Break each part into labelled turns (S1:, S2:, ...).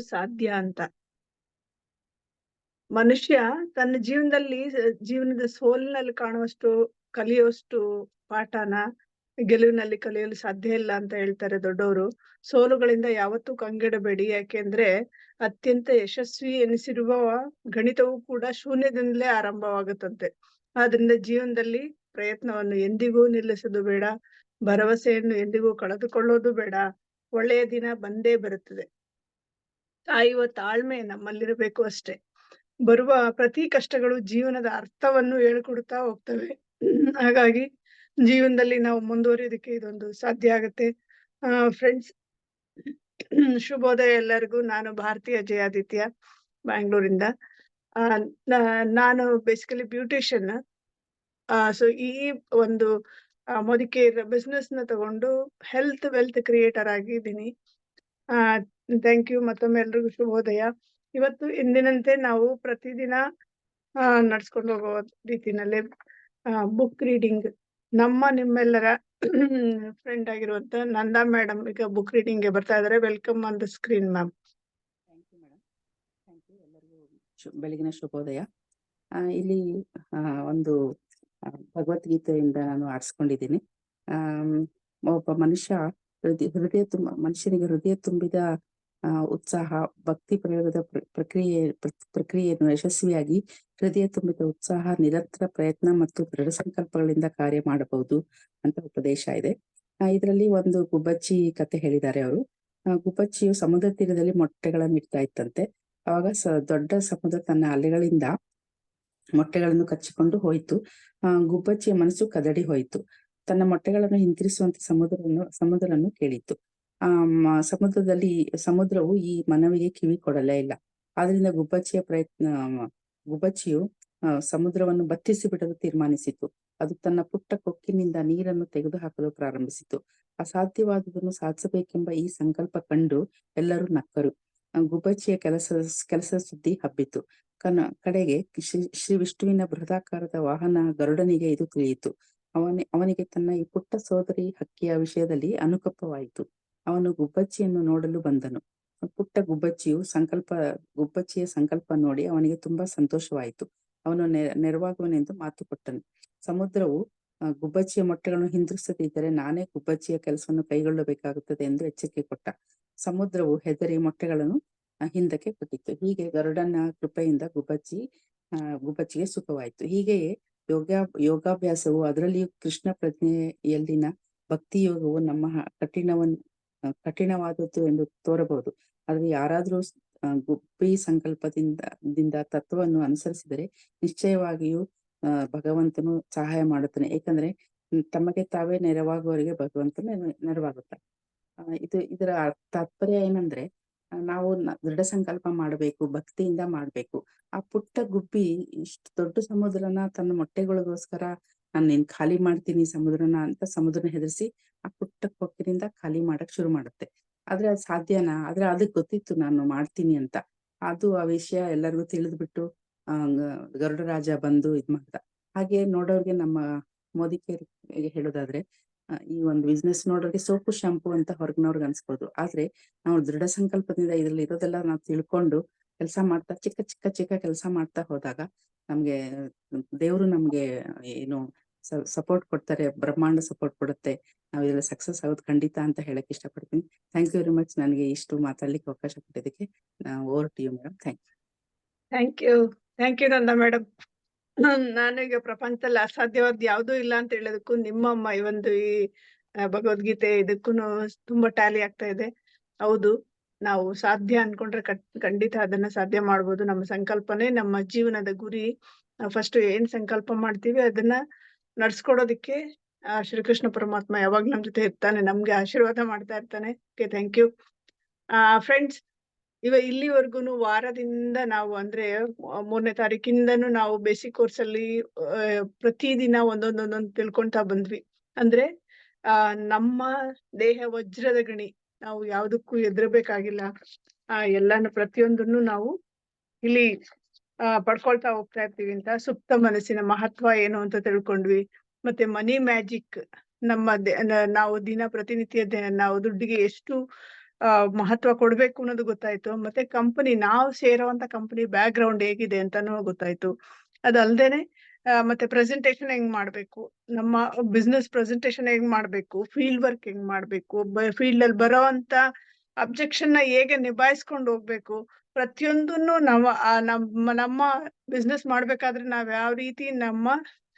S1: ಸಾಧ್ಯ ಅಂತ. ಮನುಷ್ಯ ತನ್ನ ಜೀವನದ ಸೋಲಿನಲ್ಲಿ ಕಾಣುವಷ್ಟು ಕಲಿಯುವಷ್ಟು ಪಾಠನ ಗೆಲುವಿನಲ್ಲಿ ಕಲಿಯಲು ಸಾಧ್ಯ ಇಲ್ಲ ಅಂತ ಹೇಳ್ತಾರೆ ದೊಡ್ಡವರು. ಸೋಲುಗಳಿಂದ ಯಾವತ್ತೂ ಕಂಗೆಡಬೇಡಿ. ಯಾಕೆಂದ್ರೆ ಅತ್ಯಂತ ಯಶಸ್ವಿ ಎನಿಸಿರುವ ಗಣಿತವೂ ಕೂಡ ಶೂನ್ಯದಿಂದಲೇ ಆರಂಭವಾಗುತ್ತಂತೆ. ಆದ್ರಿಂದ ಜೀವನದಲ್ಲಿ ಪ್ರಯತ್ನವನ್ನು ಎಂದಿಗೂ ನಿಲ್ಲಿಸುವುದು ಬೇಡ. ಭರವಸೆಯನ್ನು ಎಂದಿಗೂ ಕಳೆದುಕೊಳ್ಳೋದು ಬೇಡ. ಒಳ್ಳೆಯ ದಿನ ಬಂದೇ ಬರುತ್ತದೆ. ಕಾಯುವ ತಾಳ್ಮೆ ನಮ್ಮಲ್ಲಿರಬೇಕು ಅಷ್ಟೇ. ಬರುವ ಪ್ರತಿ ಕಷ್ಟಗಳು ಜೀವನದ ಅರ್ಥವನ್ನು ಹೇಳ್ಕೊಡ್ತಾ ಹೋಗ್ತವೆ. ಹಾಗಾಗಿ ಜೀವನದಲ್ಲಿ ನಾವು ಮುಂದುವರಿಯೋದಕ್ಕೆ ಇದೊಂದು ಸಾಧ್ಯ ಆಗತ್ತೆ. ಫ್ರೆಂಡ್ಸ್, ಶುಭೋದಯ ಎಲ್ಲರಿಗೂ. ನಾನು ಭಾರತೀಯ ಜಯಾದಿತ್ಯ, ಬ್ಯಾಂಗ್ಳೂರಿಂದ. ನಾನು ಬೇಸಿಕಲಿ ಬ್ಯೂಟಿಷಿಯನ್. ಸೊ ಈ ಒಂದು ಮೋದಿಕೇರ್ ಬಿಸ್ನೆಸ್ ನ ತಗೊಂಡು ಹೆಲ್ತ್ ವೆಲ್ತ್ ಕ್ರಿಯೇಟರ್ ಆಗಿದ್ದೀನಿ. Thank you. ಮತ್ತೊಮ್ಮೆ ಎಲ್ರಿಗೂ ಶುಭೋದಯ. ಇವತ್ತು ಎಂದಿನಂತೆ ನಾವು ಪ್ರತಿದಿನ ನಡ್ಸ್ಕೊಂಡು ಹೋಗೋ ರೀತಿನಲ್ಲಿ ಬುಕ್ ರೀಡಿಂಗ್, ನಿಮ್ಮೆಲ್ಲರ ಫ್ರೆಂಡ್ ಆಗಿರುವಂತ ನಂದಾ ಮೇಡಮ್ ಈಗ ಬುಕ್ ರೀಡಿಂಗ್ ಗೆ ಬರ್ತಾ ಇದಾರೆ. Welcome on the screen ma'am.
S2: Thank you madam. Thank you. ಎಲ್ಲರಿಗೂ ಬೆಳಗಿನ ಶುಭೋದಯ. ಇಲ್ಲಿ ಒಂದು ಭಗವದ್ಗೀತೆಯಿಂದ ನಾನು ಆರಿಸ್ಕೊಂಡಿದ್ದೀನಿ. ಒಬ್ಬ ಮನುಷ್ಯನಿಗೆ ಹೃದಯ ತುಂಬಿದ ಉತ್ಸಾಹ, ಭಕ್ತಿ ಪ್ರಯೋಗದ ಪ್ರಕ್ರಿಯೆಯನ್ನು ಯಶಸ್ವಿಯಾಗಿ ಹೃದಯ ತುಂಬಿದ ಉತ್ಸಾಹ, ನಿರಂತರ ಪ್ರಯತ್ನ ಮತ್ತು ದೃಢ ಸಂಕಲ್ಪಗಳಿಂದ ಕಾರ್ಯ ಮಾಡಬಹುದು ಅಂತ ಉಪದೇಶ ಇದೆ. ಇದರಲ್ಲಿ ಒಂದು ಗುಬ್ಬಚ್ಚಿ ಕತೆ ಹೇಳಿದ್ದಾರೆ ಅವರು. ಗುಬ್ಬಚ್ಚಿಯು ಸಮುದ್ರ ತೀರದಲ್ಲಿ ಮೊಟ್ಟೆಗಳನ್ನು ಇಡ್ತಾ ಇತ್ತಂತೆ. ಅವಾಗ ದೊಡ್ಡ ಸಮುದ್ರ ತನ್ನ ಅಲೆಗಳಿಂದ ಮೊಟ್ಟೆಗಳನ್ನು ಕಚ್ಚಿಕೊಂಡು ಹೋಯಿತು. ಗುಬ್ಬಚ್ಚಿಯ ಮನಸ್ಸು ಕದಡಿ ಹೋಯಿತು. ತನ್ನ ಮೊಟ್ಟೆಗಳನ್ನು ಹಿಂತಿರಿಸುವಂತೆ ಸಮುದ್ರವನ್ನು ಕೇಳಿತು. ಸಮುದ್ರವು ಈ ಮನವಿಗೆ ಕಿವಿ ಕೊಡಲೇ ಇಲ್ಲ. ಆದ್ರಿಂದ ಗುಬ್ಬಚ್ಚಿಯು ಸಮುದ್ರವನ್ನು ಬತ್ತಿಸಿ ಬಿಡಲು ತೀರ್ಮಾನಿಸಿತು. ಅದು ತನ್ನ ಪುಟ್ಟ ಕೊಕ್ಕಿನಿಂದ ನೀರನ್ನು ತೆಗೆದುಹಾಕಲು ಪ್ರಾರಂಭಿಸಿತು. ಅಸಾಧ್ಯವಾದುದನ್ನು ಸಾಧಿಸಬೇಕೆಂಬ ಈ ಸಂಕಲ್ಪ ಕಂಡು ಎಲ್ಲರೂ ನಕ್ಕರು. ಗುಬ್ಬಚ್ಚಿಯ ಕೆಲಸ ಸುದ್ದಿ ಹಬ್ಬಿತು. ಕಡೆಗೆ ಶ್ರೀ ವಿಷ್ಣುವಿನ ಬೃಹದಾಕಾರದ ವಾಹನ ಗರುಡನಿಗೆ ಇದು ತಿಳಿಯಿತು. ಅವನಿಗೆ ತನ್ನ ಈ ಪುಟ್ಟ ಸೋದರಿ ಹಕ್ಕಿಯ ವಿಷಯದಲ್ಲಿ ಅನುಕಂಪವಾಯಿತು. ಅವನು ಗುಬ್ಬಚ್ಚಿಯನ್ನು ನೋಡಲು ಬಂದನು. ಪುಟ್ಟ ಗುಬ್ಬಚ್ಚಿಯ ಸಂಕಲ್ಪ ನೋಡಿ ಅವನಿಗೆ ತುಂಬಾ ಸಂತೋಷವಾಯಿತು. ಅವನು ನೆರವಾಗುವನೆಂದು ಮಾತು ಕೊಟ್ಟನು. ಸಮುದ್ರವು ಗುಬ್ಬಚ್ಚಿಯ ಮೊಟ್ಟೆಗಳನ್ನು ಹಿಂದಿರುಗಿಸದಿದ್ದರೆ ನಾನೇ ಗುಬ್ಬಚ್ಚಿಯ ಕೆಲಸವನ್ನು ಕೈಗೊಳ್ಳಬೇಕಾಗುತ್ತದೆ ಎಂದು ಎಚ್ಚರಿಕೆ ಕೊಟ್ಟ. ಸಮುದ್ರವು ಹೆದರಿ ಮೊಟ್ಟೆಗಳನ್ನು ಹಿಂದಕ್ಕೆ ಕೊಟ್ಟಿತ್ತು. ಹೀಗೆ ಗರುಡನ ಕೃಪೆಯಿಂದ ಗುಬ್ಬಚ್ಚಿಗೆ ಸುಖವಾಯಿತು. ಹೀಗೆಯೇ ಯೋಗಾಭ್ಯಾಸವು, ಅದರಲ್ಲಿಯೂ ಕೃಷ್ಣ ಪ್ರಜ್ಞೆಯಲ್ಲಿನ ಭಕ್ತಿ ಯೋಗವು ನಮ್ಮ ಕಠಿಣವಾದದ್ದು ಎಂದು ತೋರಬಹುದು. ಆದ್ರೆ ಯಾರಾದ್ರೂ ಗುಬ್ಬಿ ಸಂಕಲ್ಪದಿಂದ ತತ್ವವನ್ನು ಅನುಸರಿಸಿದರೆ ನಿಶ್ಚಯವಾಗಿಯೂ ಭಗವಂತನು ಸಹಾಯ ಮಾಡುತ್ತಾನೆ. ಏಕೆಂದ್ರೆ ತಮಗೆ ತಾವೇ ನೆರವಾಗುವವರಿಗೆ ಭಗವಂತನು ನೆರವಾಗುತ್ತಾನೆ. ಇದರ ತಾತ್ಪರ್ಯ ಏನಂದ್ರೆ, ನಾವು ದೃಢ ಸಂಕಲ್ಪ ಮಾಡಬೇಕು, ಭಕ್ತಿಯಿಂದ ಮಾಡ್ಬೇಕು. ಆ ಪುಟ್ಟ ಗುಬ್ಬಿ ಇಷ್ಟು ದೊಡ್ಡ ಸಮುದ್ರನ ತನ್ನ ಮೊಟ್ಟೆಗಳಿಗೋಸ್ಕರ ನಾನು ಖಾಲಿ ಮಾಡ್ತೀನಿ ಸಮುದ್ರನ ಅಂತ ಸಮುದ್ರನ ಹೆದರ್ಸಿ ಆ ಪುಟ್ಟ ಕೊಕ್ಕಿನಿಂದ ಖಾಲಿ ಮಾಡಕ್ ಶುರು ಮಾಡುತ್ತೆ. ಆದ್ರೆ ಅದು ಸಾಧ್ಯನಾ? ಆದ್ರೆ ಅದಕ್ಕೆ ಗೊತ್ತಿತ್ತು ನಾನು ಮಾಡ್ತೀನಿ ಅಂತ. ಅದು ಆ ವಿಷಯ ಎಲ್ಲರಿಗೂ ತಿಳಿದ್ಬಿಟ್ಟು ಗರುಡ ರಾಜ ಬಂದು ಇದ್ ಮಾಡ್ದ. ಹಾಗೆ ನೋಡೋರ್ಗೆ ನಮ್ಮ ಮೋದಿಕೇರಿಗೆ ಹೇಳೋದಾದ್ರೆ, ಈ ಒಂದು ಬಿಸ್ನೆಸ್ ನೋಡೋರಿಗೆ ಸೋಪು ಶಾಂಪು ಅಂತ ಹೊರಗಿನವ್ರಿಗೆ ಅನ್ಸ್ಬೋದು. ಆದ್ರೆ ನಾವು ದೃಢ ಸಂಕಲ್ಪದಿಂದ ಇದ್ರಲ್ಲಿ ಇರೋದೆಲ್ಲ ನಾವು ತಿಳ್ಕೊಂಡು ಕೆಲಸ ಮಾಡ್ತಾ ಚಿಕ್ಕ ಕೆಲಸ ಮಾಡ್ತಾ ಹೋದಾಗ ನಮ್ಗೆ ದೇವ್ರು ನಮ್ಗೆ ಏನು ಸಪೋರ್ಟ್ ಕೊಡ್ತಾರೆ, ಬ್ರಹ್ಮಾಂಡ ಸಪೋರ್ಟ್ ಕೊಡುತ್ತೆ. ನಾವು ಇದೆಲ್ಲ ಸಕ್ಸಸ್ ಆಗೋದು ಖಂಡಿತ ಅಂತ ಹೇಳಕ್ ಇಷ್ಟಪಡ್ತೀನಿ. Thank you very much. ನನಗೆ ಇಷ್ಟು ಮಾತಾಡ್ಲಿಕ್ಕೆ ಅವಕಾಶ ಕೊಟ್ಟಿದ್ದಕ್ಕೆ. Over to you madam.
S1: Thank you. Thank you Nanda madam. ನಾನೀಗ ಪ್ರಪಂಚದಲ್ಲಿ ಅಸಾಧ್ಯವಾದ ಯಾವುದೂ ಇಲ್ಲ ಅಂತ ಹೇಳೋದಕ್ಕೂ ನಿಮ್ಮಮ್ಮ ಈ ಭಗವದ್ಗೀತೆ ಇದಕ್ಕೂ ತುಂಬಾ ಟ್ಯಾಲಿ ಆಗ್ತಾ ಇದೆ. ಹೌದು, ನಾವು ಸಾಧ್ಯ ಅನ್ಕೊಂಡ್ರೆ ಖಂಡಿತ ಅದನ್ನ ಸಾಧ್ಯ ಮಾಡ್ಬೋದು. ನಮ್ಮ ಸಂಕಲ್ಪನೆ ನಮ್ಮ ಜೀವನದ ಗುರಿ. ಫಸ್ಟ್ ಏನ್ ಸಂಕಲ್ಪ ಮಾಡ್ತೀವಿ ಅದನ್ನ ನಡ್ಸ್ಕೊಡೋದಿಕ್ಕೆ ಶ್ರೀಕೃಷ್ಣ ಪರಮಾತ್ಮ ಯಾವಾಗ ನಮ್ ಜೊತೆ ಇರ್ತಾನೆ, ನಮ್ಗೆ ಆಶೀರ್ವಾದ ಮಾಡ್ತಾ ಇರ್ತಾನೆ. Okay, thank you. ಫ್ರೆಂಡ್ಸ್, ಇಲ್ಲಿವರೆಗೂ ವಾರದಿಂದ ನಾವು ಅಂದ್ರೆ 3ನೇ ತಾರೀಕಿಂದನೂ ನಾವು ಬೇಸಿಕ್ ಕೋರ್ಸ್ ಅಲ್ಲಿ ಪ್ರತಿದಿನ ಒಂದೊಂದೊಂದೊಂದು ತಿಳ್ಕೊಂತಾ ಬಂದ್ವಿ. ಅಂದ್ರೆ ನಮ್ಮ ದೇಹ ವಜ್ರದ ಗಣಿ, ನಾವು ಯಾವ್ದಕ್ಕೂ ಹೆದರ್ಬೇಕಾಗಿಲ್ಲ. ಎಲ್ಲಾನು ಪ್ರತಿಯೊಂದನ್ನು ನಾವು ಇಲ್ಲಿ ಪಡ್ಕೊಳ್ತಾ ಹೋಗ್ತಾ ಇರ್ತೀವಿ ಅಂತ. ಸುಪ್ತ ಮನಸ್ಸಿನ ಮಹತ್ವ ಏನು ಅಂತ ತಿಳ್ಕೊಂಡ್ವಿ. ಮತ್ತೆ ಮನಿ ಮ್ಯಾಜಿಕ್, ನಾವು ಪ್ರತಿನಿತ್ಯ ನಾವು ದುಡ್ಡಿಗೆ ಎಷ್ಟು ಮಹತ್ವ ಕೊಡ್ಬೇಕು ಅನ್ನೋದು ಗೊತ್ತಾಯ್ತು. ಮತ್ತೆ ಕಂಪನಿ ನಾವು ಸೇರುವಂತ ಕಂಪನಿ ಬ್ಯಾಕ್ ಗ್ರೌಂಡ್ ಹೇಗಿದೆ ಅಂತಾನು ಗೊತ್ತಾಯ್ತು. ಅದಲ್ದೇನೆ ಮತ್ತೆ ಪ್ರೆಸೆಂಟೇಶನ್ ಹೆಂಗ್ ಮಾಡ್ಬೇಕು, ನಮ್ಮ ಬಿಸ್ನೆಸ್ ಪ್ರೆಸೆಂಟೇಶನ್ ಹೆಂಗ್ ಮಾಡ್ಬೇಕು, ಫೀಲ್ಡ್ ವರ್ಕ್ ಹೆಂಗ್ ಮಾಡ್ಬೇಕು, ಫೀಲ್ಡ್ ಅಲ್ಲಿ ಬರೋವಂತ ಅಬ್ಜೆಕ್ಷನ್ ನ ಹೇಗೆ ನಿಭಾಯಿಸ್ಕೊಂಡು ಹೋಗ್ಬೇಕು, ಪ್ರತಿಯೊಂದನ್ನು ನಮ್ಮ ಬಿಸ್ನೆಸ್ ಮಾಡ್ಬೇಕಾದ್ರೆ ನಾವ್ ಯಾವ ರೀತಿ ನಮ್ಮ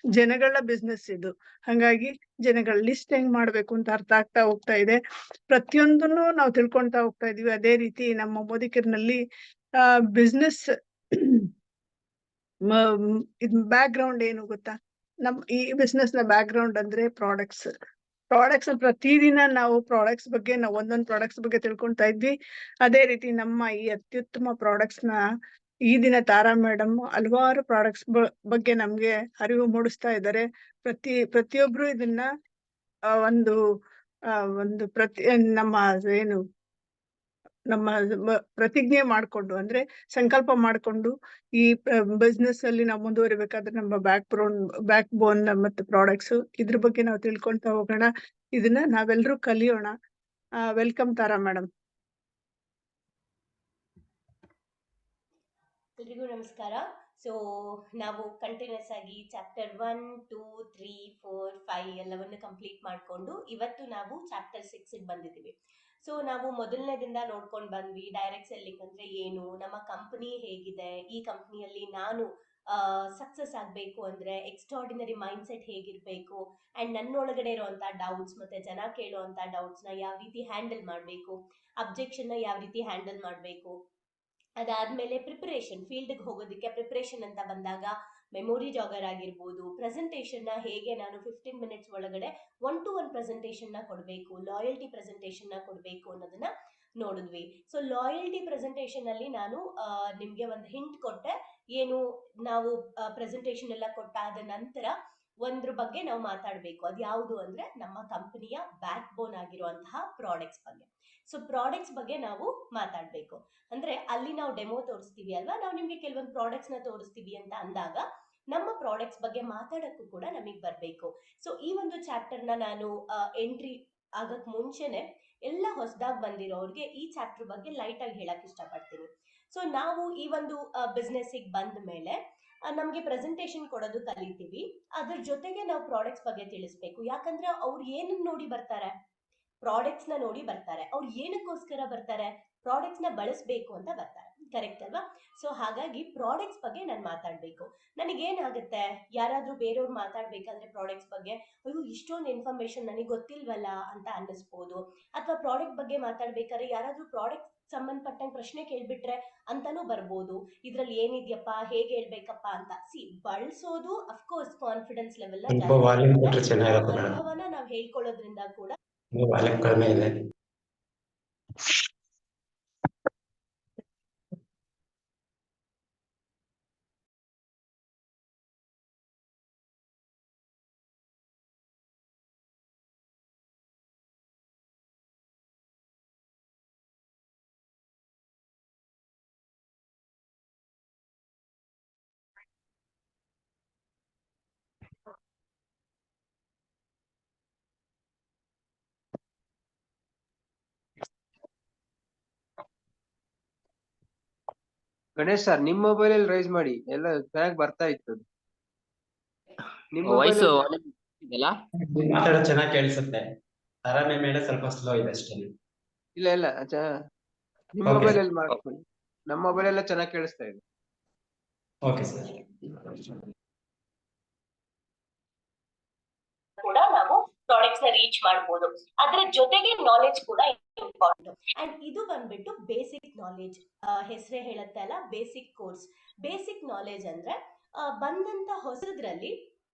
S1: ಜನಗಳ ಬಿಸ್ನೆಸ್ ಇದು, ಹಂಗಾಗಿ ಜನಗಳ ಲಿಸ್ಟ್ ಹೆಂಗ್ ಮಾಡ್ಬೇಕು ಅಂತ ಅರ್ಥ ಆಗ್ತಾ ಹೋಗ್ತಾ ಇದೆ. ಪ್ರತಿಯೊಂದನ್ನು ನಾವು ತಿಳ್ಕೊಂತಾ ಹೋಗ್ತಾ ಇದೀವಿ. ಅದೇ ರೀತಿ ನಮ್ಮ ಮೋದಿಕರ್ನಲ್ಲಿ ಬಿಸ್ನೆಸ್ ಇದ್ ಬ್ಯಾಕ್ ಗ್ರೌಂಡ್ ಏನು ಗೊತ್ತಾ, ಈ ಬಿಸ್ನೆಸ್ ನ ಬ್ಯಾಕ್ ಗ್ರೌಂಡ್ ಅಂದ್ರೆ ಪ್ರಾಡಕ್ಟ್ಸ್ ಪ್ರತಿದಿನ ನಾವು ಪ್ರಾಡಕ್ಟ್ಸ್ ಬಗ್ಗೆ ನಾವು ಒಂದೊಂದು ಪ್ರಾಡಕ್ಟ್ಸ್ ಬಗ್ಗೆ ತಿಳ್ಕೊಂತಾ ಇದ್ವಿ. ಅದೇ ರೀತಿ ನಮ್ಮ ಈ ಅತ್ಯುತ್ತಮ ಪ್ರಾಡಕ್ಟ್ಸ್ ನ ಈ ದಿನ ತಾರಾ ಮೇಡಮ್ ಹಲವಾರು ಪ್ರಾಡಕ್ಟ್ಸ್ ಬಗ್ಗೆ ನಮ್ಗೆ ಅರಿವು ಮೂಡಿಸ್ತಾ ಇದ್ದಾರೆ. ಪ್ರತಿಯೊಬ್ರು ಇದನ್ನ ಒಂದು ನಮ್ಮ ಏನು ನಮ್ಮ ಪ್ರತಿಜ್ಞೆ ಮಾಡ್ಕೊಂಡು, ಅಂದ್ರೆ ಸಂಕಲ್ಪ ಮಾಡ್ಕೊಂಡು ಈ ಬಿಸ್ನೆಸ್ ಅಲ್ಲಿ ನಾವು ಮುಂದುವರಿಬೇಕಾದ್ರೆ ನಮ್ಮ ಬ್ಯಾಕ್ ಬೋನ್ ಮತ್ತೆ ಪ್ರಾಡಕ್ಟ್ಸ್ ಇದ್ರ ಬಗ್ಗೆ ನಾವು ತಿಳ್ಕೊಂತಾ ಹೋಗೋಣ. ಇದನ್ನ ನಾವೆಲ್ಲರೂ ಕಲಿಯೋಣ. ವೆಲ್ಕಮ್ ತಾರಾ ಮೇಡಮ್.
S3: ಎಲ್ರಿಗೂ ನಮಸ್ಕಾರ. ಸೊ ನಾವು ಕಂಟಿನ್ಯೂಸ್ ಆಗಿ ಚಾಪ್ಟರ್ 1, 2, 3, 4, 5 ಎಲ್ಲವನ್ನು ಕಂಪ್ಲೀಟ್ ಮಾಡಿಕೊಂಡು ಇವತ್ತು ನಾವು ಚಾಪ್ಟರ್ 6 ಬಂದಿದ್ದೀವಿ. ಸೊ ನಾವು ಮೊದಲನೇದಿಂದ ನೋಡ್ಕೊಂಡು ಬಂದ್ವಿ ಡೈರೆಕ್ಟ್ ಸೆಲ್ಲಿಂಗ್ ಅಂದ್ರೆ ಏನು, ನಮ್ಮ ಕಂಪನಿ ಹೇಗಿದೆ, ಈ ಕಂಪನಿಯಲ್ಲಿ ನಾನು ಸಕ್ಸಸ್ ಆಗಬೇಕು ಅಂದ್ರೆ ಎಕ್ಸ್ಟ್ರಾರ್ಡಿನರಿ ಮೈಂಡ್ ಸೆಟ್ ಹೇಗಿರ್ಬೇಕು, ಅಂಡ್ ನನ್ನೊಳಗಡೆ ಇರುವಂತ ಡೌಟ್ಸ್ ಮತ್ತೆ ಜನ ಕೇಳುವಂತ ಡೌಟ್ಸ್ ನ ಯಾವ ರೀತಿ ಹ್ಯಾಂಡಲ್ ಮಾಡಬೇಕು, ಅಬ್ಜೆಕ್ಷನ್ ನ ಯಾವ ರೀತಿ ಹ್ಯಾಂಡಲ್ ಮಾಡಬೇಕು. ಅದಾದ್ಮೇಲೆ ಪ್ರಿಪರೇಷನ್, ಫೀಲ್ಡ್ಗೆ ಹೋಗೋದಕ್ಕೆ ಪ್ರಿಪರೇಷನ್ ಅಂತ ಬಂದಾಗ ಮೆಮೊರಿ ಜಾಗರ್ ಆಗಿರ್ಬೋದು, ಪ್ರೆಸೆಂಟೇಷನ್ ನ ಹೇಗೆ ನಾನು 15 ಮಿನಿಟ್ಸ್ ಒಳಗಡೆ 1 to 1 ಪ್ರೆಸೆಂಟೇಷನ್ ನ ಕೊಡಬೇಕು, ಲಾಯಲ್ಟಿ ಪ್ರೆಸೆಂಟೇಷನ್ ನ ಕೊಡಬೇಕು ಅನ್ನೋದನ್ನ ನೋಡಿದ್ವಿ. ಸೊ ಲಾಯಲ್ಟಿ ಪ್ರೆಸೆಂಟೇಷನ್ ಅಲ್ಲಿ ನಾನು ನಿಮ್ಗೆ ಒಂದು ಹಿಂಟ್ ಕೊಟ್ಟೆ, ಏನು ನಾವು ಪ್ರೆಸೆಂಟೇಷನ್ ಎಲ್ಲ ಕೊಟ್ಟಾದ ನಂತರ ಒಂದ್ರ ಬಗ್ಗೆ ನಾವು ಮಾತಾಡಬೇಕು. ಅದು ಯಾವುದು ಅಂದ್ರೆ ನಮ್ಮ ಕಂಪನಿಯ ಬ್ಯಾಕ್ ಬೋನ್ ಆಗಿರುವಂತಹ ಪ್ರಾಡಕ್ಟ್ಸ್ ಬಗ್ಗೆ. ಸೊ ಪ್ರಾಡಕ್ಟ್ಸ್ ಬಗ್ಗೆ ನಾವು ಮಾತಾಡ್ಬೇಕು. ಅಂದ್ರೆ ಅಲ್ಲಿ ನಾವು ಡೆಮೋ ತೋರಿಸ್ತೀವಿ ಅಲ್ವಾ, ನಾವು ನಿಮ್ಗೆ ಕೆಲವೊಂದು ಪ್ರಾಡಕ್ಟ್ಸ್ ನ ತೋರಿಸ್ತೀವಿ ಅಂತ ಅಂದಾಗ ನಮ್ಮ ಪ್ರಾಡಕ್ಟ್ಸ್ ಬಗ್ಗೆ ಮಾತಾಡಕ್ಕೂ ಕೂಡ ನಮಗೆ ಬರ್ಬೇಕು. ಸೊ ಈ ಒಂದು ಚಾಪ್ಟರ್ ನ ನಾನು ಎಂಟ್ರಿ ಆಗಕ್ ಮುಂಚೆನೆ ಎಲ್ಲ ಹೊಸದಾಗಿ ಬಂದಿರೋರ್ಗೆ ಈ ಚಾಪ್ಟರ್ ಬಗ್ಗೆ ಲೈಟ್ ಆಗಿ ಹೇಳಕ್ ಇಷ್ಟಪಡ್ತೀನಿ. ಸೊ ನಾವು ಈ ಒಂದು ಬಿಸ್ನೆಸ್ ಬಂದ ಮೇಲೆ ನಮ್ಗೆ ಪ್ರೆಸೆಂಟೇಷನ್ ಕೊಡೋದು ಕಲಿತೀವಿ. ಅದ್ರ ಜೊತೆಗೆ ನಾವು ಪ್ರಾಡಕ್ಟ್ಸ್ ಬಗ್ಗೆ ತಿಳಿಸ್ಬೇಕು. ಯಾಕಂದ್ರೆ ಅವ್ರು ಏನನ್ನ ನೋಡಿ ಬರ್ತಾರೆ, ಪ್ರಾಡಕ್ಟ್ಸ್ ನ ನೋಡಿ ಬರ್ತಾರೆ. ಅವ್ರು ಏನಕ್ಕೋಸ್ಕರ ಬರ್ತಾರೆ, ಪ್ರಾಡಕ್ಟ್ಸ್ ನ ಬಳಸಬೇಕು ಅಂತ ಬರ್ತಾರೆ, ಕರೆಕ್ಟ್ ಅಲ್ವಾ? ಸೊ ಹಾಗಾಗಿ ಪ್ರಾಡಕ್ಟ್ಸ್ ಬಗ್ಗೆ ನಾನು ಮಾತಾಡ್ಬೇಕು. ನನಗೇನಾಗುತ್ತೆ, ಯಾರಾದ್ರೂ ಬೇರೆಯವ್ರು ಮಾತಾಡ್ಬೇಕಾದ್ರೆ ಪ್ರಾಡಕ್ಟ್ಸ್ ಬಗ್ಗೆ, ಅಯ್ಯೋ ಇಷ್ಟೊಂದು ಇನ್ಫಾರ್ಮೇಶನ್ ನನಗೆ ಗೊತ್ತಿಲ್ವಲ್ಲ ಅಂತ ಅನ್ನಿಸ್ಬೋದು. ಅಥವಾ ಪ್ರಾಡಕ್ಟ್ ಬಗ್ಗೆ ಮಾತಾಡ್ಬೇಕಾದ್ರೆ ಯಾರಾದ್ರೂ ಪ್ರಾಡಕ್ಟ್ ಸಂಬಂಧಪಟ್ಟಂಗೆ ಪ್ರಶ್ನೆ ಕೇಳ್ಬಿಟ್ರೆ ಅಂತಾನೂ ಬರ್ಬೋದು, ಇದ್ರಲ್ಲಿ ಏನಿದ್ಯಪ್ಪ, ಹೇಗೆ ಹೇಳ್ಬೇಕಪ್ಪ ಅಂತ. ಬಳಸೋದು ಅಫ್ಕೋರ್ಸ್ ಕಾನ್ಫಿಡೆನ್ಸ್ ಲೆವೆಲ್ ಅನುಭವನ ನಾವು ಹೇಳ್ಕೊಳ್ಳೋದ್ರಿಂದ ಕೂಡ
S4: ಕಡಿಮೆ ಇದೆ.
S5: ಗಣೇಶ್ ಸರ್, ನಿಮ್ ಮೊಬೈಲ್ ಅಲ್ಲಿ ರೈಸ್ ಮಾಡಿ, ಎಲ್ಲ ಚೆನ್ನಾಗಿ ಬರ್ತಾ ಇತ್ತು. ನಿಮ್ ಮೊಬೈಲ್
S4: ಮಾತಾಡೋದು ಚೆನ್ನಾಗಿ ಕೇಳಿಸುತ್ತೆ. ತಾರಾನೆ ಮೇಲೆ ಸ್ವಲ್ಪ ಸ್ಲೋ ಇದೆ ಅಷ್ಟೇ.
S5: ಇಲ್ಲ ನಿಮ್ ಮೊಬೈಲ್ ಅಲ್ಲಿ ಮಾಡ್ಕೊಳ್ಳಿ, ನಮ್ಮ ಮೊಬೈಲ್ ಎಲ್ಲ ಚೆನ್ನಾಗಿ ಕೇಳಿಸ್ತಾ ಇದೆ.
S4: Okay sir.
S3: ಕೂಡ ನಾವು ಪ್ರಾಡಕ್ಟ್ಸ್ ನ ರೀಚ್ ಮಾಡಬಹುದು. ಅದ್ರ ಜೊತೆಗೆ ನಾಲೆಜ್ ಕೂಡ ಇಂಪಾರ್ಟೆಂಟ್. ಅಂಡ್ ಇದು ಬಂದ್ಬಿಟ್ಟು ಬೇಸಿಕ್ ನಾಲೆಜ್, ಹೆಸರೇ ಹೇಳುತ್ತೆ ಅಲ್ಲ, ಬೇಸಿಕ್ ಕೋರ್ಸ್. ಬೇಸಿಕ್ ನಾಲೆಜ್ ಅಂದ್ರೆ ಬಂದಂತ ಹೊಸದ್ರಲ್ಲಿ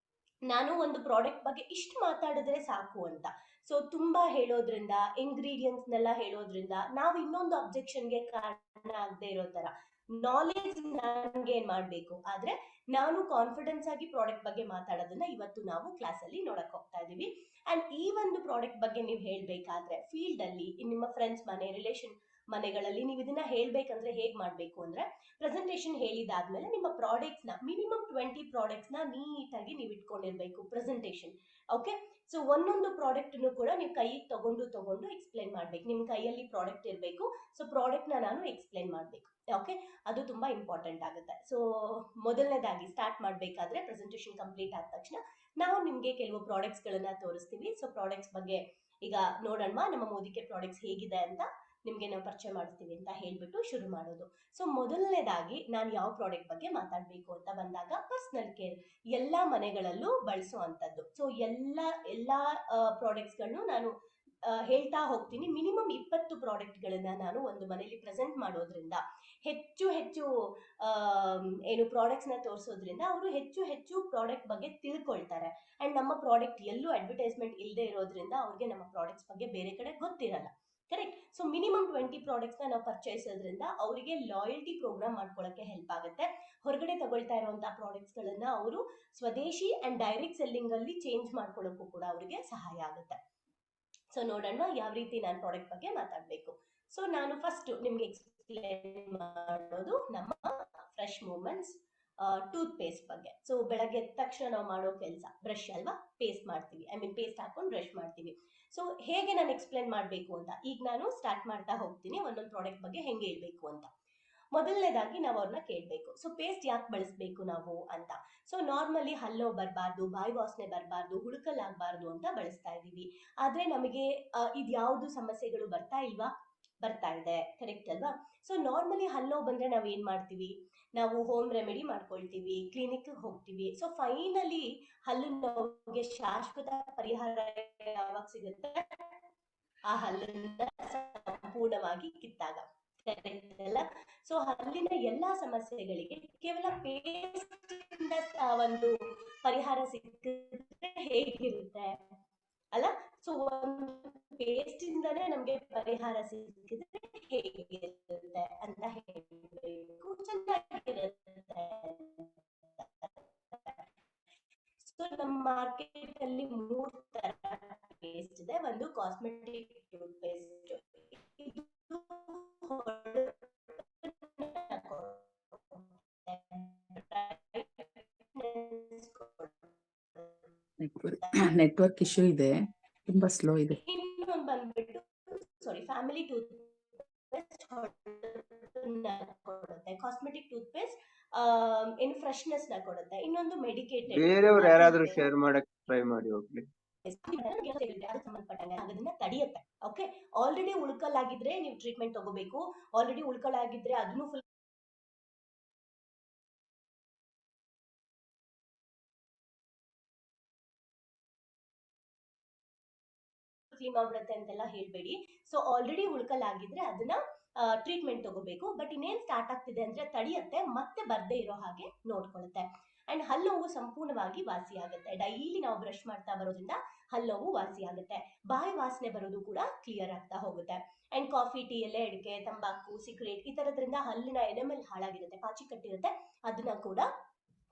S3: ನಾನು ಒಂದು ಪ್ರಾಡಕ್ಟ್ ಬಗ್ಗೆ ಇಷ್ಟು ಮಾತಾಡಿದ್ರೆ ಸಾಕು ಅಂತ. ಸೊ ತುಂಬಾ ಹೇಳೋದ್ರಿಂದ, ಇಂಗ್ರೀಡಿಯೆಂಟ್ಸ್ ನೆಲ್ಲ ಹೇಳೋದ್ರಿಂದ ನಾವು ಇನ್ನೊಂದು ಅಬ್ಜೆಕ್ಷನ್ಗೆ ಕಾರಣ ಆಗದೆ ಇರೋ ತರ ನಾಲೆಜ್ ನನ್ಗೆ ಏನ್ ಮಾಡ್ಬೇಕು, ಆದ್ರೆ ನಾನು ಕಾನ್ಫಿಡೆನ್ಸ್ ಆಗಿ ಪ್ರಾಡಕ್ಟ್ ಬಗ್ಗೆ ಮಾತಾಡೋದನ್ನ ಇವತ್ತು ನಾವು ಕ್ಲಾಸ್ ಅಲ್ಲಿ ನೋಡಕ್ ಹೋಗ್ತಾ ಇದೀವಿ. ಅಂಡ್ ಈ ಒಂದು ಪ್ರಾಡಕ್ಟ್ ಬಗ್ಗೆ ನೀವು ಹೇಳ್ಬೇಕಾದ್ರೆ ಫೀಲ್ಡ್ ಅಲ್ಲಿ ನಿಮ್ಮ ಫ್ರೆಂಡ್ಸ್ ಮನೆ ರಿಲೇಷನ್ ಮನೆಗಳಲ್ಲಿ ನೀವು ಇದನ್ನ ಹೇಳ್ಬೇಕಂದ್ರೆ ಹೇಗ್ ಮಾಡ್ಬೇಕು ಅಂದ್ರೆ, ಪ್ರೆಸೆಂಟೇಶನ್ ಹೇಳಿದಾದ್ಮೇಲೆ ನಿಮ್ಮ ಪ್ರಾಡಕ್ಟ್ಸ್ ನ ಮಿನಿಮಮ್ 20 ಪ್ರಾಡಕ್ಟ್ಸ್ ನ ನೀಟಾಗಿ ನೀವು ಇಟ್ಕೊಂಡಿರ್ಬೇಕು ಪ್ರೆಸೆಂಟೇಶನ್. ಓಕೆ, ಸೊ ಒಂದೊಂದು ಪ್ರಾಡಕ್ಟ್ ಕೂಡ ನೀವು ಕೈಗೆ ತಗೊಂಡು ಎಕ್ಸ್ಪ್ಲೈನ್ ಮಾಡ್ಬೇಕು. ನಿಮ್ ಕೈಯಲ್ಲಿ ಪ್ರಾಡಕ್ಟ್ ಇರಬೇಕು, ಸೊ ಪ್ರಾಡಕ್ಟ್ ನ ನಾನು ಎಕ್ಸ್ಪ್ಲೈನ್ ಮಾಡ್ಬೇಕು. ಓಕೆ, ಅದು ತುಂಬಾ ಇಂಪಾರ್ಟೆಂಟ್ ಆಗುತ್ತೆ. ಸೊ ಮೊದಲನೇದಾಗಿ ಸ್ಟಾರ್ಟ್ ಮಾಡ್ಬೇಕಾದ್ರೆ ಪ್ರೆಸೆಂಟೇಶನ್ ಕಂಪ್ಲೀಟ್ ಆದ ತಕ್ಷಣ ನಾವು ನಿಮ್ಗೆ ಕೆಲವು ಪ್ರಾಡಕ್ಟ್ಸ್ ಗಳನ್ನ ತೋರಿಸ್ತೀವಿ. ಸೊ ಪ್ರಾಡಕ್ಟ್ಸ್ ಬಗ್ಗೆ ಈಗ ನೋಡೋಣ, ನಮ್ಮ ಮೋದಿಕೆ ಪ್ರಾಡಕ್ಟ್ಸ್ ಹೇಗಿದೆ ಅಂತ ನಿಮ್ಗೆ ನಾವು ಪರಿಚಯ ಮಾಡಿಸ್ತೀವಿ ಅಂತ ಹೇಳ್ಬಿಟ್ಟು ಶುರು ಮಾಡೋದು. ಸೊ ಮೊದಲನೇದಾಗಿ ನಾನು ಯಾವ ಪ್ರಾಡಕ್ಟ್ ಬಗ್ಗೆ ಮಾತಾಡ್ಬೇಕು ಅಂತ ಬಂದಾಗ, ಪರ್ಸನಲ್ ಕೇರ್ ಎಲ್ಲಾ ಮನೆಗಳಲ್ಲೂ ಬಳಸುವಂತದ್ದು. ಸೊ ಎಲ್ಲಾ ಪ್ರಾಡಕ್ಟ್ಸ್ ಗಳನ್ನು ನಾನು ಹೇಳ್ತಾ ಹೋಗ್ತೀನಿ. ಮಿನಿಮಮ್ 20 ಪ್ರಾಡಕ್ಟ್ ಗಳನ್ನ ನಾನು ಒಂದು ಮನೆಯಲ್ಲಿ ಪ್ರೆಸೆಂಟ್ ಮಾಡೋದ್ರಿಂದ, ಹೆಚ್ಚು ಏನು ಪ್ರಾಡಕ್ಟ್ಸ್ ನ ತೋರಿಸೋದ್ರಿಂದ ಅವರು ಹೆಚ್ಚು ಪ್ರಾಡಕ್ಟ್ ಬಗ್ಗೆ ತಿಳ್ಕೊಳ್ತಾರೆ. ಅಂಡ್ ನಮ್ಮ ಪ್ರಾಡಕ್ಟ್ ಎಲ್ಲೂ ಅಡ್ವರ್ಟೈಸ್ಮೆಂಟ್ ಇಲ್ಲದೆ ಇರೋದ್ರಿಂದ ಅವ್ರಿಗೆ ನಮ್ಮ ಪ್ರಾಡಕ್ಟ್ಸ್ ಬಗ್ಗೆ ಬೇರೆ ಕಡೆ ಗೊತ್ತಿರಲ್ಲ. ಕರೆಕ್ಟ್. ಸೊ ಮಿನಿಮಮ್ 20 ಪ್ರಾಡಕ್ಟ್ಸ್ ನ ನಾವು ಪರ್ಚೇಸೋದ್ರಿಂದ ಅವರಿಗೆ ಲಾಯಲ್ಟಿ ಪ್ರೋಗ್ರಾಮ್ ಮಾಡ್ಕೊಳ್ಳಕ್ಕೆ ಹೆಲ್ಪ್ ಆಗುತ್ತೆ. ಹೊರಗಡೆ ತಗೊಳ್ತಾ ಇರುವಂತಹ ಪ್ರಾಡಕ್ಟ್ಸ್ ಗಳನ್ನ ಅವರು ಸ್ವದೇಶಿ ಅಂಡ್ ಡೈರೆಕ್ಟ್ ಸೆಲ್ಲಿಂಗ್ ಅಲ್ಲಿ ಚೇಂಜ್ ಮಾಡ್ಕೊಳ್ಳೋಕ್ಕೂ ಕೂಡ ಅವರಿಗೆ ಸಹಾಯ ಆಗುತ್ತೆ. ಸೊ ನೋಡೋಣ ಯಾವ ರೀತಿ ನಾನು ಪ್ರಾಡಕ್ಟ್ ಬಗ್ಗೆ ಮಾತಾಡ್ಬೇಕು. ಸೊ ನಾನು ಫಸ್ಟ್ ನಿಮ್ಗೆ ಎಕ್ಸ್ಪ್ಲೇನ್ ಮಾಡೋದು ನಮ್ಮ ಫ್ರೆಶ್ ಮೂಮೆಂಟ್ಸ್ ಟೂತ್ ಪೇಸ್ಟ್ ಬಗ್ಗೆ. ಸೊ ಬೆಳಗ್ಗೆ ಎದ್ದ ತಕ್ಷಣ ನಾವು ಮಾಡೋ ಕೆಲಸ ಬ್ರಷ್ ಅಲ್ವಾ, ಪೇಸ್ಟ್ ಮಾಡ್ತೀವಿ. ಪೇಸ್ಟ್ ಹಾಕೊಂಡು ಬ್ರಷ್ ಮಾಡ್ತೀವಿ. ಸೊ ಹೇಗೆ ನಾನು ಎಕ್ಸ್ಪ್ಲೇನ್ ಮಾಡ್ಬೇಕು ಅಂತ ಈಗ ನಾನು ಸ್ಟಾರ್ಟ್ ಮಾಡ್ತಾ ಹೋಗ್ತೀನಿ, ಒಂದೊಂದು ಪ್ರಾಡಕ್ಟ್ ಬಗ್ಗೆ ಹೆಂಗೆ ಹೇಳ್ಬೇಕು ಅಂತ. ಮೊದಲನೇದಾಗಿ ನಾವು ಅವ್ರನ್ನ ಕೇಳಬೇಕು, ಸೊ ಪೇಸ್ಟ್ ಯಾಕೆ ಬಳಸಬೇಕು ನಾವು ಅಂತ. ಸೊ ನಾರ್ಮಲಿ ಹಲ್ಲೋ ಬರಬಾರ್ದು, ಬಾಯಿ ವಾಸನೆ ಬರಬಾರ್ದು, ಹುಳುಕಲಾಗಬಾರ್ದು ಅಂತ ಬಳಸ್ತಾ ಇದೀವಿ. ಆದ್ರೆ ನಮಗೆ ಇದ್ಯಾವುದು ಸಮಸ್ಯೆಗಳು ಬರ್ತಾ ಇಲ್ವಾ? ಬರ್ತಾ ಇದೆ, ಕರೆಕ್ಟ್ ಅಲ್ವಾ? ಸೊ ನಾರ್ಮಲಿ ಹಲ್ಲೋ ಬಂದ್ರೆ ನಾವ್ ಏನ್ ಮಾಡ್ತೀವಿ? ನಾವು ಹೋಮ್ ರೆಮಿಡಿ ಮಾಡ್ಕೊಳ್ತೀವಿ, ಕ್ಲಿನಿಕ್ ಹೋಗ್ತೀವಿ. ಸೊ ಫೈನಲಿ ಹಲ್ಲು ನೋವಿಗೆ ಶಾಶ್ವತ ಪರಿಹಾರ ಯಾವಾಗ ಸಿಗುತ್ತೆ? ಆ ಹಲ್ಲನ್ನ ಸಂಪೂರ್ಣವಾಗಿ ಕಿತ್ತಾಗ, ಕರೆಕ್ಟ್ ಅಲ್ಲ? ಸೊ ಹಲ್ಲಿನ ಎಲ್ಲಾ ಸಮಸ್ಯೆಗಳಿಗೆ ಕೇವಲ ಪೇಸ್ಟ್ ಇಂದ ಒಂದು ಪರಿಹಾರ ಸಿಕ್ಕಿದ್ರೆ ಹೇಗಿರುತ್ತೆ ಅಲ್ಲ? ಸೊ ಒಂದು ಪೇಸ್ಟ್ ಇಂದಾನೆ ನಮ್ಗೆ ಪರಿಹಾರ ಸಿಕ್ಕಿದ್ರೆ ಹೇಗಿರುತ್ತೆ ಅಂತ ಹೇಳ್ಬೇಕು, ಚೆನ್ನಾಗಿರುತ್ತೆ. ಸೊ ನಮ್ಮ ಮಾರ್ಕೆಟ್ ಅಲ್ಲಿ 3 ತರ ಪೇಸ್ಟ್ ಇದೆ. ಒಂದು ಕಾಸ್ಮೆಟಿಕ್ ಟೂತ್ ಪೇಸ್ಟ್, ಇದು
S2: ನೆಟ್ವರ್ಕ್ ಇಶ್ಯೂ ಇದೆ, ತುಂಬಾ ಸ್ಲೋ ಇದೆ.
S3: ಇನ್ನೊಂದು ಬಂದ್ಬಿಟ್ಟು ಫ್ಯಾಮಿಲಿ ಟೂತ್ ಪೇಸ್ಟ್ ಕೊಡುತ್ತೆ. ಕಾಸ್ಮೆಟಿಕ್ ಟೂತ್ ಪೇಸ್ಟ್ ಏನು ಫ್ರೆಶ್ನೆಸ್ ನ ಕೊಡುತ್ತೆ. ಇನ್ನೊಂದು ಮೆಡಿಕೇಟೆಡ್.
S5: ಬೇರೆಯವ್ರು ಯಾರಾದ್ರೂ ಶೇರ್ ಮಾಡಕ್ ಟ್ರೈ ಮಾಡಿ ಹೋಗ್ಲಿ.
S3: ಸಂಬಂಧಪಟ್ಟಂಗೆ ಅದನ್ನ ತಡೆಯುತ್ತೆ. ಓಕೆ, ಆಲ್ರೆಡಿ ಉಳ್ಕಲಾಗಿದ್ರೆ ನೀವು ಟ್ರೀಟ್ಮೆಂಟ್ ತಗೋಬೇಕು. ಆಲ್ರೆಡಿ ಉಳ್ಕಲಾಗಿದ್ರೆ ಅದನ್ನು ಫುಲ್ ಕ್ಲೀನ್ ಮಾಡ್ಬಿಡುತ್ತೆ ಅಂತೆಲ್ಲ ಹೇಳ್ಬೇಡಿ. ಸೊ ಆಲ್ರೆಡಿ ಉಳ್ಕಲಾಗಿದ್ರೆ ಅದನ್ನ ಟ್ರೀಟ್ಮೆಂಟ್ ತಗೋಬೇಕು. ಬಟ್ ಇನ್ನೇನ್ ಸ್ಟಾರ್ಟ್ ಆಗ್ತಿದೆ ಅಂದ್ರೆ ತಡೆಯುತ್ತೆ, ಮತ್ತೆ ಬರ್ದೇ ಇರೋ ಹಾಗೆ ನೋಡ್ಕೊಳ್ಳುತ್ತೆ. ಅಂಡ್ ಹಲ್ಲೋವು ಸಂಪೂರ್ಣವಾಗಿ ವಾಸಿ ಆಗುತ್ತೆ. ಡೈಲಿ ನಾವು ಬ್ರಷ್ ಮಾಡ್ತಾ ಬರೋದ್ರಿಂದ ಹಲ್ಲೋವು ವಾಸಿ ಆಗುತ್ತೆ. ಬಾಯಿ ವಾಸನೆ ಬರೋದು ಕೂಡ ಕ್ಲಿಯರ್ ಆಗ್ತಾ ಹೋಗುತ್ತೆ. ಅಂಡ್ ಕಾಫಿ, ಟೀ, ಎಲೆ ಅಡಿಕೆ, ತಂಬಾಕು, ಸಿಗರೇಟ್ ಈ ತರದ್ರಿಂದ ಹಲ್ಲಿನ ಎನೆಮೆಲ್ ಹಾಳಾಗಿರುತ್ತೆ, ಪಾಚಿ ಕಟ್ಟಿರುತ್ತೆ, ಅದನ್ನ ಕೂಡ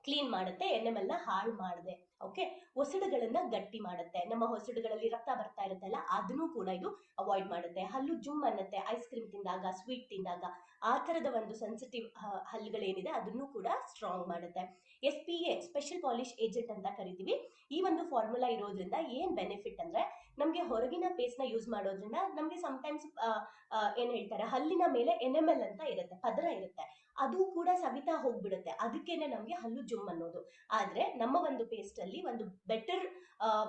S3: ಕ್ಲೀನ್ ಮಾಡುತ್ತೆ, ಎನೆಮೆಲ್ ನ ಹಾಳು ಮಾಡದೆ. ಓಕೆ, ಒಸಡುಗಳನ್ನ ಗಟ್ಟಿ ಮಾಡುತ್ತೆ. ನಮ್ಮ ಹೊಸಡುಗಳಲ್ಲಿ ರಕ್ತ ಬರ್ತಾ ಇರುತ್ತಲ್ಲ, ಅದನ್ನು ಕೂಡ ಇದು ಅವಾಯ್ಡ್ ಮಾಡುತ್ತೆ. ಹಲ್ಲು ಜುಮ್ ಅನ್ನತ್ತೆ ಐಸ್ ಕ್ರೀಮ್ ತಿಂದಾಗ, ಸ್ವೀಟ್ ತಿಂದಾಗ. ಆ ತರದ ಒಂದು ಸೆನ್ಸಿಟಿವ್ ಹಲ್ಲುಗಳೇನಿದೆ ಅದನ್ನು ಕೂಡ ಸ್ಟ್ರಾಂಗ್ ಮಾಡುತ್ತೆ. SPA ಸ್ಪೆಷಲ್ ಪಾಲಿಶ್ ಏಜೆಂಟ್ ಅಂತ ಕರಿತೀವಿ. ಈ ಒಂದು ಫಾರ್ಮುಲಾ ಇರೋದ್ರಿಂದ ಏನ್ ಬೆನಿಫಿಟ್ ಅಂದ್ರೆ, ನಮ್ಗೆ ಹೊರಗಿನ ಪೇಸ್ಟ್ ನ ಯೂಸ್ ಮಾಡೋದ್ರಿಂದ ನಮ್ಗೆ ಸಮಟೈಮ್ಸ್ ಏನ್ ಹೇಳ್ತಾರೆ, ಹಲ್ಲಿನ ಮೇಲೆ ಎನೆಮೆಲ್ ಅಂತ ಇರುತ್ತೆ, ಪದರ ಇರುತ್ತೆ, ಅದು ಕೂಡ ಸವಿತಾ ಹೋಗ್ಬಿಡುತ್ತೆ. ಅದಕ್ಕೇನೆ ನಮ್ಗೆ ಹಲ್ಲು ಜುಮ್ ಅನ್ನೋದು. ಆದ್ರೆ ನಮ್ಮ ಒಂದು ಪೇಸ್ಟ್ ಅಲ್ಲಿ ಒಂದು ಬೆಟರ್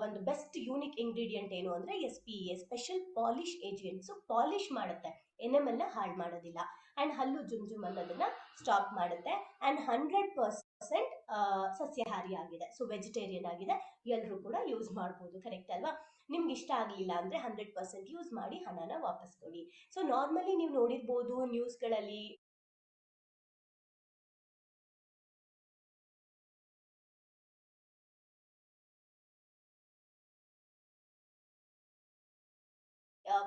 S3: ಒಂದು ಬೆಸ್ಟ್ ಯೂನಿಕ್ ಇಂಗ್ರೀಡಿಯಂಟ್ ಏನು ಅಂದ್ರೆ SPA special polish agent. So polish ಮಾಡುತ್ತೆ, ಎನೆಮೆಲ್ ನ ಹಾಳು ಮಾಡೋದಿಲ್ಲ. ಅಂಡ್ ಹಲ್ಲು ಜುಮ್ ಅನ್ನೋದನ್ನ ಸ್ಟಾಪ್ ಮಾಡುತ್ತೆ. ಅಂಡ್ 100% ಸಸ್ಯಾಹಾರಿ ಆಗಿದೆ, ಸೊ ವೆಜಿಟೇರಿಯನ್ ಆಗಿದೆ. ಎಲ್ಲರೂ ಕೂಡ ಯೂಸ್ ಮಾಡ್ಬೋದು, ಕರೆಕ್ಟ್ ಅಲ್ವಾ? ನಿಮ್ಗೆ ಇಷ್ಟ ಆಗ್ಲಿಲ್ಲ ಅಂದ್ರೆ 100% ಯೂಸ್ ಮಾಡಿ ಹಣನ ವಾಪಸ್ ಕೊಡಿ. ಸೊ ನಾರ್ಮಲಿ ನೀವು ನೋಡಿರ್ಬೋದು ನ್ಯೂಸ್ಗಳಲ್ಲಿ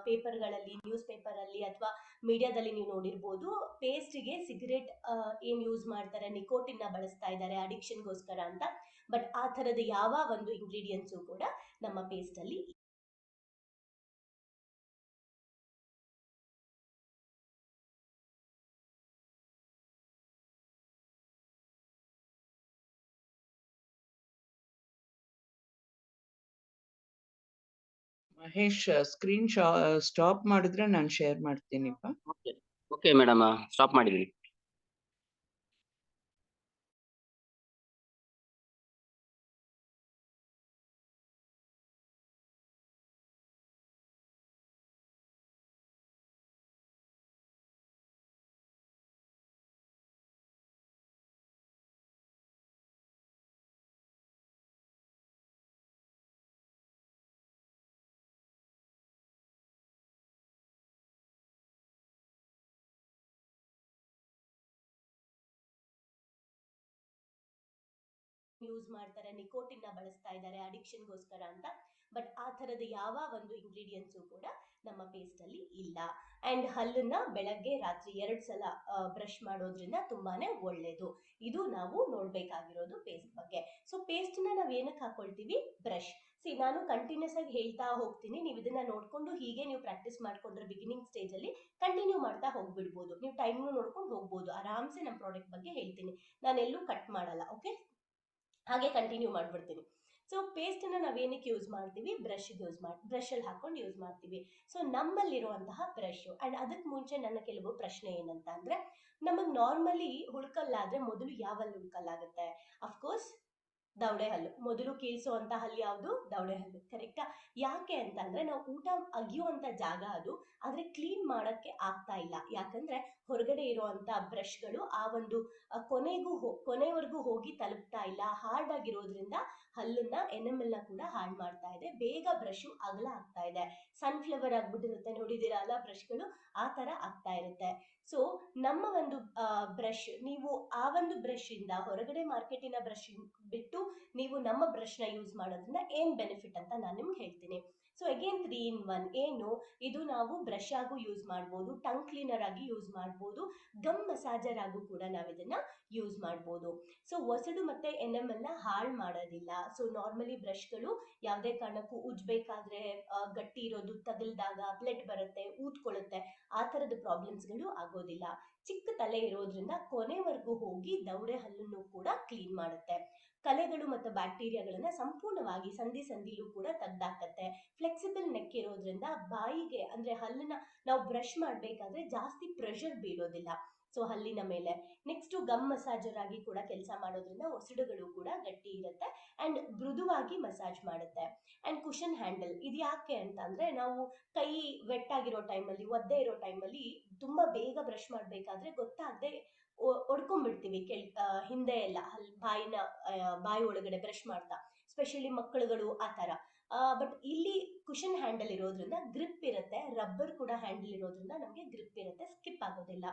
S3: ಪೇಪರ್ಗಳಲ್ಲಿ, ನ್ಯೂಸ್ ಪೇಪರ್ ಅಲ್ಲಿ ಅಥವಾ ಮೀಡಿಯಾದಲ್ಲಿ ನೀವು ನೋಡಿರ್ಬೋದು, ಪೇಸ್ಟ್ಗೆ ಸಿಗರೇಟ್ ಏನ್ ಯೂಸ್ ಮಾಡ್ತಾರೆ, ನಿಕೋಟಿನ್ ನ ಬಳಸ್ತಾ ಇದ್ದಾರೆ ಅಡಿಕ್ಷನ್ಗೋಸ್ಕರ ಅಂತ. ಬಟ್ ಆ ತರದ ಯಾವ ಒಂದು ಇಂಗ್ರೀಡಿಯೆಂಟ್ಸು ಕೂಡ ನಮ್ಮ ಪೇಸ್ಟ್ ಅಲ್ಲಿ
S6: ಮಹೇಶ್ ಸ್ಕ್ರೀನ್ ಸ್ಟಾಪ್ ಮಾಡಿದ್ರೆ ನಾನು ಶೇರ್ ಮಾಡ್ತೀನಿಪ್ಪ.
S7: ಓಕೆ ಓಕೆ ಮೇಡಮ್, ಸ್ಟಾಪ್ ಮಾಡಿದ್ದೀನಿ.
S3: ಯೂಸ್ ಮಾಡ್ತಾರೆ, ನಿಕೋಟಿನ್ ನ ಬಳಸ್ತಾ ಇದ್ದಾರೆ ಅಡಿಕ್ಷನ್ಗೋಸ್ಕರ ಅಂತ. ಬಟ್ ಆ ತರದ ಯಾವ ಒಂದು ಇಂಗ್ರೀಡಿಯೆಂಟ್ಸು ಕೂಡ ನಮ್ಮ ಪೇಸ್ಟ್ ಅಲ್ಲಿ ಇಲ್ಲ. ಅಂಡ್ ಹಲ್ಲನ್ನ ಬೆಳಗ್ಗೆ ರಾತ್ರಿ 2 ಸಲ ಬ್ರಷ್ ಮಾಡೋದ್ರಿಂದ ತುಂಬಾನೇ ಒಳ್ಳೇದು. ಇದು ನಾವು ನೋಡ್ಬೇಕಾಗಿರೋದು ಪೇಸ್ಟ್ ಬಗ್ಗೆ. ಸೊ ಪೇಸ್ಟ್ ನ ನಾವ್ ಏನಕ್ಕೆ ಹಾಕೊಳ್ತೀವಿ? ಬ್ರಷ್. ನಾನು ಕಂಟಿನ್ಯೂಸ್ ಆಗಿ ಹೇಳ್ತಾ ಹೋಗ್ತೀನಿ, ನೀವು ಇದನ್ನ ನೋಡ್ಕೊಂಡು ಹೀಗೆ ನೀವು ಪ್ರಾಕ್ಟೀಸ್ ಮಾಡ್ಕೊಂಡ್ರೆ ಬಿಗಿನಿಂಗ್ ಸ್ಟೇಜ್ ಅಲ್ಲಿ ಕಂಟಿನ್ಯೂ ಮಾಡ್ತಾ ಹೋಗ್ಬಿಡ್ಬೋದು. ನೀವು ಟೈಮ್ ನೋಡ್ಕೊಂಡು ಹೋಗ್ಬೋದು. ಆರಾಮ್ಸೆ ನಮ್ಮ ಪ್ರಾಡಕ್ಟ್ ಬಗ್ಗೆ ಹೇಳ್ತೀನಿ, ನಾನೆಲ್ಲೂ ಕಟ್ ಮಾಡಲ್ಲ. ಓಕೆ, ಹಾಗೆ ಕಂಟಿನ್ಯೂ ಮಾಡ್ಬಿಡ್ತೀನಿ. ಸೊ ಪೇಸ್ಟ್ ನ ನಾವೇನಕ್ಕೆ ಯೂಸ್ ಮಾಡ್ತೀವಿ? ಬ್ರಷ್ ಅಲ್ಲಿ ಹಾಕೊಂಡು ಯೂಸ್ ಮಾಡ್ತೀವಿ. So ನಮ್ಮಲ್ಲಿರುವಂತಹ brush. ಅಂಡ್ ಅದಕ್ಕೆ ಮುಂಚೆ ನನ್ನ ಕೆಲವು ಪ್ರಶ್ನೆ ಏನಂತ ಅಂದ್ರೆ, ನಮಗ್ ನಾರ್ಮಲಿ ಹುಳ್ಕಲ್ಲಾದ್ರೆ ಮೊದಲು ಯಾವಲ್ಲಿ ಹುಳ್ಕಲ್ಲಾಗುತ್ತೆ? ಅಫ್ಕೋರ್ಸ್ ದವಡೆ ಹಲ್ಲು. ಮೊದಲು ಕೀಳ್ಸುವಂತ ಹಲ್ಲು ಯಾವುದು? ದವಡೆ ಹಲ್ಲು. ಕರೆಕ್ಟಾ? ಯಾಕೆ ಅಂತಂದ್ರೆ ನಾವು ಊಟ ಅಗಿಯುವಂತ ಜಾಗ ಅದು, ಆದ್ರೆ ಕ್ಲೀನ್ ಮಾಡಕ್ಕೆ ಆಗ್ತಾ ಇಲ್ಲ. ಯಾಕಂದ್ರೆ ಹೊರಗಡೆ ಇರುವಂತ ಬ್ರಷ್ಗಳು ಆ ಒಂದು ಕೊನೆವರೆಗೂ ಹೋಗಿ ತಲುಪ್ತಾ ಇಲ್ಲ. ಹಾರ್ಡ್ ಆಗಿರೋದ್ರಿಂದ ಹಲ್ಲನ್ನ ಎನೆಮಲ್ ನ ಕೂಡ ಹಾಳು ಮಾಡ್ತಾ ಇದೆ. ಬೇಗ ಬ್ರಷ್ ಅಗಲ ಆಗ್ತಾ ಇದೆ. ಸನ್ಫ್ಲವರ್ ಆಗ್ಬಿಟ್ಟಿರುತ್ತೆ, ನೋಡಿದಿರಾ ಅಲ್ಲ ಬ್ರಷ್ಗಳು? ಆ ತರ ಆಗ್ತಾ ಇರುತ್ತೆ. ಸೊ ನಮ್ಮ ಒಂದು ಬ್ರಷ್, ನೀವು ಆ ಒಂದು ಬ್ರಷ್ ಇಂದ ಹೊರಗಡೆ ಮಾರ್ಕೆಟಿನ ಬ್ರಷ್ ಬಿಟ್ಟು ನೀವು ನಮ್ಮ ಬ್ರಷ್ ನ ಯೂಸ್ ಮಾಡೋದ್ರಿಂದ ಏನ್ ಬೆನಿಫಿಟ್ ಅಂತ ನಾನು ನಿಮ್ಗೆ ಹೇಳ್ತೀನಿ. ಸೊ ಅಗೇನ್ 3 in 1 ಏನು? ಇದು ನಾವು ಬ್ರಷ್ ಆಗು ಯೂಸ್ ಮಾಡ್ಬೋದು, ಟಂಗ್ ಕ್ಲೀನರ್ ಆಗಿ ಯೂಸ್ ಮಾಡ್ಬೋದು, ಗಮ್ ಮಸಾಜರ್ ಆಗು ಕೂಡ ನಾವು ಇದನ್ನ ಯೂಸ್ ಮಾಡ್ಬೋದು. ಸೊ ಒಸಡು ಮತ್ತೆ ಎನೆಮಲ್ ನ ಹಾಳು ಮಾಡೋದಿಲ್ಲ. ಸೊ ನಾರ್ಮಲಿ ಬ್ರಷ್ಗಳು ಯಾವುದೇ ಕಾರಣಕ್ಕೂ ಉಜ್ಬೇಕಾದ್ರೆ ಗಟ್ಟಿ ಇರೋದು, ತಗಲ್ದಾಗ ಬ್ಲಡ್ ಬರುತ್ತೆ, ಊದ್ಕೊಳ್ಳುತ್ತೆ, ಆ ತರದ ಪ್ರಾಬ್ಲಮ್ಸ್ಗಳು ಆಗೋದಿಲ್ಲ. ಚಿಕ್ಕ ತಲೆ ಇರೋದ್ರಿಂದ ಕೊನೆವರೆಗೂ ಹೋಗಿ ದವಡೆ ಹಲ್ಲನ್ನು ಕೂಡ ಕ್ಲೀನ್ ಮಾಡುತ್ತೆ. ಕಲೆಗಳು ಮತ್ತು ಬ್ಯಾಕ್ಟೀರಿಯಾಗಳನ್ನ ಸಂಪೂರ್ಣವಾಗಿ ಸಂದಿಲೂ ಕೂಡ ತೆಗ್ದಾಕತ್ತೆ. ಫ್ಲೆಕ್ಸಿಬಲ್ ನೆಕ್ ಇರೋದ್ರಿಂದ ಬಾಯಿಗೆ ಅಂದ್ರೆ ಹಲ್ಲನ್ನ ನಾವು ಬ್ರಷ್ ಮಾಡ್ಬೇಕಾದ್ರೆ ಜಾಸ್ತಿ ಪ್ರೆಷರ್ ಬೀಳೋದಿಲ್ಲ ಸೊ ಹಲ್ಲಿನ ಮೇಲೆ. ನೆಕ್ಸ್ಟ್ ಗಮ್ ಮಸಾಜರ್ ಆಗಿ ಕೂಡ ಕೆಲಸ ಮಾಡೋದ್ರಿಂದ ಒಸಡುಗಳು ಕೂಡ ಗಟ್ಟಿ ಇರುತ್ತೆ ಅಂಡ್ ಮೃದುವಾಗಿ ಮಸಾಜ್ ಮಾಡುತ್ತೆ. ಅಂಡ್ ಕುಶನ್ ಹ್ಯಾಂಡಲ್, ಇದು ಯಾಕೆ ಅಂತ ಅಂದ್ರೆ ನಾವು ಕೈ ವೆಟ್ ಆಗಿರೋ ಟೈಮಲ್ಲಿ, ಒದ್ದೆ ಇರೋ ಟೈಮಲ್ಲಿ ತುಂಬಾ ಬೇಗ ಬ್ರಷ್ ಮಾಡ್ಬೇಕಾದ್ರೆ ಗೊತ್ತಾಗದೆ ಒಡ್ಕೊಂಡ್ಬಿಡ್ತೀವಿ ಹಿಂದೆ ಎಲ್ಲ ಬಾಯಿ ಒಳಗಡೆ ಬ್ರಷ್ ಮಾಡ್ತಾ, ಸ್ಪೆಷಲಿ ಮಕ್ಕಳುಗಳು ಆ ತರ. ಬಟ್ ಇಲ್ಲಿ ಕುಶನ್ ಹ್ಯಾಂಡಲ್ ಇರೋದ್ರಿಂದ ಗ್ರಿಪ್ ಇರುತ್ತೆ, ರಬ್ಬರ್ ಕೂಡ ಹ್ಯಾಂಡಲ್ ಇರೋದ್ರಿಂದ ನಮಗೆ ಗ್ರಿಪ್ ಇರುತ್ತೆ, ಸ್ಕಿಪ್ ಆಗೋದಿಲ್ಲ.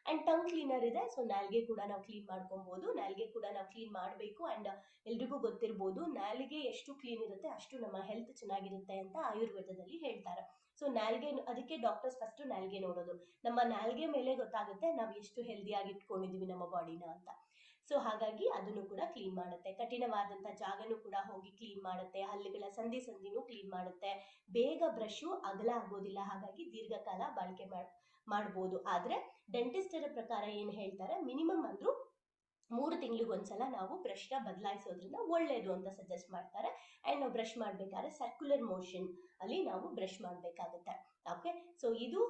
S3: ಅಂಡ್ ಟಂಗ್ ಕ್ಲೀನರ್ ಇದೆ, ಸೊ ನಾಲ್ಗೆ ಕೂಡ ನಾವು ಕ್ಲೀನ್ ಮಾಡ್ಕೊಬಹುದು, ನಾಲ್ಗೆ ಕೂಡ ನಾವು ಕ್ಲೀನ್ ಮಾಡಬೇಕು. ಅಂಡ್ ಎಲ್ರಿಗೂ ಗೊತ್ತಿರ್ಬೋದು, ನಾಲಿಗೆ ಎಷ್ಟು ಕ್ಲೀನ್ ಇರುತ್ತೆ ಅಷ್ಟು ನಮ್ಮ ಹೆಲ್ತ್ ಚೆನ್ನಾಗಿರುತ್ತೆ ಅಂತ ಆಯುರ್ವೇದದಲ್ಲಿ ಹೇಳ್ತಾರೆ. ಸೊ ನಾಲ್ಗೆ, ಅದಕ್ಕೆ ಡಾಕ್ಟರ್ಸ್ ಫಸ್ಟ್ ನಾಲ್ಗೆ ನೋಡೋದು, ನಮ್ಮ ನಾಲ್ಗೆ ಮೇಲೆ ಗೊತ್ತಾಗುತ್ತೆ ನಾವು ಎಷ್ಟು ಹೆಲ್ದಿಯಾಗಿ ಇಟ್ಕೊಂಡಿದೀವಿ ನಮ್ಮ ಬಾಡಿನ ಅಂತ. ಸೊ ಹಾಗಾಗಿ ಅದನ್ನು ಕೂಡ ಕ್ಲೀನ್ ಮಾಡುತ್ತೆ. ಕಠಿಣವಾದಂತ ಜಾಗನೂ ಕೂಡ ಹೋಗಿ ಕ್ಲೀನ್ ಮಾಡುತ್ತೆ, ಹಲ್ಲುಗಳ ಸಂದಿನೂ ಕ್ಲೀನ್ ಮಾಡುತ್ತೆ. ಬೇಗ ಬ್ರಷ್ ಅಗಲ ಆಗೋದಿಲ್ಲ, ಹಾಗಾಗಿ ದೀರ್ಘಕಾಲ ಬಾಳಿಕೆ ಮಾಡ್ಬೋದು. ಆದ್ರೆ ಡೆಂಟಿಸ್ಟರ ಪ್ರಕಾರ ಏನ್ ಹೇಳ್ತಾರೆ, ಮಿನಿಮಮ್ ಅಂದ್ರೂ 3 ತಿಂಗಳಿಗೊಂದ್ಸಲ ನಾವು ಬ್ರಷ್ ನ ಬದಲಾಯಿಸೋದ್ರಿಂದ ಒಳ್ಳೇದು ಅಂತ ಸಜೆಸ್ಟ್ ಮಾಡ್ತಾರೆ. ಅಂಡ್ ನಾವು ಬ್ರಷ್ ಮಾಡ್ಬೇಕಾದ್ರೆ ಸರ್ಕ್ಯುಲರ್ ಮೋಷನ್ ಅಲ್ಲಿ ನಾವು ಬ್ರಷ್ ಮಾಡ್ಬೇಕಾಗುತ್ತೆ. ಓಕೆ, ಸೊ ಇದು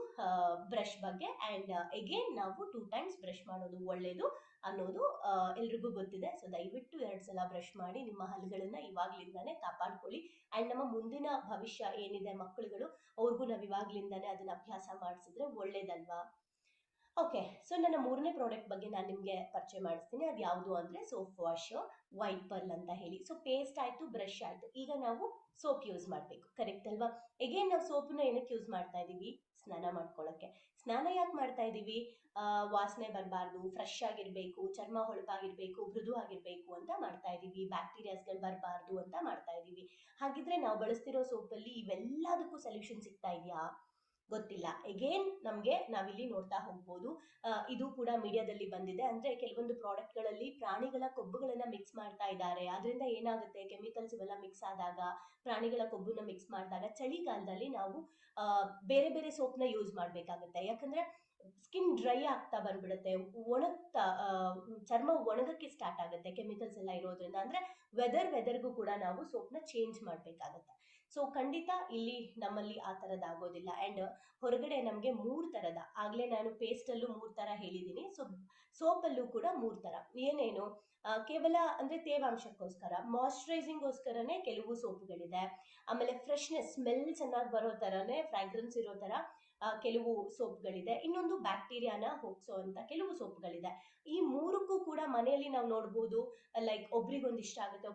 S3: ಬ್ರಷ್ ಬಗ್ಗೆ. ಅಂಡ್ ಅಗೇನ್ ನಾವು 2 times ಬ್ರಷ್ ಮಾಡೋದು ಒಳ್ಳೇದು ಅನ್ನೋದು ಎಲ್ರಿಗೂ ಗೊತ್ತಿದೆ. ಸೊ ದಯವಿಟ್ಟು 2 ಸಲ ಬ್ರಷ್ ಮಾಡಿ ನಿಮ್ಮ ಹಲ್ಲುಗಳನ್ನ ಇವಾಗ್ಲಿಂದಾನೇ ಕಾಪಾಡ್ಕೊಳ್ಳಿ. ಅಂಡ್ ನಮ್ಮ ಮುಂದಿನ ಭವಿಷ್ಯ ಏನಿದೆ ಮಕ್ಕಳುಗಳು, ಅವ್ರಿಗೂ ನಾವು ಇವಾಗ್ಲಿಂದಾನೇ ಅದನ್ನ ಅಭ್ಯಾಸ ಮಾಡಿಸಿದ್ರೆ ಒಳ್ಳೇದಲ್ವಾ? ಓಕೆ, ಸೊ ನನ್ನ 3ನೇ ಪ್ರಾಡಕ್ಟ್ ಬಗ್ಗೆ ನಾನು ನಿಮ್ಗೆ ಪರಿಚಯ ಮಾಡಿಸ್ತೀನಿ. ಅದು ಯಾವುದು ಅಂದ್ರೆ ಸೋಪ್ ವಾಶ್ ವೈಟ್ ಪರ್ಲ್ ಅಂತ ಹೇಳಿ. ಸೊ ಪೇಸ್ಟ್ ಆಯ್ತು, ಬ್ರಷ್ ಆಯ್ತು, ಈಗ ನಾವು ಸೋಪ್ ಯೂಸ್ ಮಾಡ್ಬೇಕು, ಕರೆಕ್ಟ್ ಅಲ್ವಾ? ಅಗೇನ್ ನಾವು ಸೋಪ್ನ ಏನಕ್ಕೆ ಯೂಸ್ ಮಾಡ್ತಾ ಇದೀವಿ? ಸ್ನಾನ ಮಾಡ್ಕೊಳ್ಳೋಕೆ. ಸ್ನಾನ ಯಾಕೆ ಮಾಡ್ತಾ ಇದೀವಿ? ವಾಸನೆ ಬರಬಾರ್ದು, ಫ್ರೆಶ್ ಆಗಿರ್ಬೇಕು, ಚರ್ಮ ಹೊಳಪಾಗಿರ್ಬೇಕು, ಮೃದು ಆಗಿರ್ಬೇಕು ಅಂತ ಮಾಡ್ತಾ ಇದೀವಿ. ಬ್ಯಾಕ್ಟೀರಿಯಾಸ್ಗಳು ಬರಬಾರ್ದು ಅಂತ ಮಾಡ್ತಾ ಇದೀವಿ. ಹಾಗಿದ್ರೆ ನಾವು ಬಳಸ್ತಿರೋ ಸೋಪಲ್ಲಿ ಇವೆಲ್ಲದಕ್ಕೂ ಸೊಲ್ಯೂಷನ್ ಸಿಗ್ತಾ ಇದೆಯಾ? ಗೊತ್ತಿಲ್ಲ. ಅಗೇನ್ ನಾವಿಲ್ಲಿ ನೋಡ್ತಾ ಹೋಗ್ಬೋದು, ಇದು ಕೂಡ ಮೀಡಿಯಾದಲ್ಲಿ ಬಂದಿದೆ. ಅಂದ್ರೆ ಕೆಲವೊಂದು ಪ್ರಾಡಕ್ಟ್ ಗಳಲ್ಲಿ ಪ್ರಾಣಿಗಳ ಕೊಬ್ಬುಗಳನ್ನ ಮಿಕ್ಸ್ ಮಾಡ್ತಾ ಇದ್ದಾರೆ. ಅದರಿಂದ ಏನಾಗುತ್ತೆ, ಕೆಮಿಕಲ್ಸ್ ಇವೆಲ್ಲ ಮಿಕ್ಸ್ ಆದಾಗ, ಪ್ರಾಣಿಗಳ ಕೊಬ್ಬನ್ನ ಮಿಕ್ಸ್ ಮಾಡಿದಾಗ ಚಳಿಗಾಲದಲ್ಲಿ ನಾವು ಬೇರೆ ಬೇರೆ ಸೋಪ್ನ ಯೂಸ್ ಮಾಡ್ಬೇಕಾಗುತ್ತೆ. ಯಾಕಂದ್ರೆ ಸ್ಕಿನ್ ಡ್ರೈ ಆಗ್ತಾ ಬಂದ್ಬಿಡುತ್ತೆ, ಚರ್ಮ ಒಣಗಕ್ಕೆ ಸ್ಟಾರ್ಟ್ ಆಗುತ್ತೆ ಕೆಮಿಕಲ್ಸ್ ಎಲ್ಲ ಇರೋದ್ರಿಂದ. ಅಂದ್ರೆ ವೆದರ್ಗೂ ಕೂಡ ನಾವು ಸೋಪ್ನ ಚೇಂಜ್ ಮಾಡ್ಬೇಕಾಗತ್ತೆ. ಸೊ ಖಂಡಿತ ಇಲ್ಲಿ ನಮ್ಮಲ್ಲಿ ಆ ಥರದ್ದು ಆಗೋದಿಲ್ಲ. ಆ್ಯಂಡ್ ಹೊರಗಡೆ ನಮಗೆ 3 ಥರದ, ಆಗಲೇ ನಾನು ಪೇಸ್ಟಲ್ಲೂ 3 ಥರ ಹೇಳಿದ್ದೀನಿ. ಸೊ ಸೋಪಲ್ಲೂ ಕೂಡ 3 ಥರ. ಏನೇನು ಕೇವಲ ಅಂದರೆ ತೇವಾಂಶಕ್ಕೋಸ್ಕರ, ಮಾಯ್ಶ್ಚರೈಸಿಂಗ್ಗೋಸ್ಕರನೇ ಕೆಲವು ಸೋಪುಗಳಿದೆ. ಆಮೇಲೆ ಫ್ರೆಶ್ನೆಸ್, ಸ್ಮೆಲ್ ಚೆನ್ನಾಗಿ ಬರೋ ಥರನೇ, ಫ್ರಾಗ್ರೆನ್ಸ್ ಇರೋ ಥರ ಕೆಲವು ಸೋಪ್ಗಳಿದೆ. ಇನ್ನೊಂದು ಬ್ಯಾಕ್ಟೀರಿಯಾನ ಹೋಗ್ಸೋ ಅಂತ ಕೆಲವು ಸೋಪ್ಗಳಿದೆ. ಈ 3ಕ್ಕೂ ಕೂಡ ಮನೆಯಲ್ಲಿ ನಾವು ನೋಡ್ಬೋದು, ಲೈಕ್ ಒಬ್ರಿಗೊಂದು ಇಷ್ಟ ಆಗುತ್ತೆ,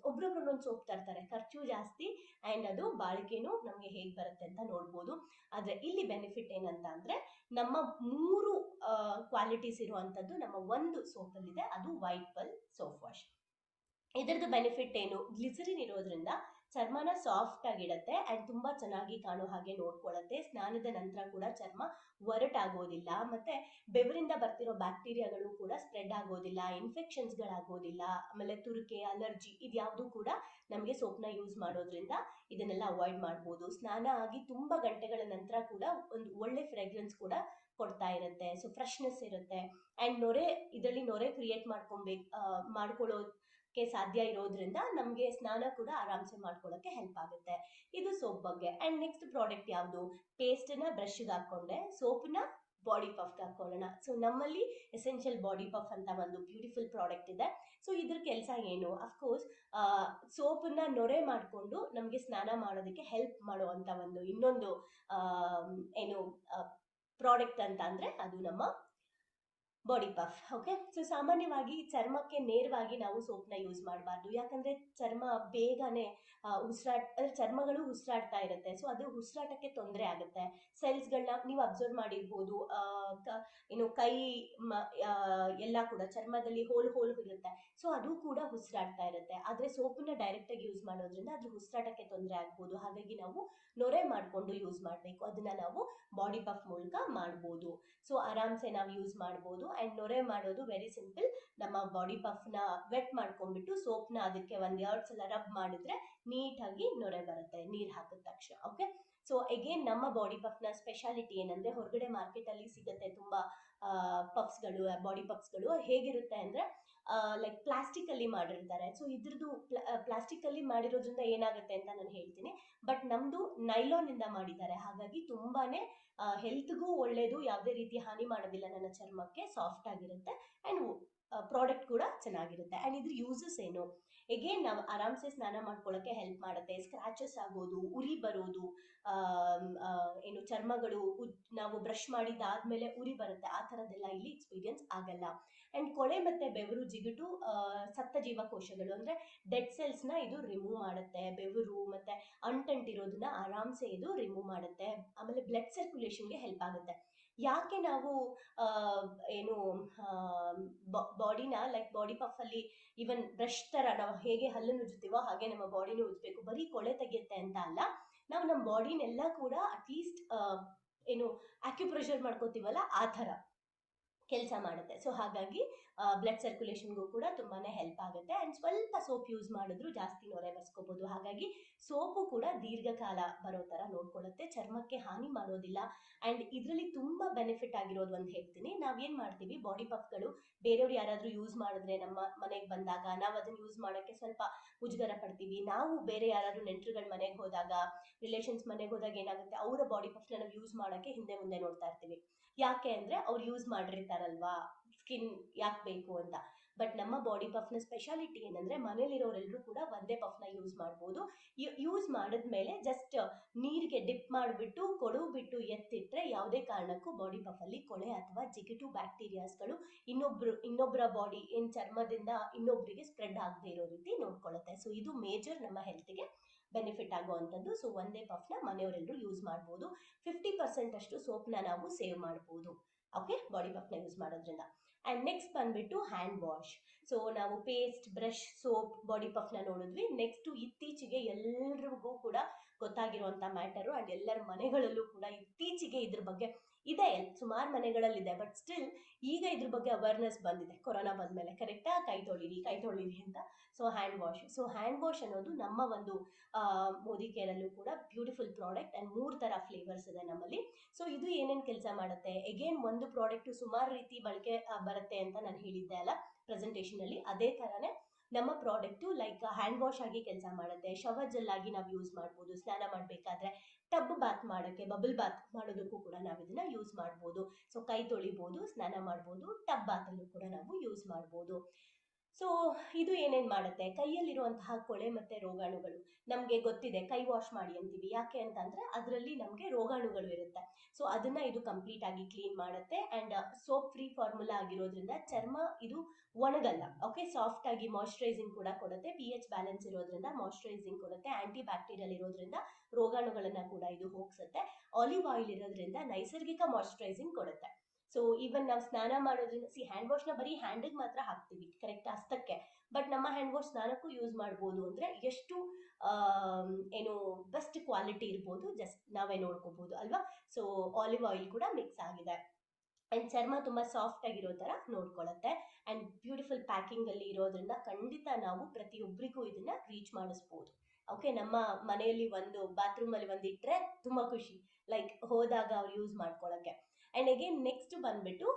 S3: ಒಬ್ರೊಬ್ರೊಂದೊಂದು ಸೋಪ್ ತರ್ತಾರೆ, ಖರ್ಚು ಜಾಸ್ತಿ ಆ್ಯಂಡ್ ಅದು ಬಾಳಿಕೆನೂ ನಮಗೆ ಹೇಗೆ ಬರುತ್ತೆ ಅಂತ ನೋಡ್ಬೋದು. ಆದರೆ ಇಲ್ಲಿ ಬೆನಿಫಿಟ್ ಏನಂತ ಅಂದರೆ ನಮ್ಮ 3 ಕ್ವಾಲಿಟೀಸ್ ಇರುವಂಥದ್ದು ನಮ್ಮ ಒಂದು ಸೋಪಲ್ಲಿದೆ, ಅದು ವೈಟ್ ಪರ್ಲ್ ಸೋಪ್ ವಾಶ್. ಇದರದ್ದು ಬೆನಿಫಿಟ್ ಏನು? ಗ್ಲಿಸರಿನ್ ಇರೋದ್ರಿಂದ ಚರ್ಮನ ಸಾಫ್ಟ್ ಆಗಿಡುತ್ತೆ ಆ್ಯಂಡ್ ತುಂಬ ಚೆನ್ನಾಗಿ ಕಾಣೋ ಹಾಗೆ ನೋಡ್ಕೊಳ್ಳುತ್ತೆ. ಸ್ನಾನದ ನಂತರ ಕೂಡ ಚರ್ಮ ಒರಟಾಗೋದಿಲ್ಲ, ಮತ್ತು ಬೆವರಿಂದ ಬರ್ತಿರೋ ಬ್ಯಾಕ್ಟೀರಿಯಾಗಳು ಕೂಡ ಸ್ಪ್ರೆಡ್ ಆಗೋದಿಲ್ಲ, ಇನ್ಫೆಕ್ಷನ್ಸ್ಗಳಾಗೋದಿಲ್ಲ, ಆಮೇಲೆ ತುರಿಕೆ, ಅಲರ್ಜಿ ಇದ್ಯಾವುದೂ ಕೂಡ ನಮಗೆ ಸೋಪ್ನ ಯೂಸ್ ಮಾಡೋದ್ರಿಂದ ಇದನ್ನೆಲ್ಲ ಅವಾಯ್ಡ್ ಮಾಡ್ಬೋದು. ಸ್ನಾನ ಆಗಿ ತುಂಬ ಗಂಟೆಗಳ ನಂತರ ಕೂಡ ಒಂದು ಒಳ್ಳೆ ಫ್ರೆಗ್ರೆನ್ಸ್ ಕೂಡ ಕೊಡ್ತಾ ಇರುತ್ತೆ. ಸೊ ಫ್ರೆಶ್ನೆಸ್ ಇರುತ್ತೆ ಆ್ಯಂಡ್ ಇದರಲ್ಲಿ ನೊರೆ ಕ್ರಿಯೇಟ್ ಮಾಡ್ಕೊಳ್ಳೋಕ್ಕೆ ಸಾಧ್ಯ ಇರೋದ್ರಿಂದ ನಮಗೆ ಸ್ನಾನ ಕೂಡ ಆರಾಮ್ಸೆ ಮಾಡ್ಕೊಳ್ಳೋಕ್ಕೆ ಹೆಲ್ಪ್ ಆಗುತ್ತೆ. ಇದು ಸೋಪ್ ಬಗ್ಗೆ. ಆ್ಯಂಡ್ ನೆಕ್ಸ್ಟ್ ಪ್ರಾಡಕ್ಟ್ ಯಾವುದು? ಪೇಸ್ಟನ್ನ ಬ್ರಷ್ಗೆ ಹಾಕ್ಕೊಂಡೆ, ಸೋಪನ್ನ ಬಾಡಿ ಪಫ್ಗೆ ಹಾಕೊಳ್ಳೋಣ. ಸೊ ನಮ್ಮಲ್ಲಿ ಎಸೆನ್ಷಿಯಲ್ ಬಾಡಿ ಪಫ್ ಅಂತ ಒಂದು ಬ್ಯೂಟಿಫುಲ್ ಪ್ರಾಡಕ್ಟ್ ಇದೆ. ಸೊ ಇದ್ರ ಕೆಲಸ ಏನು? ಅಫ್ಕೋರ್ಸ್ ಸೋಪನ್ನ ನೊರೆ ಮಾಡಿಕೊಂಡು ನಮಗೆ ಸ್ನಾನ ಮಾಡೋದಕ್ಕೆ ಹೆಲ್ಪ್ ಮಾಡುವಂಥ ಇನ್ನೊಂದು ಏನು ಪ್ರಾಡಕ್ಟ್ ಅಂತ ಅಂದರೆ ಅದು ನಮ್ಮ ಬಾಡಿ ಪಫ್. ಓಕೆ, ಸೊ ಸಾಮಾನ್ಯವಾಗಿ ಚರ್ಮಕ್ಕೆ ನೇರವಾಗಿ ನಾವು ಸೋಪ್ನ ಯೂಸ್ ಮಾಡಬಾರ್ದು. ಯಾಕಂದರೆ ಚರ್ಮ ಬೇಗನೆ ಚರ್ಮಗಳು ಉಸಿರಾಡ್ತಾ ಇರುತ್ತೆ. ಸೊ ಅದು ಉಸಿರಾಟಕ್ಕೆ ತೊಂದರೆ ಆಗುತ್ತೆ. ಸೆಲ್ಸ್ಗಳನ್ನ ನೀವು ಅಬ್ಸರ್ವ್ ಮಾಡಿರ್ಬೋದು, ಕೈ ಎಲ್ಲ ಕೂಡ ಚರ್ಮದಲ್ಲಿ ಹೋಲ್ ಇರುತ್ತೆ. ಸೊ ಅದು ಕೂಡ ಉಸಿರಾಡ್ತಾ ಇರುತ್ತೆ. ಆದರೆ ಸೋಪನ್ನ ಡೈರೆಕ್ಟಾಗಿ ಯೂಸ್ ಮಾಡೋದ್ರಿಂದ ಅದ್ರ ಉಸಿರಾಟಕ್ಕೆ ತೊಂದರೆ ಆಗ್ಬೋದು. ಹಾಗಾಗಿ ನಾವು ನೊರೆ ಮಾಡಿಕೊಂಡು ಯೂಸ್ ಮಾಡಬೇಕು. ಅದನ್ನು ನಾವು ಬಾಡಿ ಪಫ್ ಮೂಲಕ ಮಾಡ್ಬೋದು. ಸೊ ಆರಾಮ್ಸೆ ನಾವು ಯೂಸ್ ಮಾಡ್ಬೋದು. ಆ್ಯಂಡ್ ನೊರೆ ಮಾಡೋದು ವೆರಿ ಸಿಂಪಲ್. ನಮ್ಮ ಬಾಡಿ ಪಫ್ನ ವೆಟ್ ಮಾಡ್ಕೊಂಡ್ಬಿಟ್ಟು ಸೋಪ್ನ ಅದಕ್ಕೆ 1-2 ಸಲ ರಬ್ ಮಾಡಿದ್ರೆ ನೀಟಾಗಿ ನೊರೆ ಬರುತ್ತೆ ನೀರು ಹಾಕಿದ ತಕ್ಷಣ. ಓಕೆ, ಸೊ ಅಗೇನ್ ನಮ್ಮ ಬಾಡಿ ಪಫ್ನ ಸ್ಪೆಷಾಲಿಟಿ ಏನಂದರೆ, ಹೊರಗಡೆ ಮಾರ್ಕೆಟಲ್ಲಿ ಸಿಗುತ್ತೆ ತುಂಬ ಪಫ್ಸ್ಗಳು, ಬಾಡಿ ಪಫ್ಸ್ಗಳು. ಹೇಗಿರುತ್ತೆ ಅಂದರೆ ಲೈಕ್ ಪ್ಲಾಸ್ಟಿಕಲ್ಲಿ ಮಾಡಿರ್ತಾರೆ. ಸೊ ಇದ್ರದ್ದು ಪ್ಲಾಸ್ಟಿಕಲ್ಲಿ ಮಾಡಿರೋದ್ರಿಂದ ಏನಾಗುತ್ತೆ ಅಂತ ನಾನು ಹೇಳ್ತೀನಿ. ಬಟ್ ನಮ್ಮದು ನೈಲಾನಿಂದ ಮಾಡಿದ್ದಾರೆ, ಹಾಗಾಗಿ ತುಂಬಾ ಹೆಲ್ತ್ಗೂ ಒಳ್ಳೆಯದು, ಯಾವುದೇ ರೀತಿ ಹಾನಿ ಮಾಡೋದಿಲ್ಲ ನನ್ನ ಚರ್ಮಕ್ಕೆ, ಸಾಫ್ಟ್ ಆಗಿರುತ್ತೆ ಆ್ಯಂಡ್ ಪ್ರಾಡಕ್ಟ್ ಕೂಡ ಚೆನ್ನಾಗಿರುತ್ತೆ. ಆ್ಯಂಡ್ ಇದ್ರ ಯೂಸಸ್ ಏನು? ಎಗೇನ್ ನಾವು ಆರಾಮ್ಸೆ ಸ್ನಾನ ಮಾಡ್ಕೊಳ್ಳೋಕ್ಕೆ ಹೆಲ್ಪ್ ಮಾಡುತ್ತೆ. ಸ್ಕ್ರಾಚಸ್ ಆಗೋದು, ಉರಿ ಬರೋದು, ಚರ್ಮಗಳು ನಾವು ಬ್ರಷ್ ಮಾಡಿದಾದ್ಮೇಲೆ ಉರಿ ಬರುತ್ತೆ, ಆ ಥರದ್ದೆಲ್ಲ ಇಲ್ಲಿ ಎಕ್ಸ್ಪೀರಿಯನ್ಸ್ ಆಗಲ್ಲ. ಆ್ಯಂಡ್ ಕೊಳೆ ಮತ್ತು ಬೆವರು, ಜಿಗುಟು, ಸತ್ತ ಜೀವಕೋಶಗಳು ಅಂದರೆ ಡೆಡ್ ಸೆಲ್ಸ್ನ ಇದು ರಿಮೂವ್ ಮಾಡುತ್ತೆ. ಬೆವರು ಮತ್ತು ಅಂಟಂಟಿರೋದನ್ನ ಆರಾಮ್ಸೆ ಇದು ರಿಮೂವ್ ಮಾಡುತ್ತೆ. ಆಮೇಲೆ ಬ್ಲಡ್ ಸರ್ಕ್ಯುಲೇಷನ್ಗೆ ಹೆಲ್ಪ್ ಆಗುತ್ತೆ. ಯಾಕೆ ನಾವು ಬಾಡಿನ ಲೈಕ್ ಬಾಡಿ ಪಫಲ್ಲಿ ಈವನ್ ಬ್ರಷ್ ಥರ ನಾವು ಹೇಗೆ ಹಲ್ಲನ್ನು ಉಜ್ಜುತ್ತೀವೋ ಹಾಗೆ ನಮ್ಮ ಬಾಡಿನೂ ಉಜ್ಜಬೇಕು, ಬರೀ ಕೊಳೆ ತೆಗೆಯುತ್ತೆ ಅಂತ ಅಲ್ಲ, ನಾವು ನಮ್ಮ ಬಾಡಿನೆಲ್ಲ ಕೂಡ ಅಟ್ಲೀಸ್ಟ್ ಆಕ್ಯುಪ್ರೆಷರ್ ಮಾಡ್ಕೋತೀವಲ್ಲ ಆ ಥರ ಕೆಲಸ ಮಾಡುತ್ತೆ. ಸೊ ಹಾಗಾಗಿ ಬ್ಲಡ್ ಸರ್ಕ್ಯುಲೇಷನ್ಗೂ ಕೂಡ ತುಂಬಾ ಹೆಲ್ಪ್ ಆಗುತ್ತೆ. ಆ್ಯಂಡ್ ಸ್ವಲ್ಪ ಸೋಪ್ ಯೂಸ್ ಮಾಡಿದ್ರು ಜಾಸ್ತಿ ನೊರೆ ಬರ್ಸ್ಕೋಬೋದು. ಹಾಗಾಗಿ ಸೋಪು ಕೂಡ ದೀರ್ಘಕಾಲ ಬರೋ ಥರ ನೋಡ್ಕೊಳ್ಳುತ್ತೆ, ಚರ್ಮಕ್ಕೆ ಹಾನಿ ಮಾಡೋದಿಲ್ಲ. ಆ್ಯಂಡ್ ಇದರಲ್ಲಿ ತುಂಬ ಬೆನಿಫಿಟ್ ಆಗಿರೋದು ಒಂದು ಹೇಳ್ತೀನಿ. ನಾವೇನು ಮಾಡ್ತೀವಿ, ಬಾಡಿ ಪಫ್ಗಳು ಬೇರೆಯವ್ರು ಯಾರಾದರೂ ಯೂಸ್ ಮಾಡಿದ್ರೆ ನಮ್ಮ ಮನೆಗೆ ಬಂದಾಗ ನಾವು ಅದನ್ನು ಯೂಸ್ ಮಾಡೋಕ್ಕೆ ಸ್ವಲ್ಪ ಮುಜುಗರ ಪಡ್ತೀವಿ. ನಾವು ಬೇರೆ ಯಾರಾದರೂ ನೆಂಟರುಗಳ ಮನೆಗೆ ಹೋದಾಗ, ರಿಲೇಷನ್ಸ್ ಮನೆಗೆ ಹೋದಾಗ ಏನಾಗುತ್ತೆ, ಅವರ ಬಾಡಿ ಪಫ್ನ ನಾವು ಯೂಸ್ ಮಾಡೋಕ್ಕೆ ಹಿಂದೆ ಮುಂದೆ ನೋಡ್ತಾ ಇರ್ತೀವಿ. ಯಾಕೆ ಅಂದರೆ ಅವ್ರು ಯೂಸ್ ಮಾಡಿರ್ತಾರಲ್ವಾ, ಸ್ಕಿನ್ ಯಾಕೆ ಬೇಕು ಅಂತ. ಬಟ್ ನಮ್ಮ ಬಾಡಿ ಪಫ್ನ ಸ್ಪೆಷಾಲಿಟಿ ಏನಂದರೆ, ಮನೇಲಿರೋರೆಲ್ಲರೂ ಕೂಡ ಒಂದೇ ಪಫ್ನ ಯೂಸ್ ಮಾಡ್ಬೋದು. ಯೂಸ್ ಮಾಡಿದ್ಮೇಲೆ ಜಸ್ಟ್ ನೀರಿಗೆ ಡಿಪ್ ಮಾಡಿಬಿಟ್ಟು ಕೊಡುಬಿಟ್ಟು ಎತ್ತಿಟ್ರೆ ಯಾವುದೇ ಕಾರಣಕ್ಕೂ ಬಾಡಿ ಪಫಲ್ಲಿ ಕೊಳೆ ಅಥವಾ ಜಿಗಿಟು ಬ್ಯಾಕ್ಟೀರಿಯಾಸ್ಗಳು ಇನ್ನೊಬ್ಬರ ಬಾಡಿ ಚರ್ಮದಿಂದ ಇನ್ನೊಬ್ಬರಿಗೆ ಸ್ಪ್ರೆಡ್ ಆಗದೆ ಇರೋ ರೀತಿ ನೋಡ್ಕೊಳ್ಳುತ್ತೆ. ಸೊ ಇದು ಮೇಜರ್ ನಮ್ಮ ಹೆಲ್ತ್ಗೆ ಬೆನಿಫಿಟ್ ಆಗುವಂಥದ್ದು. ಸೊ ಒಂದೇ ಪಫ್ನ ಮನೆಯವರೆಲ್ಲರೂ ಯೂಸ್ ಮಾಡ್ಬೋದು. 50% ಅಷ್ಟು ಸೋಪ್ನ ನಾವು ಸೇವ್ ಮಾಡ್ಬೋದು, ಓಕೆ, ಬಾಡಿ ಪಫ್ನ ಯೂಸ್ ಮಾಡೋದ್ರಿಂದ. ಆ್ಯಂಡ್ ನೆಕ್ಸ್ಟ್ ಬಂದ್ಬಿಟ್ಟು ಹ್ಯಾಂಡ್ ವಾಶ್. ಸೊ ನಾವು ಪೇಸ್ಟ್, ಬ್ರಷ್, ಸೋಪ್, ಬಾಡಿ ಪಫ್ನ ನೋಡಿದ್ವಿ. ನೆಕ್ಸ್ಟು ಇತ್ತೀಚೆಗೆ ಎಲ್ರಿಗೂ ಕೂಡ ಗೊತ್ತಾಗಿರುವಂಥ ಮ್ಯಾಟರು, ಆ್ಯಂಡ್ ಎಲ್ಲರ ಮನೆಗಳಲ್ಲೂ ಕೂಡ ಇತ್ತೀಚೆಗೆ ಇದ್ರ ಬಗ್ಗೆ ಇದೆ, ಸುಮಾರು ಮನೆಗಳಲ್ಲಿದೆ. ಬಟ್ ಸ್ಟಿಲ್ ಈಗ ಇದ್ರ ಬಗ್ಗೆ ಅವೇರ್ನೆಸ್ ಬಂದಿದೆ ಕೊರೋನಾ ಬಂದಮೇಲೆ. ಕರೆಕ್ಟಾಗಿ ಕೈ ತೊಳಿರಿ ಅಂತ. So hand wash. So hand wash ಅನ್ನೋದು ನಮ್ಮ ಒಂದು ಮೋದಿ ಕೇರಲ್ಲೂ ಕೂಡ ಬ್ಯೂಟಿಫುಲ್ ಪ್ರಾಡಕ್ಟ್. ಆ್ಯಂಡ್ 3 ಥರ ಫ್ಲೇವರ್ಸ್ ಇದೆ ನಮ್ಮಲ್ಲಿ. ಸೊ ಇದು ಏನೇನು ಕೆಲಸ ಮಾಡುತ್ತೆ? ಎಗೇನ್ ಒಂದು ಪ್ರಾಡಕ್ಟು ಸುಮಾರು ರೀತಿ ಬಳಕೆ ಬರುತ್ತೆ ಅಂತ ನಾನು ಹೇಳಿದ್ದೆ ಅಲ್ಲ ಪ್ರೆಸೆಂಟೇಷನಲ್ಲಿ, ಅದೇ ಥರನೇ ನಮ್ಮ ಪ್ರಾಡಕ್ಟು ಲೈಕ್ ಹ್ಯಾಂಡ್ ವಾಶ್ ಆಗಿ ಕೆಲಸ ಮಾಡುತ್ತೆ, ಶವರ್ ಜೆಲ್ ಆಗಿ ನಾವು ಯೂಸ್ ಮಾಡ್ಬೋದು, ಸ್ನಾನ ಮಾಡಬೇಕಾದ್ರೆ ಟಬ್ ಬಾತ್ ಮಾಡೋಕ್ಕೆ, ಬಬಲ್ ಬಾತ್ ಮಾಡೋದಕ್ಕೂ ಕೂಡ ನಾವು ಇದನ್ನ ಯೂಸ್ ಮಾಡ್ಬೋದು. ಸೊ ಕೈ ತೊಳಿಬೋದು, ಸ್ನಾನ ಮಾಡ್ಬೋದು, ಟಬ್ ಬಾತಲ್ಲೂ ಕೂಡ ನಾವು ಯೂಸ್ ಮಾಡ್ಬೋದು. ಸೊ ಇದು ಏನೇನ್ ಮಾಡುತ್ತೆ, ಕೈಯಲ್ಲಿರುವಂತಹ ಕೊಳೆ ಮತ್ತೆ ರೋಗಾಣುಗಳು, ನಮ್ಗೆ ಗೊತ್ತಿದೆ ಕೈ ವಾಶ್ ಮಾಡಿ ಅಂತೀವಿ, ಯಾಕೆ ಅಂತಂದ್ರೆ ಅದರಲ್ಲಿ ನಮ್ಗೆ ರೋಗಾಣುಗಳು ಇರುತ್ತೆ. ಸೊ ಅದನ್ನ ಇದು ಕಂಪ್ಲೀಟ್ ಆಗಿ ಕ್ಲೀನ್ ಮಾಡುತ್ತೆ. ಅಂಡ್ ಸೋಪ್ ಫ್ರೀ ಫಾರ್ಮುಲಾ ಆಗಿರೋದ್ರಿಂದ ಚರ್ಮ ಇದು ಒಣಗಲ್ಲ. ಓಕೆ, ಸಾಫ್ಟ್ ಆಗಿ ಮಾಯಿಶ್ಚರೈಸಿಂಗ್ ಕೂಡ ಕೊಡುತ್ತೆ, pH ಬ್ಯಾಲೆನ್ಸ್ ಇರೋದ್ರಿಂದ ಮಾಯಿಶ್ಚರೈಸಿಂಗ್ ಕೊಡುತ್ತೆ, ಆಂಟಿ ಬ್ಯಾಕ್ಟೀರಿಯಲ್ ಇರೋದ್ರಿಂದ ರೋಗಾಣುಗಳನ್ನ ಕೂಡ ಇದು ಹೋಗ್ಸುತ್ತೆ, ಆಲಿವ್ ಆಯಿಲ್ ಇರೋದ್ರಿಂದ ನೈಸರ್ಗಿಕ ಮಾಯಿಶ್ಚರೈಸಿಂಗ್ ಕೊಡುತ್ತೆ. ಸೊ ಈವನ್ ನಾವು ಸ್ನಾನ ಮಾಡೋದ್ರಿಂದ ಹ್ಯಾಂಡ್ ವಾಶ್ ನ ಬರೀ ಹ್ಯಾಂಡಿಗೆ ಮಾತ್ರ ಹಾಕ್ತೀವಿ, ಕರೆಕ್ಟ್, ಹಸ್ತಕ್ಕೆ. ಬಟ್ ನಮ್ಮ ಹ್ಯಾಂಡ್ ವಾಶ್ ಸ್ನಾನಕ್ಕೂ ಯೂಸ್ ಮಾಡ್ಬೋದು ಅಂದ್ರೆ ಎಷ್ಟು ಏನು ಬೆಸ್ಟ್ ಕ್ವಾಲಿಟಿ ಇರ್ಬೋದು ಜಸ್ಟ್ ನಾವೇ ನೋಡ್ಕೋಬಹುದು ಅಲ್ವಾ. ಸೊ ಆಲಿವ್ ಆಯಿಲ್ ಕೂಡ ಮಿಕ್ಸ್ ಆಗಿದೆ ಅಂಡ್ ಚರ್ಮ ತುಂಬಾ ಸಾಫ್ಟ್ ಆಗಿರೋ ತರ ನೋಡ್ಕೊಳ್ಳುತ್ತೆ. ಅಂಡ್ ಬ್ಯೂಟಿಫುಲ್ ಪ್ಯಾಕಿಂಗ್ ಅಲ್ಲಿ ಇರೋದ್ರಿಂದ ಖಂಡಿತ ನಾವು ಪ್ರತಿಯೊಬ್ಬರಿಗೂ ಇದನ್ನ ರೀಚ್ ಮಾಡಿಸ್ಬೋದು. ಓಕೆ, ನಮ್ಮ ಮನೆಯಲ್ಲಿ ಒಂದು ಬಾತ್ರೂಮ್ ಅಲ್ಲಿ ಒಂದು ಇಟ್ರೆ ತುಂಬಾ ಖುಷಿ, ಲೈಕ್ ಹೋದಾಗ ಅವ್ರು ಯೂಸ್ ಮಾಡ್ಕೊಳಕ್ಕೆ. ಅಂಡ್ ಅಗೇನ್ ನೆಕ್ಸ್ಟ್ ಬಂದ್ಬಿಟ್ಟು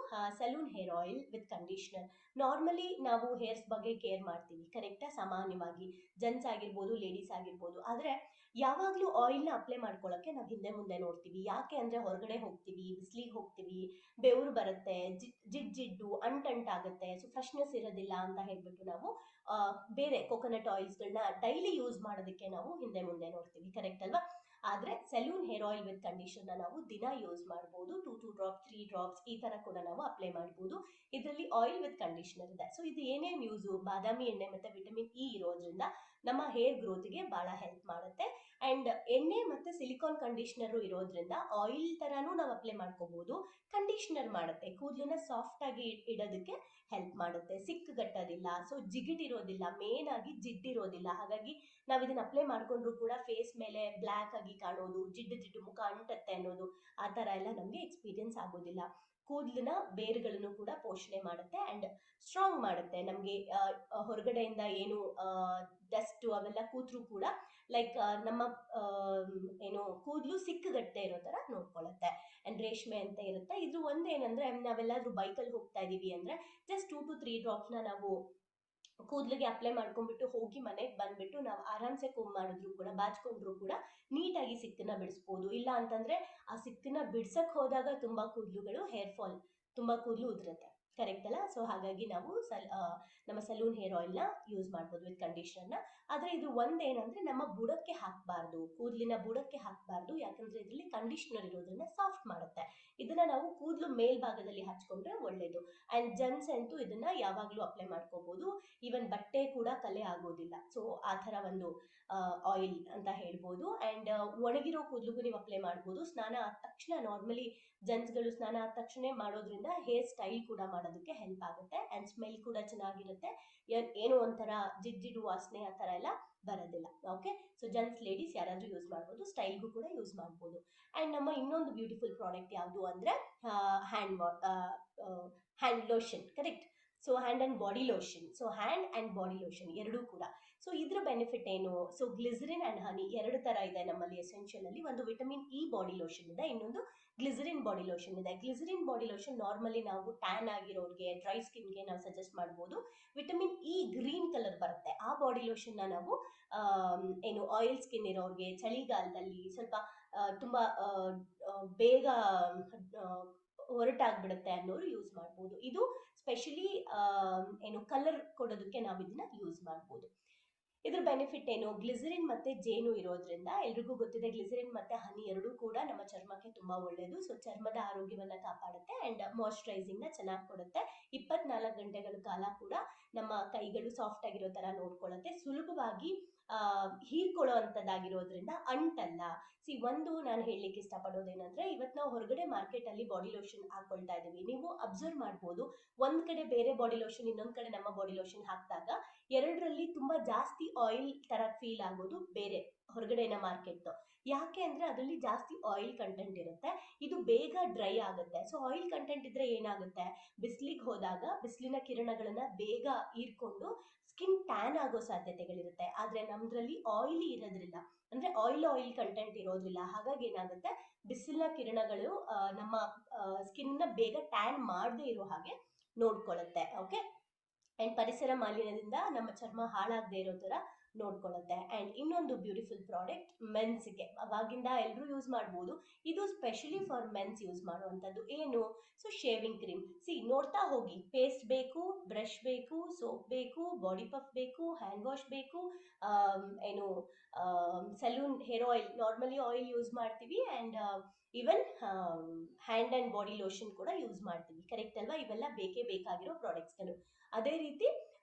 S3: salon hair oil with conditioner. Normally ನಾವು ಹೇರ್ಸ್ ಬಗ್ಗೆ ಕೇರ್ ಮಾಡ್ತೀವಿ, ಕರೆಕ್ಟಾ, ಸಾಮಾನ್ಯವಾಗಿ ಜೆಂಟ್ಸ್ ಆಗಿರ್ಬೋದು, ಲೇಡೀಸ್ ಆಗಿರ್ಬೋದು. ಆದ್ರೆ ಯಾವಾಗ್ಲೂ ಆಯಿಲ್ನ ಅಪ್ಲೈ ಮಾಡ್ಕೊಳಕ್ಕೆ ನಾವು ಹಿಂದೆ ಮುಂದೆ ನೋಡ್ತೀವಿ. ಯಾಕೆ ಅಂದ್ರೆ ಹೊರಗಡೆ ಹೋಗ್ತೀವಿ, ಬಿಸಿಲಿಗೆ ಹೋಗ್ತೀವಿ, ಬೆವರು ಬರುತ್ತೆ, ಜಿಡ್ಡು ಅಂಟಾಗುತ್ತೆ, ಸೊ ಫ್ರೆಶ್ನೆಸ್ ಇರೋದಿಲ್ಲ ಅಂತ ಹೇಳ್ಬಿಟ್ಟು ನಾವು ಬೇರೆ ಕೋಕೋನಟ್ ಆಯಿಲ್ಸ್ಗಳನ್ನ ಡೈಲಿ ಯೂಸ್ ಮಾಡೋದಕ್ಕೆ ನಾವು ಹಿಂದೆ ಮುಂದೆ ನೋಡ್ತೀವಿ, ಕರೆಕ್ಟ್ ಅಲ್ವಾ. ಆದ್ರೆ salon hair oil with conditioner ನಾವು ದಿನ ಯೂಸ್ ಮಾಡಬಹುದು, 2 ಡ್ರಾಪ್ಸ್ 3 ಡ್ರಾಪ್ಸ್ ಈ ತರ ಕೂಡ ನಾವು ಅಪ್ಲೈ ಮಾಡಬಹುದು. ಇದರಲ್ಲಿ ಆಯಿಲ್ ವಿತ್ ಕಂಡೀಷನರ್ ಇದೆ. ಸೊ ಇದು ಏನೇನ್ ಯೂಸು, ಬಾದಾಮಿ ಎಣ್ಣೆ ಮತ್ತೆ ವಿಟಮಿನ್ ಇ ಇರೋದ್ರಿಂದ ನಮ್ಮ ಹೇರ್ ಗ್ರೋತ್ಗೆ ಬಹಳ ಹೆಲ್ಪ್ ಮಾಡುತ್ತೆ. ಅಂಡ್ ಎಣ್ಣೆ ಮತ್ತೆ ಸಿಲಿಕಾನ್ ಕಂಡೀಷನರ್ ಇರೋದ್ರಿಂದ ಆಯಿಲ್ ತರಾನು ನಾವು ಅಪ್ಲೈ ಮಾಡ್ಕೋಬಹುದು, ಕಂಡೀಷನರ್ ಮಾಡುತ್ತೆ, ಕೂದಲನ್ನ ಸಾಫ್ಟ್ ಆಗಿ ಇಡೋದಕ್ಕೆ ಹೆಲ್ಪ್ ಮಾಡುತ್ತೆ, ಸಿಕ್ಕಗಟ್ಟೋದಿಲ್ಲ, ಸೊ ಜಿಗಿಟಿರೋದಿಲ್ಲ, ಮೇನ್ ಆಗಿ ಜಿಡ್ಡಿರೋದಿಲ್ಲ. ಹಾಗಾಗಿ ನಾವ್ ಇದನ್ನ ಅಪ್ಲೈ ಮಾಡ್ಕೊಂಡ್ರು ಕೂಡ ಫೇಸ್ ಮೇಲೆ ಬ್ಲ್ಯಾಕ್ ಆಗಿ ಕಾಣೋದು, ಜಿಡ್ಡು ಮುಖ ಅಂಟತ್ತೆ ಅನ್ನೋದು ಆ ತರ ಎಲ್ಲ ನಮ್ಗೆ ಎಕ್ಸ್ಪೀರಿಯನ್ಸ್ ಆಗೋದಿಲ್ಲ. ಕೂದಲಿನ ಬೇರುಗಳನ್ನು ಕೂಡ ಪೋಷಣೆ ಮಾಡುತ್ತೆ ಅಂಡ್ ಸ್ಟ್ರಾಂಗ್ ಮಾಡುತ್ತೆ. ನಮ್ಗೆ ಹೊರಗಡೆಯಿಂದ ಏನು ಡಸ್ಟ್ ಅವೆಲ್ಲ ಕೂತ್ರು ಕೂಡ ಲೈಕ್ ನಮ್ಮ ಏನು ಕೂದಲು ಸಿಕ್ಕಗಟ್ಟೆ ಇರೋ ತರ ನೋಡ್ಕೊಳ್ಳುತ್ತೆ. ಅಂಡ್ ರೇಷ್ಮೆ ಅಂತ ಇರುತ್ತೆ. ಇದು ಒಂದೇನಂದ್ರೆ ನಾವೆಲ್ಲಾದ್ರೂ ಬೈಕಲ್ಲಿ ಹೋಗ್ತಾ ಇದೀವಿ ಅಂದ್ರೆ ಜಸ್ಟ್ 2 to 3 ಡ್ರಾಪ್ಸ್ ನಾವು ಕೂದಲಿಗೆ ಅಪ್ಲೈ ಮಾಡ್ಕೊಂಡ್ಬಿಟ್ಟು ಹೋಗಿ ಮನೆಗೆ ಬಂದ್ಬಿಟ್ಟು ನಾವು ಆರಾಮ್ಸೆ ಕೂಮ್ ಮಾಡಿದ್ರು ಕೂಡ, ಬಾಚ್ಕೊಂಡ್ರು ಕೂಡ ನೀಟಾಗಿ ಸಿಕ್ಕನ್ನ ಬಿಡಿಸ್ಬೋದು. ಇಲ್ಲ ಅಂತಂದ್ರೆ ಆ ಸಿಕ್ಕನ್ನ ಬಿಡ್ಸಕ್ ಹೋದಾಗ ತುಂಬಾ ಕೂದಲುಗಳು ಹೇರ್ ಫಾಲ್, ತುಂಬಾ ಕೂದಲು ಉದುರುತ್ತೆ, ಕರೆಕ್ಟ್ ಅಲ್ಲ. ಸೊ ಹಾಗಾಗಿ ನಾವು ನಮ್ಮ ಸಲೂನ್ ಹೇರ್ ಆಯಿಲ್ ನ ಯೂಸ್ ಮಾಡ್ಬೋದು ವಿತ್ ಕಂಡೀಷನರ್ ನ. ಆದ್ರೆ ಇದು ಒಂದೇನಂದ್ರೆ ನಮ್ಮ ಬುಡಕ್ಕೆ ಹಾಕ್ಬಾರ್ದು, ಕೂದಲಿನ ಬುಡಕ್ಕೆ ಹಾಕ್ಬಾರ್ದು, ಯಾಕಂದ್ರೆ ಇದರಲ್ಲಿ ಕಂಡೀಷನರ್ ಇರೋದ್ರಿಂದ ಸಾಫ್ಟ್ ಮಾಡುತ್ತೆ. ಇದನ್ನ ನಾವು ಕೂದಲು ಮೇಲ್ಭಾಗದಲ್ಲಿ ಹಚ್ಕೊಂಡ್ರೆ ಒಳ್ಳೇದು. ಅಂಡ್ ಜೆಂಟ್ಸ್ ಅಂತೂ ಇದನ್ನ ಯಾವಾಗ್ಲೂ ಅಪ್ಲೈ ಮಾಡ್ಕೋಬಹುದು, ಈವನ್ ಬಟ್ಟೆ ಕೂಡ ಕಲೆ ಆಗೋದಿಲ್ಲ. ಸೊ ಆ ತರ ಒಂದು ಆಯಿಲ್ ಅಂತ ಹೇಳ್ಬೋದು. ಅಂಡ್ ಒಣಗಿರೋ ಕೂದಲಿಗೂ ನೀವು ಅಪ್ಲೈ ಮಾಡ್ಬೋದು. ಸ್ನಾನ ಆದ ತಕ್ಷಣ, ನಾರ್ಮಲಿ ಜೆಂಟ್ಸ್ಗಳು ಸ್ನಾನ ಆದ ತಕ್ಷಣ ಮಾಡೋದ್ರಿಂದ ಹೇರ್ ಸ್ಟೈಲ್ ಕೂಡ ಮಾಡೋದಕ್ಕೆ ಹೆಲ್ಪ್ ಆಗುತ್ತೆ ಅಂಡ್ ಸ್ಮೆಲ್ ಕೂಡ ಚೆನ್ನಾಗಿರುತ್ತೆ, ಏನೋ ಒಂಥರ ಜಿಡ್ಡು ವಾಸನೆ ಆ ತರ ಎಲ್ಲ ಬರೋದಿಲ್ಲ. ಓಕೆ, ಸೊ ಜೆಂಟ್ಸ್ ಲೇಡೀಸ್ ಯಾರಾದ್ರೂ ಯೂಸ್ ಮಾಡ್ಬೋದು, ಸ್ಟೈಲ್ಗೂ ಕೂಡ ಯೂಸ್ ಮಾಡ್ಬೋದು. ಅಂಡ್ ನಮ್ಮ ಇನ್ನೊಂದು ಬ್ಯೂಟಿಫುಲ್ ಪ್ರಾಡಕ್ಟ್ ಯಾವುದು ಅಂದ್ರೆ hand lotion, correct. So hand and body lotion, so hand and body lotion ಎರಡೂ ಕೂಡ. ಸೊ ಇದ್ರ ಬೆನಿಫಿಟ್ ಏನು, ಸೊ ಗ್ಲಿಸರಿನ್ ಅಂಡ್ ಹನಿ ಎರಡು ತರ ಇದೆ ನಮ್ಮಲ್ಲಿ ಎಸೆನ್ಷಿಯಲ್ ಅಲ್ಲಿ. ಒಂದು ವಿಟಮಿನ್ ಇ ಬಾಡಿ ಲೋಷನ್ ಇದೆ, ಇನ್ನೊಂದು ಗ್ಲಿಸರಿನ್ ಬಾಡಿ ಲೋಷನ್ ಇದೆ. ಗ್ಲಿಸರಿನ್ ಬಾಡಿ ಲೋಷನ್ ನಾರ್ಮಲಿ ನಾವು ಟ್ಯಾನ್ ಆಗಿರೋರಿಗೆ, ಡ್ರೈ ಸ್ಕಿನ್ಗೆ ನಾವು ಸಜೆಸ್ಟ್ ಮಾಡ್ಬೋದು. ವಿಟಮಿನ್ ಇ ಗ್ರೀನ್ ಕಲರ್ ಬರುತ್ತೆ, ಆ ಬಾಡಿ ಲೋಷನ್ ನ ನಾವು ಏನು ಆಯಿಲ್ ಸ್ಕಿನ್ ಇರೋರಿಗೆ, ಚಳಿಗಾಲದಲ್ಲಿ ಸ್ವಲ್ಪ ತುಂಬಾ ಬೇಗ ಹೊರಟಾಗ್ಬಿಡುತ್ತೆ ಅನ್ನೋರು ಯೂಸ್ ಮಾಡ್ಬೋದು. ಇದು ಸ್ಪೆಷಲಿ ಏನು ಕಲರ್ ಕೊಡೋದಕ್ಕೆ ನಾವು ಇದನ್ನ ಯೂಸ್ ಮಾಡ್ಬೋದು. ಇದ್ರ ಬೆನಿಫಿಟ್ ಏನು, ಗ್ಲಿಸರಿನ್ ಮತ್ತೆ ಜೇನು ಇರೋದ್ರಿಂದ, ಎಲ್ರಿಗೂ ಗೊತ್ತಿದೆ ಗ್ಲಿಸರಿನ್ ಮತ್ತೆ ಹನಿ ಎರಡೂ ಕೂಡ ನಮ್ಮ ಚರ್ಮಕ್ಕೆ ತುಂಬಾ ಒಳ್ಳೇದು. ಸೊ ಚರ್ಮದ ಆರೋಗ್ಯವನ್ನ ಕಾಪಾಡುತ್ತೆ ಅಂಡ್ ಮಾಯಿಶ್ಚರೈಸಿಂಗ್ ನ ಚೆನ್ನಾಗಿ ಕೊಡುತ್ತೆ. 24 ಗಂಟೆಗಳ ಕಾಲ ಕೂಡ ನಮ್ಮ ಕೈಗಳು ಸಾಫ್ಟ್ ಆಗಿರೋ ತರ ನೋಡ್ಕೊಳ್ಳುತ್ತೆ, ಸುಲಭವಾಗಿ ಹೀರ್ಕೊಳ್ಳೋ ಅಂತದ್ದಾಗಿರೋದ್ರಿಂದ ಅಂಟಲ್ಲ. ಒಂದು ನಾನು ಹೇಳಲಿಕ್ಕೆ ಇಷ್ಟಪಡೋದೇನಂದ್ರೆ, ಇವತ್ತು ನಾವು ಹೊರಗಡೆ ಮಾರ್ಕೆಟ್ ಅಲ್ಲಿ ಬಾಡಿ ಲೋಷನ್ ಹಾಕೊಳ್ತಾ ಇದೀವಿ, ನೀವು ಅಬ್ಸರ್ವ್ ಮಾಡ್ಬೋದು, ಒಂದ್ ಕಡೆ ಬೇರೆ ಬಾಡಿ ಲೋಷನ್, ಇನ್ನೊಂದ್ ಕಡೆ ನಮ್ಮ ಬಾಡಿ ಲೋಷನ್ ಹಾಕಿದಾಗ ಎರಡರಲ್ಲಿ ತುಂಬಾ ಜಾಸ್ತಿ ಆಯಿಲ್ ತರ ಫೀಲ್ ಆಗೋದು ಬೇರೆ ಹೊರಗಡೆನ ಮಾರ್ಕೆಟ್. ಯಾಕೆ ಅಂದ್ರೆ ಅದರಲ್ಲಿ ಜಾಸ್ತಿ ಆಯಿಲ್ ಕಂಟೆಂಟ್ ಇರುತ್ತೆ, ಇದು ಬೇಗ ಡ್ರೈ ಆಗುತ್ತೆ. ಸೊ ಆಯಿಲ್ ಕಂಟೆಂಟ್ ಇದ್ರೆ ಏನಾಗುತ್ತೆ, ಬಿಸಿಲಿಗೆ ಹೋದಾಗ ಬಿಸಿಲಿನ ಕಿರಣಗಳನ್ನ ಬೇಗ ಹೀರ್ಕೊಂಡು ಸ್ಕಿನ್ ಟ್ಯಾನ್ ಆಗೋ ಸಾಧ್ಯತೆಗಳಿರುತ್ತೆ. ಆದ್ರೆ ನಮ್ದ್ರಲ್ಲಿ ಆಯಿಲಿ ಇರೋದ್ರಿಲ್ಲ, ಅಂದ್ರೆ ಆಯಿಲ್ ಕಂಟೆಂಟ್ ಇರೋದಿಲ್ಲ. ಹಾಗಾಗಿ ಏನಾಗುತ್ತೆ, ಬಿಸಿಲಿನ ಕಿರಣಗಳು ನಮ್ಮ ಸ್ಕಿನ್ ನ ಬೇಗ ಟ್ಯಾನ್ ಮಾಡದೇ ಇರೋ ಹಾಗೆ ನೋಡ್ಕೊಳ್ಳುತ್ತೆ. ಓಕೆ, ಅಂಡ್ ಪರಿಸರ ಮಾಲಿನ್ಯದಿಂದ ನಮ್ಮ ಚರ್ಮ ಹಾಳಾಗದೆ ಇರೋ ತರ ನೋಡ್ಕೊಳ್ಳುತ್ತೆ. ಅಂಡ್ ಇನ್ನೊಂದು ಬ್ಯೂಟಿಫುಲ್ ಪ್ರಾಡಕ್ಟ್ ಮೆನ್ಸ್ಗೆ, ಅವಾಗಿಂದ ಎಲ್ಲರೂ ಯೂಸ್ ಮಾಡ್ಬೋದು, ಇದು ಸ್ಪೆಷಲಿ ಫಾರ್ ಮೆನ್ಸ್ ಯೂಸ್ ಮಾಡುವಂಥದ್ದು. ಏನು? So shaving cream. ನೋಡ್ತಾ ಹೋಗಿ, ಪೇಸ್ಟ್ ಬೇಕು, ಬ್ರಷ್ ಬೇಕು, ಸೋಪ್ ಬೇಕು, ಬಾಡಿ ಪಫ್ ಬೇಕು, ಹ್ಯಾಂಡ್ ವಾಶ್ ಬೇಕು, ಏನು salon hair oil, normally oil use ಮಾಡ್ತೀವಿ, and even hand and body lotion ಕೂಡ ಯೂಸ್ ಮಾಡ್ತೀವಿ. ಕರೆಕ್ಟ್ ಅಲ್ವಾ? ಇವೆಲ್ಲ ಬೇಕೇ ಬೇಕಾಗಿರೋ ಪ್ರಾಡಕ್ಟ್ಸ್ಗಳು. ಅದೇ ರೀತಿ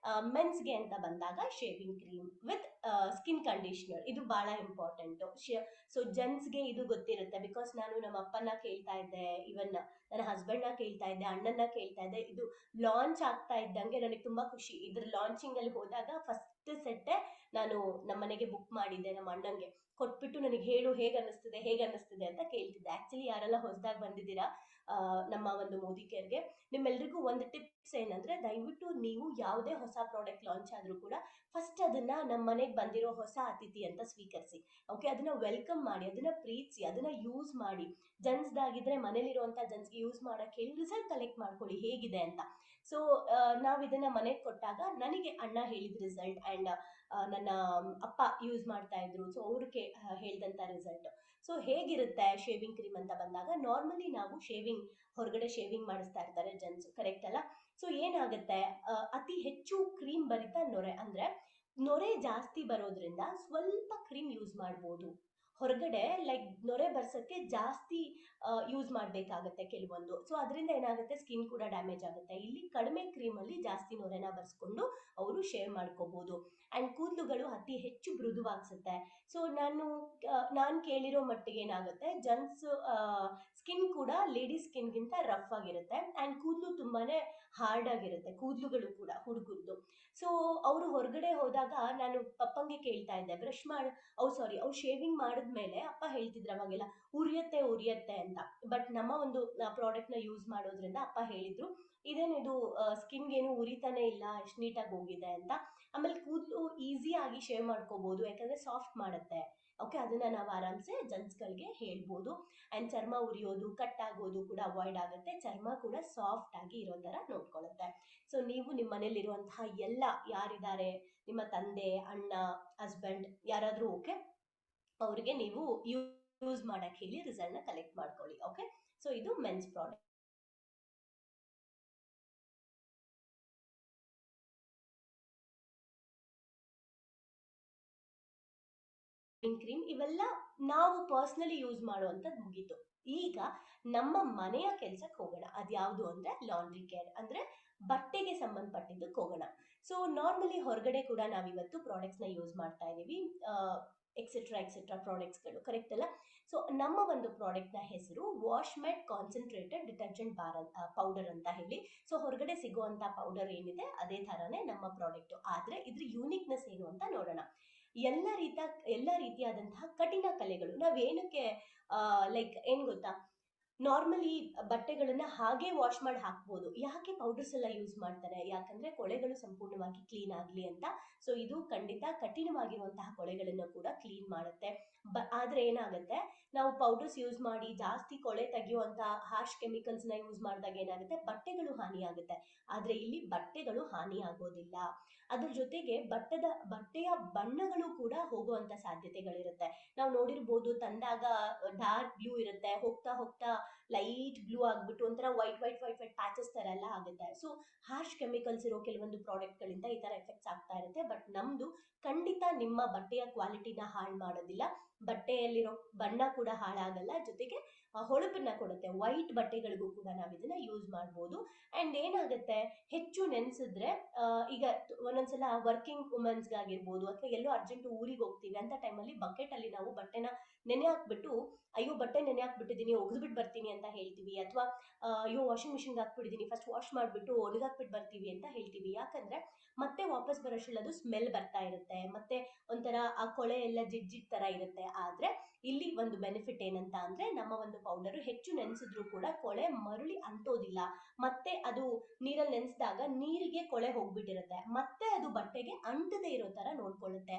S3: ಮೆನ್ಸ್ಗೆ ಅಂತ ಬಂದಾಗ shaving cream with skin conditioner, ಇದು ಬಹಳ ಇಂಪಾರ್ಟೆಂಟ್. ಸೊ ಜೆಂಟ್ಸ್ಗೆ ಇದು ಗೊತ್ತಿರುತ್ತೆ, ಬಿಕಾಸ್ ನಾನು ನಮ್ಮ ಅಪ್ಪನ ಕೇಳ್ತಾ ಇದ್ದೆ, ಇವನ್ ನನ್ನ ಹಸ್ಬೆಂಡ್ನ ಕೇಳ್ತಾ ಇದ್ದೆ, ಅಣ್ಣನ ಕೇಳ್ತಾ ಇದ್ದೆ. ಇದು ಲಾಂಚ್ ಆಗ್ತಾ ಇದ್ದಂಗೆ ನನಗೆ ತುಂಬಾ ಖುಷಿ. ಇದ್ರ ಲಾಂಚಿಂಗ್ ಅಲ್ಲಿ ಹೋದಾಗ ಫಸ್ಟ್ ಸೆಟ್ಟೆ ನಾನು ನಮ್ಮನೆಗೆ ಬುಕ್ ಮಾಡಿದ್ದೆ. ನಮ್ಮ ಅಣ್ಣಂಗೆ ಕೊಟ್ಬಿಟ್ಟು ನನಗೆ ಹೇಳು ಹೇಗೆ ಅನ್ನಿಸ್ತಿದೆ ಅಂತ ಕೇಳ್ತಿದ್ದೆ. ಆಕ್ಚುಲಿ ಯಾರೆಲ್ಲ ಹೊಸದಾಗಿ ಬಂದಿದ್ದೀರಾ ನಮ್ಮ ಒಂದು ಮೋದಿ ಕೇರ್ಗೆ, ನಿಮ್ಮೆಲ್ರಿಗೂ ಒಂದು ಟಿಪ್ಸ್ ಏನಂದ್ರೆ, ದಯವಿಟ್ಟು ನೀವು ಯಾವುದೇ ಹೊಸ ಪ್ರಾಡಕ್ಟ್ ಲಾಂಚ್ ಆದ್ರೂ ಕೂಡ ಫಸ್ಟ್ ಅದನ್ನ ನಮ್ಮ ಮನೆಗೆ ಬಂದಿರೋ ಹೊಸ ಅತಿಥಿ ಅಂತ ಸ್ವೀಕರಿಸಿ. ಓಕೆ, ಅದನ್ನ ವೆಲ್ಕಮ್ ಮಾಡಿ, ಅದನ್ನ ಪ್ರೀತಿಸಿ, ಅದನ್ನ ಯೂಸ್ ಮಾಡಿ. ಜನ್ಸ್ದಾಗಿದ್ರೆ ಮನೇಲಿರುವಂತ ಜನ್ಸ್ಗೆ ಯೂಸ್ ಮಾಡಕ್ಕೆ ಹೇಳಿ ರಿಸಲ್ಟ್ ಕಲೆಕ್ಟ್ ಮಾಡ್ಕೊಳ್ಳಿ ಹೇಗಿದೆ ಅಂತ. ಸೊ ನಾವ್ ಇದನ್ನ ಮನೆಗೆ ಕೊಟ್ಟಾಗ ನನಗೆ ಅಣ್ಣ ಹೇಳಿದ ರಿಸಲ್ಟ್ ಅಂಡ್ ನನ್ನ ಅಪ್ಪ ಯೂಸ್ ಮಾಡ್ತಾ ಇದ್ರು, ಸೊ ಅವ್ರಿಗೆ ಹೇಳ್ದಂತ ರಿಸಲ್ಟ್. ಸೊ ಹೇಗಿರುತ್ತೆ ಶೇವಿಂಗ್ ಕ್ರೀಮ್ ಅಂತ ಬಂದಾಗ, ನಾರ್ಮಲಿ ನಾವು ಹೊರಗಡೆ ಶೇವಿಂಗ್ ಮಾಡಿಸ್ತಾ ಇರ್ತಾರೆ ಜೆಂಟ್ಸ್, ಕರೆಕ್ಟ್ ಅಲ್ಲ? ಸೊ ಏನಾಗುತ್ತೆ, ಅತಿ ಹೆಚ್ಚು ಕ್ರೀಮ್ ಭರಿತ ನೊರೆ, ಅಂದ್ರೆ ನೊರೆ ಜಾಸ್ತಿ ಬರೋದ್ರಿಂದ ಸ್ವಲ್ಪ ಕ್ರೀಮ್ ಯೂಸ್ ಮಾಡ್ಬೋದು. ಹೊರಗಡೆ ಲೈಕ್ ನೊರೆ ಬರ್ಸಕ್ಕೆ ಜಾಸ್ತಿ ಯೂಸ್ ಮಾಡ್ಬೇಕಾಗತ್ತೆ ಕೆಲವೊಂದು. ಸೊ ಅದರಿಂದ ಏನಾಗುತ್ತೆ, ಸ್ಕಿನ್ ಕೂಡ ಡ್ಯಾಮೇಜ್ ಆಗುತ್ತೆ. ಇಲ್ಲಿ ಕಡಿಮೆ ಕ್ರೀಮ್ ಅಲ್ಲಿ ಜಾಸ್ತಿ ನೊರೆನ ಬರ್ಸ್ಕೊಂಡು ಅವರು ಶೇವ್ ಮಾಡ್ಕೋಬಹುದು. ಅಂಡ್ ಕೂದಲುಗಳು ಅತಿ ಹೆಚ್ಚು ಮೃದುವಾಗಿಸುತ್ತೆ. ಸೊ ನಾನು ಕೇಳಿರೋ ಮಟ್ಟಿಗೆ ಏನಾಗುತ್ತೆ, ಜೆಂಟ್ಸ್ ಸ್ಕಿನ್ ಕೂಡ ಲೇಡೀಸ್ ಸ್ಕಿನ್ಗಿಂತ ರಫ್ ಆಗಿರುತ್ತೆ, ಅಂಡ್ ಕೂದಲು ತುಂಬಾನೇ ಹಾರ್ಡ್ ಆಗಿರುತ್ತೆ, ಕೂದಲುಗಳು ಕೂಡ ಹುಡುಗರದು. ಸೊ ಅವರು ಹೊರಗಡೆ ಹೋದಾಗ ನಾನು ಪಪ್ಪಂಗೆ ಕೇಳ್ತಾ ಇದ್ದೆ, ಅವ್ರು ಶೇವಿಂಗ್ ಮಾಡಿದ್ಮೇಲೆ ಅಪ್ಪ ಹೇಳ್ತಿದ್ರು ಅವಾಗೆಲ್ಲ ಉರಿಯತ್ತೆ ಅಂತ. ಬಟ್ ನಮ್ಮ ಒಂದು ಪ್ರಾಡಕ್ಟ್ ನ ಯೂಸ್ ಮಾಡೋದ್ರಿಂದ ಅಪ್ಪ ಹೇಳಿದ್ರು, ಇದೇನಿದು ಸ್ಕಿನ್ಗೆ ಏನು ಉರಿತಾನೆ ಇಲ್ಲ, ಎಷ್ಟು ನೀಟಾಗಿ ಹೋಗಿದೆ ಅಂತ. ಆಮೇಲೆ ಕೂದಲು ಈಸಿ ಆಗಿ ಶೇವ್ ಮಾಡ್ಕೋಬಹುದು, ಯಾಕಂದ್ರೆ ಸಾಫ್ಟ್ ಮಾಡುತ್ತೆ. ಓಕೆ, ಅದನ್ನ ನಾವು ಆರಾಮ್ಸೆ ಜೆಂಟ್ಸ್ಗಳಿಗೆ ಹೇಳ್ಬೋದು. ಅಂಡ್ ಚರ್ಮ ಉರಿಯೋದು, ಕಟ್ ಆಗೋದು ಕೂಡ ಅವಾಯ್ಡ್ ಆಗುತ್ತೆ, ಚರ್ಮ ಕೂಡ ಸಾಫ್ಟ್ ಆಗಿ ಇರೋ ತರ ನೋಡ್ಕೊಳ್ಳುತ್ತೆ. ಸೊ ನೀವು ನಿಮ್ಮ ಮನೇಲಿರುವಂತಹ ಯಾರಿದ್ದಾರೆ, ನಿಮ್ಮ ತಂದೆ, ಅಣ್ಣ, ಹಸ್ಬೆಂಡ್, ಯಾರಾದ್ರೂ ಓಕೆ, ಅವ್ರಿಗೆ ನೀವು ಯೂಸ್ ಮಾಡಕ್ ಹೇಳಿ ರಿಸಲ್ಟ್ ನ ಕಲೆಕ್ಟ್ ಮಾಡ್ಕೊಳ್ಳಿ. ಓಕೆ, ಸೊ ಇದು ಮೆನ್ಸ್ ಪ್ರಾಡಕ್ಟ್ ಕ್ರೀಮ್. ಇವೆಲ್ಲ ನಾವು ಪರ್ಸನಲಿ ಯೂಸ್ ಮಾಡುವಂತದ್ದು ಮುಗೀತು. ಈಗ ನಮ್ಮ ಮನೆಯ ಕೆಲ್ಸಕ್ಕೆ ಹೋಗೋಣ. ಅದ್ಯಾವುದು ಅಂದ್ರೆ ಲಾಂಡ್ರಿ ಕೇರ್, ಅಂದ್ರೆ ಬಟ್ಟೆಗೆ ಸಂಬಂಧಪಟ್ಟಿದ್ದಕ್ಕೆ ಹೋಗೋಣ. ಸೊ ನಾರ್ಮಲಿ ಹೊರಗಡೆ ಕೂಡ ನಾವಿವತ್ತು ಪ್ರಾಡಕ್ಟ್ಸ್ ನ ಯೂಸ್ ಮಾಡ್ತಾ ಇದೀವಿ, ಎಕ್ಸೆಟ್ರಾ ಪ್ರಾಡಕ್ಟ್ಸ್ಗಳು, ಕರೆಕ್ಟ್ ಅಲ್ಲ? ಸೊ ನಮ್ಮ ಒಂದು ಪ್ರಾಡಕ್ಟ್ ನ ಹೆಸರು ವಾಶ್ ಮೆಟ್ ಕಾನ್ಸಂಟ್ರೇಟೆಡ್ ಡಿಟರ್ಜೆಂಟ್ ಪೌಡರ್ ಅಂತ ಹೇಳಿ. ಸೊ ಹೊರಗಡೆ ಸಿಗುವಂತ ಪೌಡರ್ ಏನಿದೆ ಅದೇ ತರಾನೇ ನಮ್ಮ ಪ್ರಾಡಕ್ಟ್, ಆದ್ರೆ ಇದ್ರ ಯೂನಿಕ್ನೆಸ್ ಏನು ಅಂತ ನೋಡೋಣ. ಎಲ್ಲ ರೀತಿಯಾದಂತಹ ಕಠಿಣ ಕಲೆಗಳು ನಾವೇನಕ್ಕೆ ಲೈಕ್ ಏನ್ ಗೊತ್ತಾ, ನಾರ್ಮಲಿ ಬಟ್ಟೆಗಳನ್ನ ಹಾಗೆ ವಾಶ್ ಮಾಡಿ ಹಾಕ್ಬೋದು. ಯಾಕೆ ಪೌಡರ್ಸ್ ಎಲ್ಲ ಯೂಸ್ ಮಾಡ್ತಾರೆ? ಯಾಕಂದ್ರೆ ಕೊಳೆಗಳು ಸಂಪೂರ್ಣವಾಗಿ ಕ್ಲೀನ್ ಆಗ್ಲಿ ಅಂತ. ಸೊ ಇದು ಖಂಡಿತ ಕಠಿಣವಾಗಿರುವಂತಹ ಕೊಳೆಗಳನ್ನು ಕೂಡ ಕ್ಲೀನ್ ಮಾಡುತ್ತೆ. ಆದ್ರೆ ಏನಾಗುತ್ತೆ, ನಾವು ಪೌಡರ್ಸ್ ಯೂಸ್ ಮಾಡಿ ಜಾಸ್ತಿ ಕೊಳೆ ತೆಗೆಯುವಂತ ಹಾರ್ಶ್ ಕೆಮಿಕಲ್ಸ್ ನ ಯೂಸ್ ಮಾಡಿದಾಗ ಏನಾಗುತ್ತೆ, ಬಟ್ಟೆಗಳು ಹಾನಿ ಆಗುತ್ತೆ. ಆದ್ರೆ ಇಲ್ಲಿ ಬಟ್ಟೆಗಳು ಹಾನಿ ಆಗೋದಿಲ್ಲ. ಅದ್ರ ಜೊತೆಗೆ ಬಟ್ಟೆಯ ಬಣ್ಣಗಳು ಕೂಡ ಹೋಗುವಂತ ಸಾಧ್ಯತೆಗಳಿರುತ್ತೆ. ನಾವು ನೋಡಿರ್ಬೋದು, ತಂದಾಗ ಡಾರ್ಕ್ ಬ್ಲೂ ಇರುತ್ತೆ, ಹೋಗ್ತಾ ಹೋಗ್ತಾ ಲೈಟ್ ಬ್ಲೂ ಆಗ್ಬಿಟ್ಟು ಒಂಥರ ವೈಟ್ ಪ್ಯಾಚಸ್ ತರ ಎಲ್ಲ ಆಗುತ್ತೆ. ಸೊ ಹಾರ್ಶ್ ಕೆಮಿಕಲ್ಸ್ ಇರೋ ಕೆಲವೊಂದು ಪ್ರಾಡಕ್ಟ್ ಗಳಿಂದ ಈ ತರ ಎಫೆಕ್ಟ್ಸ್ ಆಗ್ತಾ ಇರುತ್ತೆ. ಬಟ್ ನಮ್ದು ಖಂಡಿತ ನಿಮ್ಮ ಬಟ್ಟೆಯ ಕ್ವಾಲಿಟಿನ ಹಾಳು ಮಾಡೋದಿಲ್ಲ, ಬಟ್ಟೆಯಲ್ಲಿರೋ ಬಣ್ಣ ಕೂಡ ಹಾಳಾಗಲ್ಲ, ಜೊತೆಗೆ ಹೊಳಪನ್ನ ಕೊಡುತ್ತೆ. ವೈಟ್ ಬಟ್ಟೆಗಳಿಗೂ ಕೂಡ ನಾವು ಇದನ್ನ ಯೂಸ್ ಮಾಡ್ಬೋದು. ಅಂಡ್ ಏನಾಗುತ್ತೆ, ಹೆಚ್ಚು ನೆನ್ಸಿದ್ರೆ ಈಗ ಒಂದೊಂದ್ಸಲ ವರ್ಕಿಂಗ್ ವುಮೆನ್ಸ್ ಆಗಿರ್ಬೋದು, ಅಥವಾ ಎಲ್ಲೋ ಅರ್ಜೆಂಟ್ ಊರಿಗೆ ಹೋಗ್ತೀವಿ ಅಂತ ಟೈಮಲ್ಲಿ ಬಕೆಟ್ ಅಲ್ಲಿ ನಾವು ಬಟ್ಟೆನ ನೆನೆ ಹಾಕ್ಬಿಟ್ಟು, ಅಯ್ಯೋ ಬಟ್ಟೆ ನೆನೆ ಹಾಕ್ಬಿಟ್ಟಿದೀನಿ, ಒಗೆದ್ಬಿಟ್ಟು ಬರ್ತೀನಿ ಅಂತ ಹೇಳ್ತೀವಿ. ಅಥವಾ ಅಯ್ಯೋ ವಾಷಿಂಗ್ ಮಿಷಿನ್ಗೆ ಹಾಕ್ಬಿಟ್ಟಿದೀನಿ, ಫಸ್ಟ್ ವಾಶ್ ಮಾಡ್ಬಿಟ್ಟು ಒಣಗಾಕ್ಬಿಟ್ಟು ಬರ್ತೀವಿ ಅಂತ ಹೇಳ್ತೀವಿ. ಯಾಕಂದ್ರೆ ಮತ್ತೆ ವಾಪಸ್ ಬರೋಷ್ರಲ್ಲಿ ಅದು ಸ್ಮೆಲ್ ಬರ್ತಾ ಇರುತ್ತೆ, ಮತ್ತೆ ಒಂಥರ ಆ ಕೊಳೆ ಎಲ್ಲ ಜಿಡ್ ತರ ಇರುತ್ತೆ. ಆದ್ರೆ ಇಲ್ಲಿ ಒಂದು ಬೆನಿಫಿಟ್ ಏನಂತ ಅಂದ್ರೆ ನಮ್ಮ ಒಂದು ಪೌಡರ್ ಹೆಚ್ಚು ನೆನೆಸಿದ್ರು ಕೂಡ ಕೊಳೆ ಮರಳಿ ಅಂಟೋದಿಲ್ಲ. ಮತ್ತೆ ಅದು ನೀರಲ್ಲಿ ನೆನೆಸಿದಾಗ ನೀರಿಗೆ ಕೊಳೆ ಹೋಗ್ಬಿಟ್ಟಿರುತ್ತೆ, ಮತ್ತೆ ಅದು ಬಟ್ಟೆಗೆ ಅಂಟದೇ ಇರೋ ತರ ನೋಡ್ಕೊಳ್ಳುತ್ತೆ.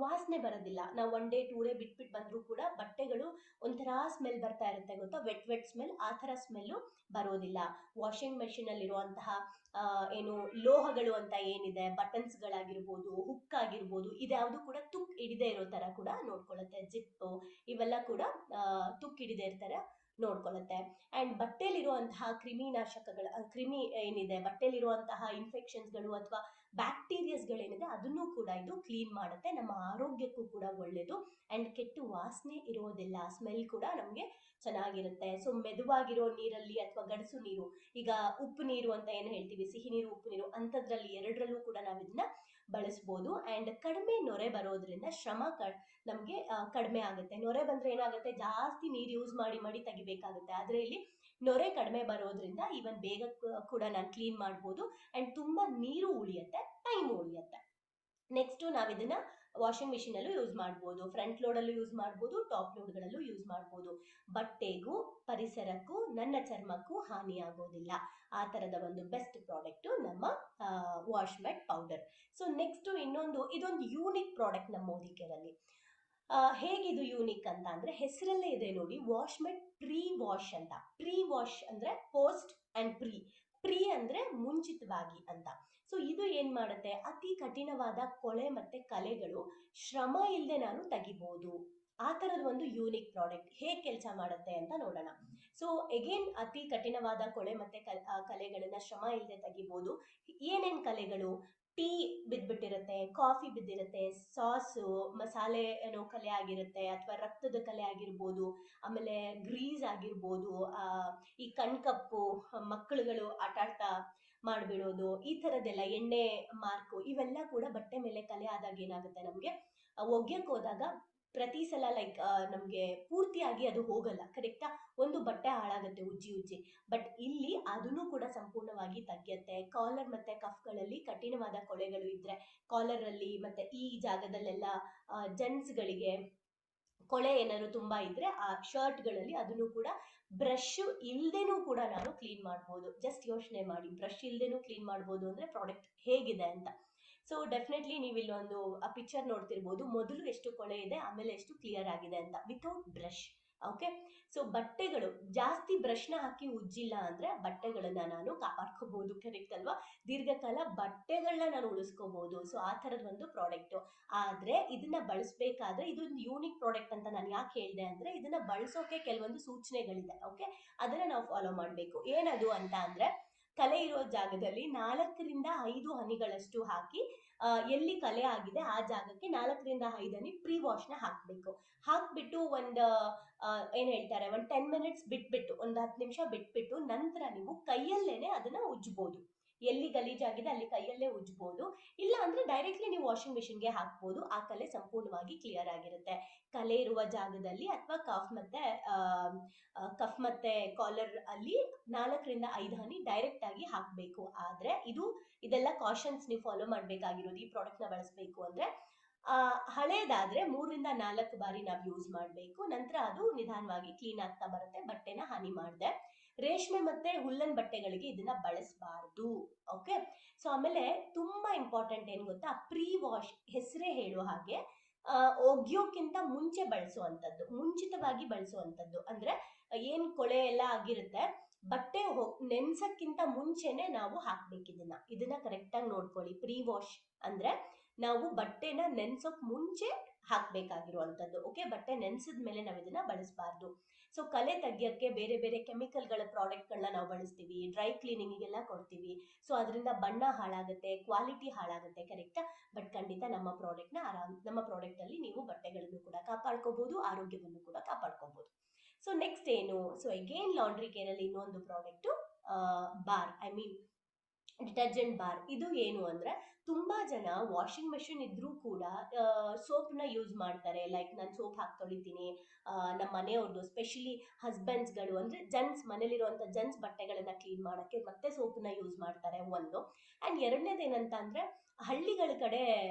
S3: ವಾಸನೆ ಬರೋದಿಲ್ಲ. ನಾವು 1 ಡೇ 2 ಡೇ ಬಿಟ್ಬಿಟ್ಟು ಬಂದ್ರೂ ಕೂಡ ಬಟ್ಟೆಗಳು ಒಂಥರ ಸ್ಮೆಲ್ ಬರ್ತಾ ಇರುತ್ತೆ ಗೊತ್ತಾ, ವೆಟ್ ಸ್ಮೆಲ್, ಆ ತರ ಸ್ಮೆಲ್ಲು ಬರೋದಿಲ್ಲ. ವಾಷಿಂಗ್ ಮೆಷಿನ್ ಅಲ್ಲಿರುವಂತಹ ಏನು ಲೋಹಗಳು ಅಂತ ಏನಿದೆ, ಬಟನ್ಸ್ ಗಳಾಗಿರ್ಬೋದು, ಹುಕ್ ಆಗಿರ್ಬೋದು, ಇದ್ಯಾವುದು ಕೂಡ ತುಕ್ ಹಿಡಿದೇ ಇರೋ ತರ ಕೂಡ ನೋಡ್ಕೊಳ್ಳುತ್ತೆ. ಜಿಪ್ ಇವೆಲ್ಲ ಕೂಡ ತುಕ್ ಹಿಡಿದೇ ಇರ್ತಾರೆ ನೋಡ್ಕೊಳ್ಳುತ್ತೆ. ಅಂಡ್ ಬಟ್ಟೆಲಿರುವಂತಹ ಕ್ರಿಮಿನಾಶಕಗಳ ಕ್ರಿಮಿ ಏನಿದೆ, ಬಟ್ಟೆಲಿರುವಂತಹ ಇನ್ಫೆಕ್ಷನ್ಸ್ಗಳು ಅಥವಾ ಬ್ಯಾಕ್ಟೀರಿಯಾಸ್ಗಳೇನಿದೆ ಅದನ್ನು ಕೂಡ ಇದು ಕ್ಲೀನ್ ಮಾಡುತ್ತೆ. ನಮ್ಮ ಆರೋಗ್ಯಕ್ಕೂ ಕೂಡ ಒಳ್ಳೇದು. ಅಂಡ್ ಕೆಟ್ಟು ವಾಸನೆ ಇರೋದಿಲ್ಲ, ಸ್ಮೆಲ್ ಕೂಡ ನಮಗೆ ಚೆನ್ನಾಗಿರುತ್ತೆ. ಸೊ ಮೆದುವಾಗಿರೋ ನೀರಲ್ಲಿ ಅಥವಾ ಗಡಸು ನೀರು, ಈಗ ಉಪ್ಪು ನೀರು ಅಂತ ಏನು ಹೇಳ್ತೀವಿ, ಸಿಹಿ ನೀರು, ಉಪ್ಪು ನೀರು, ಅಂಥದ್ರಲ್ಲಿ ಎರಡರಲ್ಲೂ ಕೂಡ ನಾವು ಇದನ್ನ ಬಳಸ್ಬೋದು. ಅಂಡ್ ಕಡಿಮೆ ನೊರೆ ಬರೋದ್ರಿಂದ ಶ್ರಮ ನಮಗೆ ಕಡಿಮೆ ಆಗುತ್ತೆ. ನೊರೆ ಬಂದ್ರೆ ಏನಾಗುತ್ತೆ, ಜಾಸ್ತಿ ನೀರು ಯೂಸ್ ಮಾಡಿ ತೆಗಿಬೇಕಾಗುತ್ತೆ. ಆದ್ರೆ ಇಲ್ಲಿ ನೊರೆ ಕಡಿಮೆ ಬರೋದ್ರಿಂದ ಈವನ್ ಬೇಗ ಕೂಡ ನಾನು ಕ್ಲೀನ್ ಮಾಡ್ಬೋದು. ಅಂಡ್ ತುಂಬಾ ನೀರು ಉಳಿಯುತ್ತೆ, ಟೈಮ್ ಉಳಿಯುತ್ತೆ. ನೆಕ್ಸ್ಟ್ ನಾವು ಇದನ್ನ ವಾಷಿಂಗ್ ಮಿಷಿನ್ ಅಲ್ಲೂ ಯೂಸ್ ಮಾಡ್ಬೋದು, ಫ್ರಂಟ್ ಲೋಡ್ ಅಲ್ಲೂ ಯೂಸ್ ಮಾಡ್ಬೋದು, ಟಾಪ್ ಲೋಡ್ ಗಳಲ್ಲೂ ಯೂಸ್ ಮಾಡ್ಬೋದು. ಬಟ್ಟೆಗೂ ಪರಿಸರಕ್ಕೂ ನನ್ನ ಚರ್ಮಕ್ಕೂ ಹಾನಿ ಆಗೋದಿಲ್ಲ. ಆ ತರದ ಒಂದು ಬೆಸ್ಟ್ ಪ್ರಾಡಕ್ಟ್ ನಮ್ಮ ವಾಶ್ಮೆಟ್ ಪೌಡರ್. ಸೊ ನೆಕ್ಸ್ಟ್ ಇದೊಂದು ಯೂನಿಕ್ ಪ್ರಾಡಕ್ಟ್ ನಮ್ಮ ಮೋದಿ ಕೇರಲ್ಲಿ. ಹೇಗಿದು ಯೂನಿಕ್ ಅಂತ ಅಂದ್ರೆ ಹೆಸರಲ್ಲೇ ಇದೆ ನೋಡಿ, ವಾಶ್ಮೆಟ್ ಪ್ರೀ ವಾಶ್ ಅಂತ. ಪ್ರೀ ವಾಶ್ ಅಂದ್ರೆ ಪೋಸ್ಟ್ ಅಂಡ್ ಪ್ರೀ ಅಂದ್ರೆ ಮುಂಚಿತವಾಗಿ ಅಂತ. ಸೊ ಇದು ಏನ್ ಮಾಡುತ್ತೆ, ಅತಿ ಕಠಿಣವಾದ ಕೊಳೆ ಮತ್ತೆ ಕಲೆಗಳು ಶ್ರಮ ಇಲ್ಲದೆ ನಾನು ತೆಗಿಬಹುದು. ಆ ತರದ ಒಂದು ಯೂನಿಕ್ ಪ್ರಾಡಕ್ಟ್ ಹೇಗ್ ಕೆಲಸ ಮಾಡುತ್ತೆ ಅಂತ ನೋಡೋಣ. ಸೊ ಅಗೇನ್ ಅತಿ ಕಠಿಣವಾದ ಕೊಳೆ ಮತ್ತೆ ಕಲೆಗಳನ್ನ ಶ್ರಮ ಇಲ್ಲದೆ ತೆಗಿಬಹುದು. ಏನೇನ್ ಕಲೆಗಳು, ಟೀ ಬಿದ್ಬಿಟ್ಟಿರುತ್ತೆ, ಕಾಫಿ ಬಿದ್ದಿರುತ್ತೆ, ಸಾಸು ಮಸಾಲೆ ಏನೋ ಕಲೆ ಆಗಿರುತ್ತೆ, ಅಥವಾ ರಕ್ತದ ಕಲೆ ಆಗಿರ್ಬೋದು, ಆಮೇಲೆ ಗ್ರೀಸ್ ಆಗಿರ್ಬೋದು, ಈ ಕಣ್ಕಪ್ಪು, ಮಕ್ಕಳುಗಳು ಆಟಾಡ್ತಾ ಮಾಡ್ಬಿಡೋದು, ಈ ತರದೆಲ್ಲ ಎಣ್ಣೆ ಮಾರ್ಕು, ಇವೆಲ್ಲ ಕೂಡ ಬಟ್ಟೆ ಮೇಲೆ ಕಲೆ ಆದಾಗ ಏನಾಗುತ್ತೆ, ನಮ್ಗೆ ಒಗ್ಯಕ್ ಹೋದಾಗ ಪ್ರತಿ ಸಲ ಲೈಕ್ ನಮ್ಗೆ ಪೂರ್ತಿಯಾಗಿ ಅದು ಹೋಗಲ್ಲ, ಕರೆಕ್ಟಾ? ಒಂದು ಬಟ್ಟೆ ಹಾಳಾಗುತ್ತೆ ಉಜ್ಜಿ. ಬಟ್ ಇಲ್ಲಿ ಅದನ್ನು ಕೂಡ ಸಂಪೂರ್ಣವಾಗಿ ತೆಗೆಯುತ್ತೆ. ಕಾಲರ್ ಮತ್ತೆ ಕಫ್ಗಳಲ್ಲಿ ಕಠಿಣವಾದ ಕೊಳೆಗಳು ಇದ್ರೆ, ಕಾಲರ್ ಅಲ್ಲಿ ಮತ್ತೆ ಈ ಜಾಗದಲ್ಲೆಲ್ಲ ಜೆಂಟ್ಸ್ ಗಳಿಗೆ ಕೊಳೆ ಏನಾದ್ರು ತುಂಬಾ ಇದ್ರೆ ಆ ಶರ್ಟ್ ಗಳಲ್ಲಿ ಅದನ್ನು ಕೂಡ ಬ್ರಷ್ ಇಲ್ದೇನೂ ಕೂಡ ನಾನು ಕ್ಲೀನ್ ಮಾಡ್ಬೋದು. ಜಸ್ಟ್ ಯೋಚನೆ ಮಾಡಿ, ಬ್ರಷ್ ಇಲ್ದೇನೂ ಕ್ಲೀನ್ ಮಾಡ್ಬೋದು ಅಂದ್ರೆ ಪ್ರಾಡಕ್ಟ್ ಹೇಗಿದೆ ಅಂತ. ಸೊ ಡೆಫಿನೆಟ್ಲಿ ನೀವು ಇಲ್ಲೊಂದು ಪಿಕ್ಚರ್ ನೋಡ್ತಿರ್ಬೋದು, ಮೊದಲು ಎಷ್ಟು ಕೊಳೆ ಇದೆ, ಆಮೇಲೆ ಎಷ್ಟು ಕ್ಲಿಯರ್ ಆಗಿದೆ ಅಂತ, ವಿತೌಟ್ ಬ್ರಷ್. ಓಕೆ, ಸೊ ಬಟ್ಟೆಗಳು ಜಾಸ್ತಿ ಬ್ರಷ್ನ ಹಾಕಿ ಉಜ್ಜಿಲ್ಲ ಅಂದ್ರೆ ಬಟ್ಟೆಗಳನ್ನ ನಾನು ಕಾಪಾಡ್ಕೋಬಹುದು, ಕರೆಕ್ಟ್ ಅಲ್ವಾ? ದೀರ್ಘಕಾಲ ಬಟ್ಟೆಗಳನ್ನ ನಾನು ಉಳಿಸ್ಕೋಬಹುದು. ಸೊ ಆ ತರದ ಒಂದು ಪ್ರಾಡಕ್ಟ್. ಆದ್ರೆ ಇದನ್ನ ಬಳಸಬೇಕಾದ್ರೆ ಇದೊಂದು ಯೂನಿಕ್ ಪ್ರಾಡಕ್ಟ್ ಅಂತ ನಾನು ಯಾಕೆ ಹೇಳಿದೆ ಅಂದ್ರೆ, ಇದನ್ನ ಬಳಸೋಕೆ ಕೆಲವೊಂದು ಸೂಚನೆಗಳಿದೆ. ಓಕೆ, ಅದನ್ನ ನಾವು ಫಾಲೋ ಮಾಡ್ಬೇಕು. ಏನದು ಅಂತ ಅಂದ್ರೆ, ಕಲೆ ಇರೋ ಜಾಗದಲ್ಲಿ 4 ರಿಂದ 5 ಹನಿಗಳಷ್ಟು ಹಾಕಿ, ಎಲ್ಲಿ ಕಲೆ ಆಗಿದೆ ಆ ಜಾಗಕ್ಕೆ 4 ರಿಂದ 5 ಹನಿ ಪ್ರೀ ವಾಶ್ ನ ಹಾಕ್ಬೇಕು. ಹಾಕ್ಬಿಟ್ಟು ಏನ್ ಹೇಳ್ತಾರೆ, 10 ಮಿನಿಟ್ಸ್ ಬಿಟ್ಬಿಟ್ಟು, 10 ನಿಮಿಷ ಬಿಟ್ಬಿಟ್ಟು ನಂತರ ನೀವು ಕೈಯಲ್ಲೇನೆ ಅದನ್ನ ಉಜ್ಬೋದು. ಎಲ್ಲಿ ಗಲೀಜಾಗಿದೆ ಅಲ್ಲಿ ಕೈಯಲ್ಲೇ ಉಜ್ಬೋದು. ಇಲ್ಲ ಅಂದ್ರೆ ಡೈರೆಕ್ಟ್ಲಿ ನೀವು ವಾಷಿಂಗ್ ಮಿಷಿನ್ಗೆ ಹಾಕ್ಬೋದು. ಆ ಕಲೆ ಸಂಪೂರ್ಣವಾಗಿ ಕ್ಲಿಯರ್ ಆಗಿರುತ್ತೆ. ಕಲೆ ಇರುವ ಜಾಗದಲ್ಲಿ ಅಥವಾ ಕಫ್ ಮತ್ತೆ ಕಾಲರ್ ಅಲ್ಲಿ 4 ರಿಂದ 5 ಹನಿ ಡೈರೆಕ್ಟ್ ಆಗಿ ಹಾಕ್ಬೇಕು. ಆದ್ರೆ ಇದೆಲ್ಲ ಕಾಷನ್ಸ್ ನೀವು ಫಾಲೋ ಮಾಡ್ಬೇಕಾಗಿರೋದು. ಈ ಪ್ರಾಡಕ್ಟ್ ನ ಬಳಸಬೇಕು ಅಂದ್ರೆ ಹಳೇದಾದ್ರೆ 3 ರಿಂದ 4 ಬಾರಿ ನಾವು ಯೂಸ್ ಮಾಡ್ಬೇಕು. ನಂತರ ಅದು ನಿಧಾನವಾಗಿ ಕ್ಲೀನ್ ಆಗ್ತಾ ಬರುತ್ತೆ, ಬಟ್ಟೆನ ಹಾನಿ ಮಾಡದೆ. ರೇಷ್ಮೆ ಮತ್ತೆ ಹುಲ್ಲನ್ ಬಟ್ಟೆಗಳಿಗೆ ಇದನ್ನ ಬಳಸಬಾರ್ದು. ಓಕೆ, ಸೊ ಆಮೇಲೆ ತುಂಬಾ ಇಂಪಾರ್ಟೆಂಟ್ ಏನ್ ಗೊತ್ತಾ, ಪ್ರೀ ವಾಶ್ ಹೆಸರೇ ಹೇಳುವ ಹಾಗೆ ಒಗ್ಯೋಕ್ಕಿಂತ ಮುಂಚೆ ಬಳಸುವಂತದ್ದು, ಮುಂಚಿತವಾಗಿ ಬಳಸುವಂತದ್ದು. ಅಂದ್ರೆ ಏನ್ ಕೊಳೆ ಎಲ್ಲ ಆಗಿರುತ್ತೆ, ಬಟ್ಟೆ ನೆನ್ಸಕ್ಕಿಂತ ಮುಂಚೆನೆ ನಾವು ಹಾಕ್ಬೇಕು. ಇದನ್ನ ಕರೆಕ್ಟ್ ಆಗಿ ನೋಡ್ಕೊಳ್ಳಿ. ಪ್ರೀ ವಾಶ್ ಅಂದ್ರೆ ನಾವು ಬಟ್ಟೆನ ನೆನ್ಸೋಕ್ ಮುಂಚೆ ಹಾಕ್ಬೇಕಾಗಿರುವಂತದ್ದು. ಓಕೆ, ಬಟ್ಟೆ ನೆನ್ಸಿದ ಮೇಲೆ ನಾವು ಇದನ್ನ ಬಳಸಬಾರ್ದು. ಸೊ ಕಲೆ ತೆಗಿಯಕ್ಕೆ ಬೇರೆ ಬೇರೆ ಕೆಮಿಕಲ್ಗಳ ಪ್ರಾಡಕ್ಟ್ಗಳನ್ನ ನಾವು ಬಳಸ್ತೀವಿ, ಡ್ರೈ ಕ್ಲೀನಿಂಗಿಗೆಲ್ಲ ಕೊಡ್ತೀವಿ. ಸೊ ಅದರಿಂದ ಬಣ್ಣ ಹಾಳಾಗುತ್ತೆ, ಕ್ವಾಲಿಟಿ ಹಾಳಾಗುತ್ತೆ, ಕರೆಕ್ಟಾ? ಬಟ್ ಖಂಡಿತ ನಮ್ಮ ಪ್ರಾಡಕ್ಟ್ ಅಲ್ಲಿ ನೀವು ಬಟ್ಟೆಗಳನ್ನು ಕೂಡ ಕಾಪಾಡ್ಕೋಬಹುದು, ಆರೋಗ್ಯವನ್ನು ಕೂಡ ಕಾಪಾಡ್ಕೋಬಹುದು. ಸೊ ನೆಕ್ಸ್ಟ್ ಏನು, ಸೊ ಅಗೇನ್ ಲಾಂಡ್ರಿ ಕೇರ್ ಅಲ್ಲಿ ಇನ್ನೊಂದು ಪ್ರಾಡಕ್ಟ್ ಬಾರ್, ಡಿಟರ್ಜೆಂಟ್ ಬಾರ್. ಇದು ಏನು ಅಂದ್ರೆ ತುಂಬಾ ಜನ ವಾಷಿಂಗ್ ಮೆಷಿನ್ ಇದ್ರೂ ಕೂಡ ಸೋಪ್ನ ಯೂಸ್ ಮಾಡ್ತಾರೆ. ಲೈಕ್ ನಾನು ಸೋಪ್ ಹಾಕಿ ತೊಳಿತೀನಿ. ನಮ್ಮ ಮನೆಯವ್ರದ್ದು ಸ್ಪೆಷಲಿ ಹಸ್ಬೆಂಡ್ಸ್ಗಳು ಅಂದ್ರೆ ಜೆಂಟ್ಸ್, ಮನೇಲಿರುವಂತ ಜೆಂಟ್ಸ್ ಬಟ್ಟೆಗಳನ್ನ ಕ್ಲೀನ್ ಮಾಡಕ್ಕೆ ಮತ್ತೆ ಸೋಪ್ನ ಯೂಸ್ ಮಾಡ್ತಾರೆ ಒಂದು. ಅಂಡ್ ಎರಡನೇದೇನಂತ ಅಂದ್ರೆ ಹಳ್ಳಿಗಳ ಕಡೆ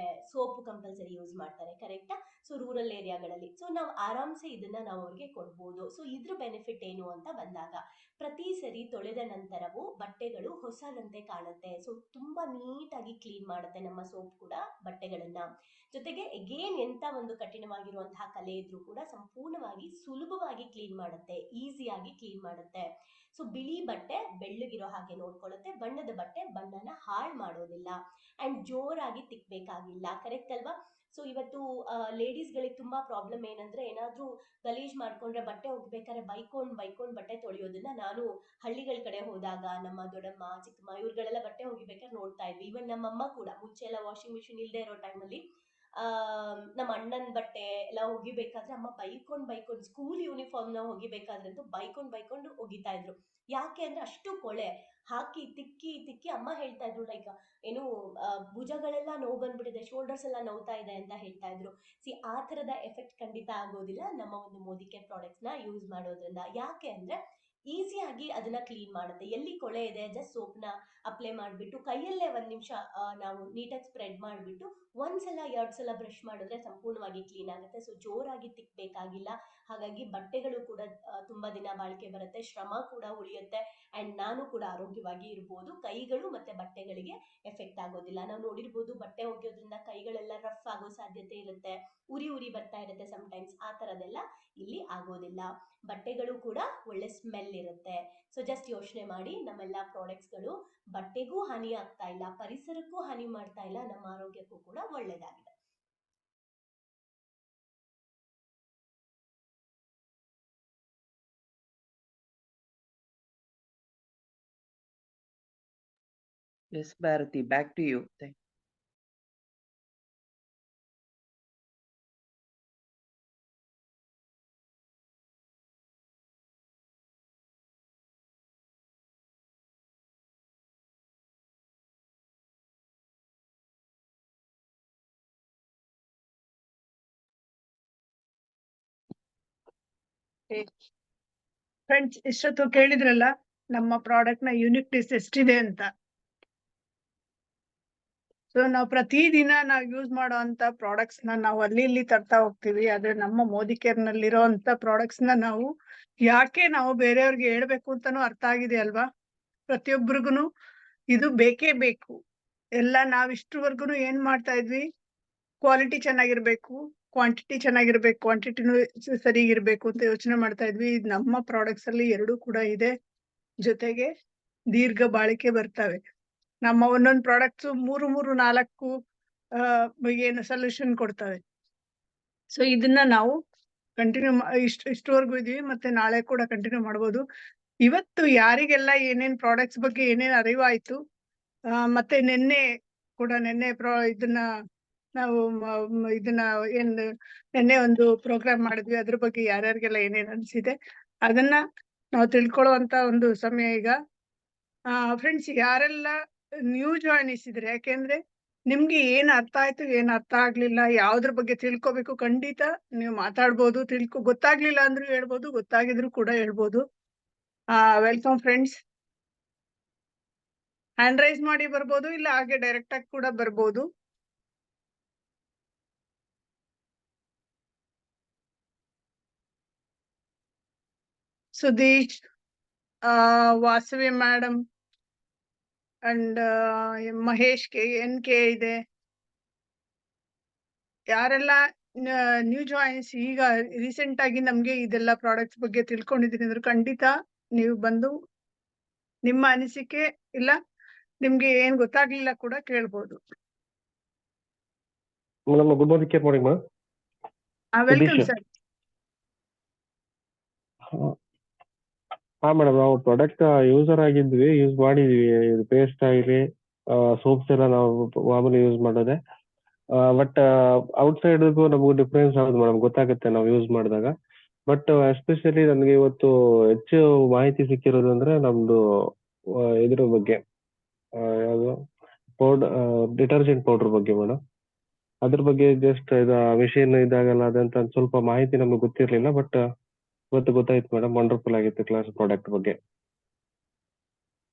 S3: ಸೋಪ್ ಕಂಪಲ್ಸರಿ ಯೂಸ್ ಮಾಡ್ತಾರೆ, ಕರೆಕ್ಟಾ? ಸೊ ರೂರಲ್ ಏರಿಯಾಗಳಲ್ಲಿ ಸೊ ನಾವು ಆರಾಮ್ಸೆ ಇದನ್ನ ನಾವು ಅವ್ರಿಗೆ ಕೊಡ್ಬೋದು. ಸೊ ಇದ್ರ ಬೆನಿಫಿಟ್ ಏನು ಅಂತ ಬಂದಾಗ, ಪ್ರತಿ ಸರಿ ತೊಳೆದ ನಂತರವೂ ಬಟ್ಟೆಗಳು ಹೊಸದಂತೆ ಕಾಣುತ್ತೆ. ಸೊ ತುಂಬಾ ನೀಟಾಗಿ ಕ್ಲೀನ್ ಮಾಡುತ್ತೆ ನಮ್ಮ ಸೋಪ್ ಕೂಡ ಬಟ್ಟೆಗಳನ್ನ. ಜೊತೆಗೆ ಎಗೇನ್ ಎಂತ ಒಂದು ಕಠಿಣವಾಗಿರುವಂತಹ ಕಲೆ ಇದ್ರೂ ಕೂಡ ಸಂಪೂರ್ಣವಾಗಿ ಸುಲಭವಾಗಿ ಕ್ಲೀನ್ ಮಾಡುತ್ತೆ, ಈಸಿಯಾಗಿ ಕ್ಲೀನ್ ಮಾಡುತ್ತೆ. ಸೊ ಬಿಳಿ ಬಟ್ಟೆ ಬೆಳ್ಳಗಿರೋ ಹಾಗೆ ನೋಡ್ಕೊಳ್ಳುತ್ತೆ, ಬಣ್ಣದ ಬಟ್ಟೆ ಬಣ್ಣನ ಹಾಳು ಮಾಡೋದಿಲ್ಲ. ಅಂಡ್ ಜೋರಾಗಿ ತಿಕ್ಬೇಕಾಗಿಲ್ಲ, ಕರೆಕ್ಟ್ ಅಲ್ವಾ? ಸೊ ಇವತ್ತು ಲೇಡೀಸ್ಗಳಿಗೆ ತುಂಬಾ ಪ್ರಾಬ್ಲಮ್ ಏನಂದ್ರೆ, ಏನಾದ್ರೂ ಗಲೀಜ್ ಮಾಡ್ಕೊಂಡ್ರೆ ಬಟ್ಟೆ ಒಗಿಬೇಕಾದ್ರೆ ಬೈಕೊಂಡ್ ಬಟ್ಟೆ ತೊಳೆಯೋದನ್ನ ನಾನು ಹಳ್ಳಿಗಳ ಕಡೆ ಹೋದಾಗ ನಮ್ಮ ದೊಡ್ಡಮ್ಮ, ಚಿಕ್ಕಮ್ಮ ಇವ್ರುಗಳೆಲ್ಲ ಬಟ್ಟೆ ಒಗಿಬೇಕಾದ್ರೆ ನೋಡ್ತಾ ಇದ್ವಿ. ಈವನ್ ನಮ್ಮಮ್ಮ ಕೂಡ ಮುಂಚೆ ಎಲ್ಲ ವಾಷಿಂಗ್ ಮಿಷಿನ್ ಇಲ್ಲದೆ ಇರೋ ಟೈಮಲ್ಲಿ ನಮ್ಮ ಅಣ್ಣನ ಬಟ್ಟೆ ಎಲ್ಲ ಒಗಿಬೇಕಾದ್ರೆ ಅಮ್ಮ ಬೈಕೊಂಡ್ ಸ್ಕೂಲ್ ಯೂನಿಫಾರ್ಮ್ನ ಒಗಿಬೇಕಾದ್ರಂತೂ ಬೈಕೊಂಡು ಒಗಿತಾ ಇದ್ರು. ಯಾಕೆ ಅಂದ್ರೆ ಅಷ್ಟು ಕೊಳೆ ಹಾಕಿ ತಿಕ್ಕಿ ಅಮ್ಮ ಹೇಳ್ತಾ ಇದ್ರು, ಲೈಕ್ ಏನು ಭುಜಗಳೆಲ್ಲ ನೋವು ಬಂದ್ಬಿಟ್ಟಿದೆ, ಶೋಲ್ಡರ್ಸ್ ಎಲ್ಲ ನೋವ್ತಾ ಇದೆ ಅಂತ ಹೇಳ್ತಾ ಇದ್ರು. ಆ ಥರದ ಎಫೆಕ್ಟ್ ಖಂಡಿತ ಆಗೋದಿಲ್ಲ ನಮ್ಮ ಒಂದು ಮೋದಿ ಕೇರ್ ಪ್ರಾಡಕ್ಟ್ಸ್ನ ಯೂಸ್ ಮಾಡೋದ್ರಿಂದ. ಯಾಕೆ ಅಂದ್ರೆ ಈಸಿಯಾಗಿ ಅದನ್ನ ಕ್ಲೀನ್ ಮಾಡುತ್ತೆ. ಎಲ್ಲಿ ಕೊಳೆ ಇದೆ ಜಸ್ಟ್ ಸೋಪ್ನ ಅಪ್ಲೈ ಮಾಡಿಬಿಟ್ಟು ಕೈಯಲ್ಲೇ 1 ನಿಮಿಷ ನಾವು ನೀಟಾಗಿ ಸ್ಪ್ರೆಡ್ ಮಾಡಿಬಿಟ್ಟು ಒಂದ್ಸಲ 2 ಸಲ ಬ್ರಷ್ ಮಾಡಿದ್ರೆ ಸಂಪೂರ್ಣವಾಗಿ ಕ್ಲೀನ್ ಆಗುತ್ತೆ. ಸೊ ಜೋರಾಗಿ ತಿಕ್ಬೇಕಾಗಿಲ್ಲ. ಹಾಗಾಗಿ ಬಟ್ಟೆಗಳು ಕೂಡ ತುಂಬಾ ದಿನ ಬಾಳಿಕೆ ಬರುತ್ತೆ, ಶ್ರಮ ಕೂಡ ಉಳಿಯುತ್ತೆ. ಅಂಡ್ ನಾನು ಕೂಡ ಆರೋಗ್ಯವಾಗಿ ಇರ್ಬೋದು. ಕೈಗಳು ಮತ್ತೆ ಬಟ್ಟೆಗಳಿಗೆ ಎಫೆಕ್ಟ್ ಆಗೋದಿಲ್ಲ. ನಾವು ನೋಡಿರ್ಬೋದು, ಬಟ್ಟೆ ಒಗೆಯೋದ್ರಿಂದ ಕೈಗಳೆಲ್ಲ ರಫ್ ಆಗೋ ಸಾಧ್ಯತೆ ಇರುತ್ತೆ, ಉರಿ ಬರ್ತಾ ಇರುತ್ತೆ ಸಮಟೈಮ್ಸ್. ಆ ಥರದೆಲ್ಲ ಇಲ್ಲಿ ಆಗೋದಿಲ್ಲ. ಬಟ್ಟೆಗಳು ಕೂಡ ಒಳ್ಳೆ ಸ್ಮೆಲ್ ಇರುತ್ತೆ. ಸೊ ಜಸ್ಟ್ ಯೋಚನೆ ಮಾಡಿ, ನಮ್ಮೆಲ್ಲ ಪ್ರಾಡಕ್ಟ್ಸ್ಗಳು ಬಟ್ಟೆಗೂ ಹಾನಿ ಆಗ್ತಾ ಇಲ್ಲ, ಪರಿಸರಕ್ಕೂ ಹಾನಿ ಮಾಡ್ತಾ ಇಲ್ಲ, ನಮ್ಮ ಆರೋಗ್ಯಕ್ಕೂ ಕೂಡ ಒಳ್ಳೇದಾಗಿದೆ.
S6: Yes, Bharati, back to you. Thank
S1: friends, ಇಷ್ಟೊತ್ತು ಕೇಳಿದ್ರಲ್ಲ ನಮ್ಮ ಪ್ರಾಡಕ್ಟ್ ನ ಯೂನಿಕ್ನೆಸ್ ಎಷ್ಟಿದೆ ಅಂತ. ಸೊ ನಾವು ಪ್ರತಿದಿನ ನಾವು ಯೂಸ್ ಮಾಡುವಂತ ಪ್ರಾಡಕ್ಟ್ಸ್ ನಾವು ಅಲ್ಲಿ ಇಲ್ಲಿ ತರ್ತಾ ಹೋಗ್ತೀವಿ. ಆದ್ರೆ ನಮ್ಮ ಮೋದಿ ಕೇರ್ ನಲ್ಲಿರೋಂತ ಪ್ರಾಡಕ್ಟ್ಸ್ ನಾವು ಯಾಕೆ ನಾವು ಬೇರೆಯವ್ರಿಗೆ ಹೇಳ್ಬೇಕು ಅಂತಾನು ಅರ್ಥ ಆಗಿದೆ ಅಲ್ವಾ? ಪ್ರತಿಯೊಬ್ಬರಿಗೂ ಇದು ಬೇಕೇ ಬೇಕು. ಎಲ್ಲ ನಾವ್ ಇಷ್ಟವರೆಗೂ ಏನ್ ಮಾಡ್ತಾ ಇದ್ವಿ, ಕ್ವಾಲಿಟಿ ಚೆನ್ನಾಗಿರ್ಬೇಕು, ಕ್ವಾಂಟಿಟಿ ಚೆನ್ನಾಗಿರ್ಬೇಕು, ಕ್ವಾಂಟಿಟಿನೂ ಸರಿಗಿರ್ಬೇಕು ಅಂತ ಯೋಚನೆ ಮಾಡ್ತಾ ಇದ್ವಿ. ನಮ್ಮ ಪ್ರಾಡಕ್ಟ್ಸ್ ಅಲ್ಲಿ ಎರಡೂ ಕೂಡ ಇದೆ. ಜೊತೆಗೆ ದೀರ್ಘ ಬಾಳಿಕೆ ಬರ್ತವೆ. ನಮ್ಮ ಒಂದೊಂದು ಪ್ರಾಡಕ್ಟ್ಸ್ 3-4 ಏನು ಸೊಲ್ಯೂಷನ್ ಕೊಡ್ತವೆ. ಸೊ ಇದನ್ನ ನಾವು ಕಂಟಿನ್ಯೂ ಇಷ್ಟವರೆಗೂ ಇದೀವಿ, ಮತ್ತೆ ನಾಳೆ ಕೂಡ ಕಂಟಿನ್ಯೂ ಮಾಡ್ಬೋದು. ಇವತ್ತು ಯಾರಿಗೆಲ್ಲ ಏನೇನ್ ಪ್ರಾಡಕ್ಟ್ಸ್ ಬಗ್ಗೆ ಏನೇನ್ ಅರಿವಾಯ್ತು, ಮತ್ತೆ ನಿನ್ನೆ ಇದನ್ನ ನಾವು ಇದನ್ನ ನಿನ್ನೆ ಒಂದು ಪ್ರೋಗ್ರಾಮ್ ಮಾಡಿದ್ವಿ, ಅದ್ರ ಬಗ್ಗೆ ಯಾರ್ಯಾರಿಗೆಲ್ಲ ಏನೇನ್ ಅನ್ಸಿದೆ ಅದನ್ನ ನಾವು ತಿಳ್ಕೊಳ್ಳುವಂತ ಒಂದು ಸಮಯ ಈಗ. ಫ್ರೆಂಡ್ಸ್, ಯಾರೆಲ್ಲ ನ್ಯೂ ಜಾಯ್ನಿಸ್ ಇದ್ರೆ, ಯಾಕೆಂದ್ರೆ ನಿಮ್ಗೆ ಏನ್ ಅರ್ಥ ಆಯ್ತು, ಏನ್ ಅರ್ಥ ಆಗ್ಲಿಲ್ಲ, ಯಾವ್ದ್ರ ಬಗ್ಗೆ ತಿಳ್ಕೊಬೇಕು, ಖಂಡಿತ ನೀವು ಮಾತಾಡ್ಬೋದು. ಗೊತ್ತಾಗ್ಲಿಲ್ಲ ಅಂದ್ರೂ ಹೇಳ್ಬೋದು, ಗೊತ್ತಾಗಿದ್ರು ಕೂಡ ಹೇಳ್ಬೋದು. Welcome friends. ಹ್ಯಾಂಡ್ ರೈಸ್ ಮಾಡಿ ಬರ್ಬೋದು, ಇಲ್ಲ ಹಾಗೆ ಡೈರೆಕ್ಟ್ ಆಗಿ ಕೂಡ ಬರ್ಬೋದು. Sudheesh, Vasavi madam and Mahesh NK ಇದೆ. ಯಾರೆಲ್ಲ ನ್ಯೂ ಜಾಯಿನ್ಸ್ ಈಗ ರೀಸೆಂಟ್ ಆಗಿ ನಮ್ಗೆ ಇದೆಲ್ಲ ಪ್ರಾಡಕ್ಟ್ಸ್ ಬಗ್ಗೆ ತಿಳ್ಕೊಂಡಿದ್ದೀನಿ ಅಂದ್ರೆ ಖಂಡಿತ ನೀವು ಬಂದು ನಿಮ್ಮ ಅನಿಸಿಕೆ ಇಲ್ಲ ನಿಮ್ಗೆ ಏನ್ ಗೊತ್ತಾಗ್ಲಿಲ್ಲ ಕೂಡ ಕೇಳ್ಬೋದು.
S8: Good morning, care morning madam.
S1: Welcome sir.
S8: ಹಾ ಮೇಡಮ್, ನಾವು ಪ್ರಾಡಕ್ಟ್ ಯೂಸರ್ ಆಗಿದ್ವಿ, ಯೂಸ್ ಮಾಡಿದ್ವಿ. ಪೇಸ್ಟ್ ಆಗಲಿ, ಸೋಪ್ಸ್ ಎಲ್ಲ ನಾವು ಮಾಮೂಲಿ ಯೂಸ್ ಮಾಡೋದೆ. ಬಟ್ ಔಟ್ಸೈಡ್ಗೂ ನಮಗೂ ಡಿಫ್ರೆನ್ಸ್ ಆಗೋದು ಮೇಡಮ್, ಗೊತ್ತಾಗುತ್ತೆ ನಾವು ಯೂಸ್ ಮಾಡಿದಾಗ. ಬಟ್ ಎಸ್ಪೆಷಲಿ ನನಗೆ ಇವತ್ತು ಹೆಚ್ಚು ಮಾಹಿತಿ ಸಿಕ್ಕಿರೋದು ಅಂದ್ರೆ ನಮ್ದು ಇದ್ರ ಬಗ್ಗೆ, ಯಾವುದು ಡಿಟರ್ಜೆಂಟ್ ಪೌಡರ್ ಬಗ್ಗೆ ಮೇಡಮ್. ಅದ್ರ ಬಗ್ಗೆ ಜಸ್ಟ್ ಇದು ಮಿಷಿನ್ ಇದಾಗಲ್ಲ ಅದಂತ ಒಂದ್ ಸ್ವಲ್ಪ ಮಾಹಿತಿ ನಮಗೆ ಗೊತ್ತಿರ್ಲಿಲ್ಲ, ಬಟ್ ಇವತ್ತು ಗೊತ್ತಾಯ್ತು ಮೇಡಮ್. ವಂಡರ್ಫುಲ್ ಆಗಿತ್ತು ಕ್ಲಾಸ್ ಪ್ರಾಡಕ್ಟ್ ಬಗ್ಗೆ.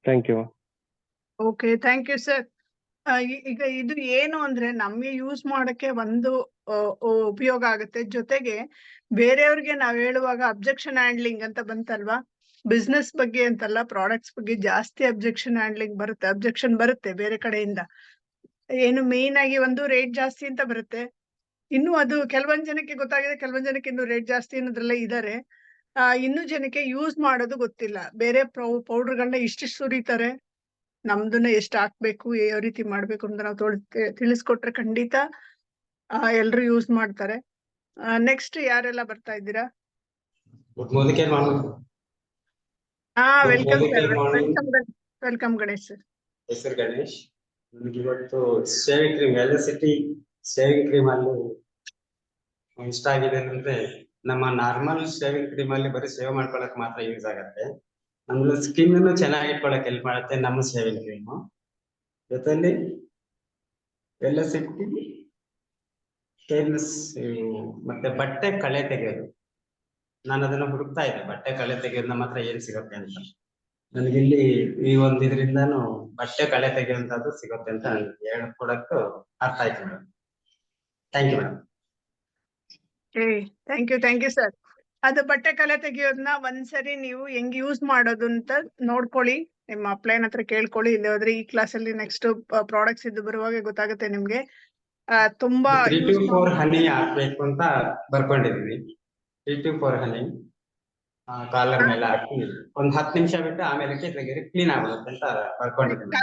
S8: Thank you.
S1: Okay, thank you sir. ಈಗ ಇದು ಏನು ಅಂದ್ರೆ ನಮ್ಗೆ ಯೂಸ್ ಮಾಡಕ್ಕೆ ಒಂದು ಉಪಯೋಗ ಆಗುತ್ತೆ, ಜೊತೆಗೆ ಬೇರೆಯವ್ರಿಗೆ ನಾವ್ ಹೇಳುವಾಗ ಅಬ್ಜೆಕ್ಷನ್ ಹ್ಯಾಂಡ್ಲಿಂಗ್ ಅಂತ ಬಂತಲ್ವಾ, ಬಿಸ್ನೆಸ್ ಬಗ್ಗೆ ಅಂತಲ್ಲ, ಪ್ರಾಡಕ್ಟ್ಸ್ ಬಗ್ಗೆ ಜಾಸ್ತಿ ಅಬ್ಜೆಕ್ಷನ್ ಬರುತ್ತೆ ಬೇರೆ ಕಡೆಯಿಂದ. ಏನು ಮೇನ್ ಆಗಿ ಒಂದು ರೇಟ್ ಜಾಸ್ತಿ ಅಂತ ಬರುತ್ತೆ. ಇನ್ನು ಅದು ಕೆಲವೊಂದ್ ಜನಕ್ಕೆ ಗೊತ್ತಾಗಿದೆ, ಕೆಲವೊಂದ್ ಜನಕ್ಕೆ ಇನ್ನು ರೇಟ್ ಜಾಸ್ತಿ ಅನ್ನೋದ್ರಲ್ಲೇ ಇದ್ದಾರೆ. ಇನ್ನು ಜನಕ್ಕೆ ಯೂಸ್ ಮಾಡೋದು ಗೊತ್ತಿಲ್ಲ. ಬೇರೆ ಪೌಡರ್ಗಳನ್ನ ಇಷ್ಟಿಷ್ಟು ಸುರಿತಾರೆ, ನಮ್ದನ್ನ ಎಷ್ಟು ಹಾಕ್ಬೇಕು, ಯಾವ ರೀತಿ ಮಾಡ್ಬೇಕು ಅಂತ ನಾವು ತಿಳಿಸ್ಕೊಟ್ರೆ ಖಂಡಿತ ಎಲ್ರು ಯೂಸ್ ಮಾಡ್ತಾರೆ. ನೆಕ್ಸ್ಟ್ ಯಾರೆಲ್ಲ ಬರ್ತಾ ಇದ್ದೀರಾ?
S4: Good morning.
S1: Welcome
S4: Good
S1: sir.
S4: morning.
S1: Welcome Ganesh sir.
S4: ಹೆಸರು ಗಣೇಶ್. ನನಗೆ ಇವತ್ತು ಶೇವಿಂಗ್ ಕ್ರೀಮ್ ಎಲ್ಸಿಟಿ ಶೇವಿಂಗ್ ಕ್ರೀಮ್ ಅಲ್ಲಿ ಇಷ್ಟ ಆಗಿದೆ ಅಂದ್ರೆ, ನಮ್ಮ ನಾರ್ಮಲ್ ಶೇವಿಂಗ್ ಕ್ರೀಮ್ ಅಲ್ಲಿ ಬರೀ ಶೇವ್ ಮಾಡ್ಕೊಳಕ್ ಮಾತ್ರ ಯೂಸ್ ಆಗತ್ತೆ. ನಮ್ಮ ಸ್ಕಿನ್ ಅನ್ನು ಚೆನ್ನಾಗಿ ಇಟ್ಕೊಳಕ್ ಹೆಲ್ಪ್ ಮಾಡುತ್ತೆ ನಮ್ಮ ಶೇವಿಂಗ್ ಕ್ರೀಮ್. ಜೊತೆಲಿ ಎಲ್ಸಿಟಿ ಮತ್ತೆ ಬಟ್ಟೆ ಕಳೆ ತೆಗೆಯೋದು. ನಾನು ಅದನ್ನ ಹುಡುಕ್ತಾ ಇದ್ದೆ, ಬಟ್ಟೆ ಕಳೆ ತೆಗೆಯೋದು ನಮ್ಮ ಹತ್ರ ಏನ್ ಸಿಗುತ್ತೆ ಅಂತ. ನನಗೆ ಇಲ್ಲಿ ಈ ಒಂದ್ ಇದರಿಂದಾನು ಬಟ್ಟೆ ಕಳೆ ತೆಗೆಯುವಂತದ್ದು ಸಿಗುತ್ತೆ ಅಂತ ನನಗೆ ಹೇಳ್ಕೊಡಕ್ ಅರ್ಥ ಆಯ್ತು madam. Thank you madam.
S1: Thank you sir. ಅದು ಬಟ್ಟೆ ಕಲೆ ತೆಗಿಯೋದನ್ನ ಒಂದ್ಸರಿ ನೀವು ಹೆಂಗ್ ಯೂಸ್ ಮಾಡೋದು ಅಂತ ನೋಡ್ಕೊಳ್ಳಿ, ನಿಮ್ಮ ಅಪ್ಲೈನ್ ಹತ್ರ ಕೇಳ್ಕೊಳ್ಳಿ. ಇಲ್ಲಿ ಹೋದ್ರೆ ಈ ಕ್ಲಾಸ್ ಅಲ್ಲಿ ನೆಕ್ಸ್ಟ್ ಪ್ರಾಡಕ್ಟ್ಸ್ ಇದ್ದು ಬರುವಾಗ ಗೊತ್ತಾಗುತ್ತೆ ನಿಮ್ಗೆ. ತುಂಬಾ
S4: 3 to 4 ಹನಿ ಹಾಕ್ಬೇಕು ಅಂತ ಬರ್ಕೊಂಡಿದೀವಿ. 3 to 4 ಹನಿ ಕಾಲರ್ ಮೇಲೆ ಹಾಕಿ ಒಂದ್ 10 ನಿಮಿಷ ಬಿಟ್ಟು ಆಮೇಲೆ ತೆಗೀರಿ, ಕ್ಲೀನ್ ಆಗುತ್ತೆ ಅಂತ ಬರ್ಕೊಂಡಿದ್ದೀನಿ.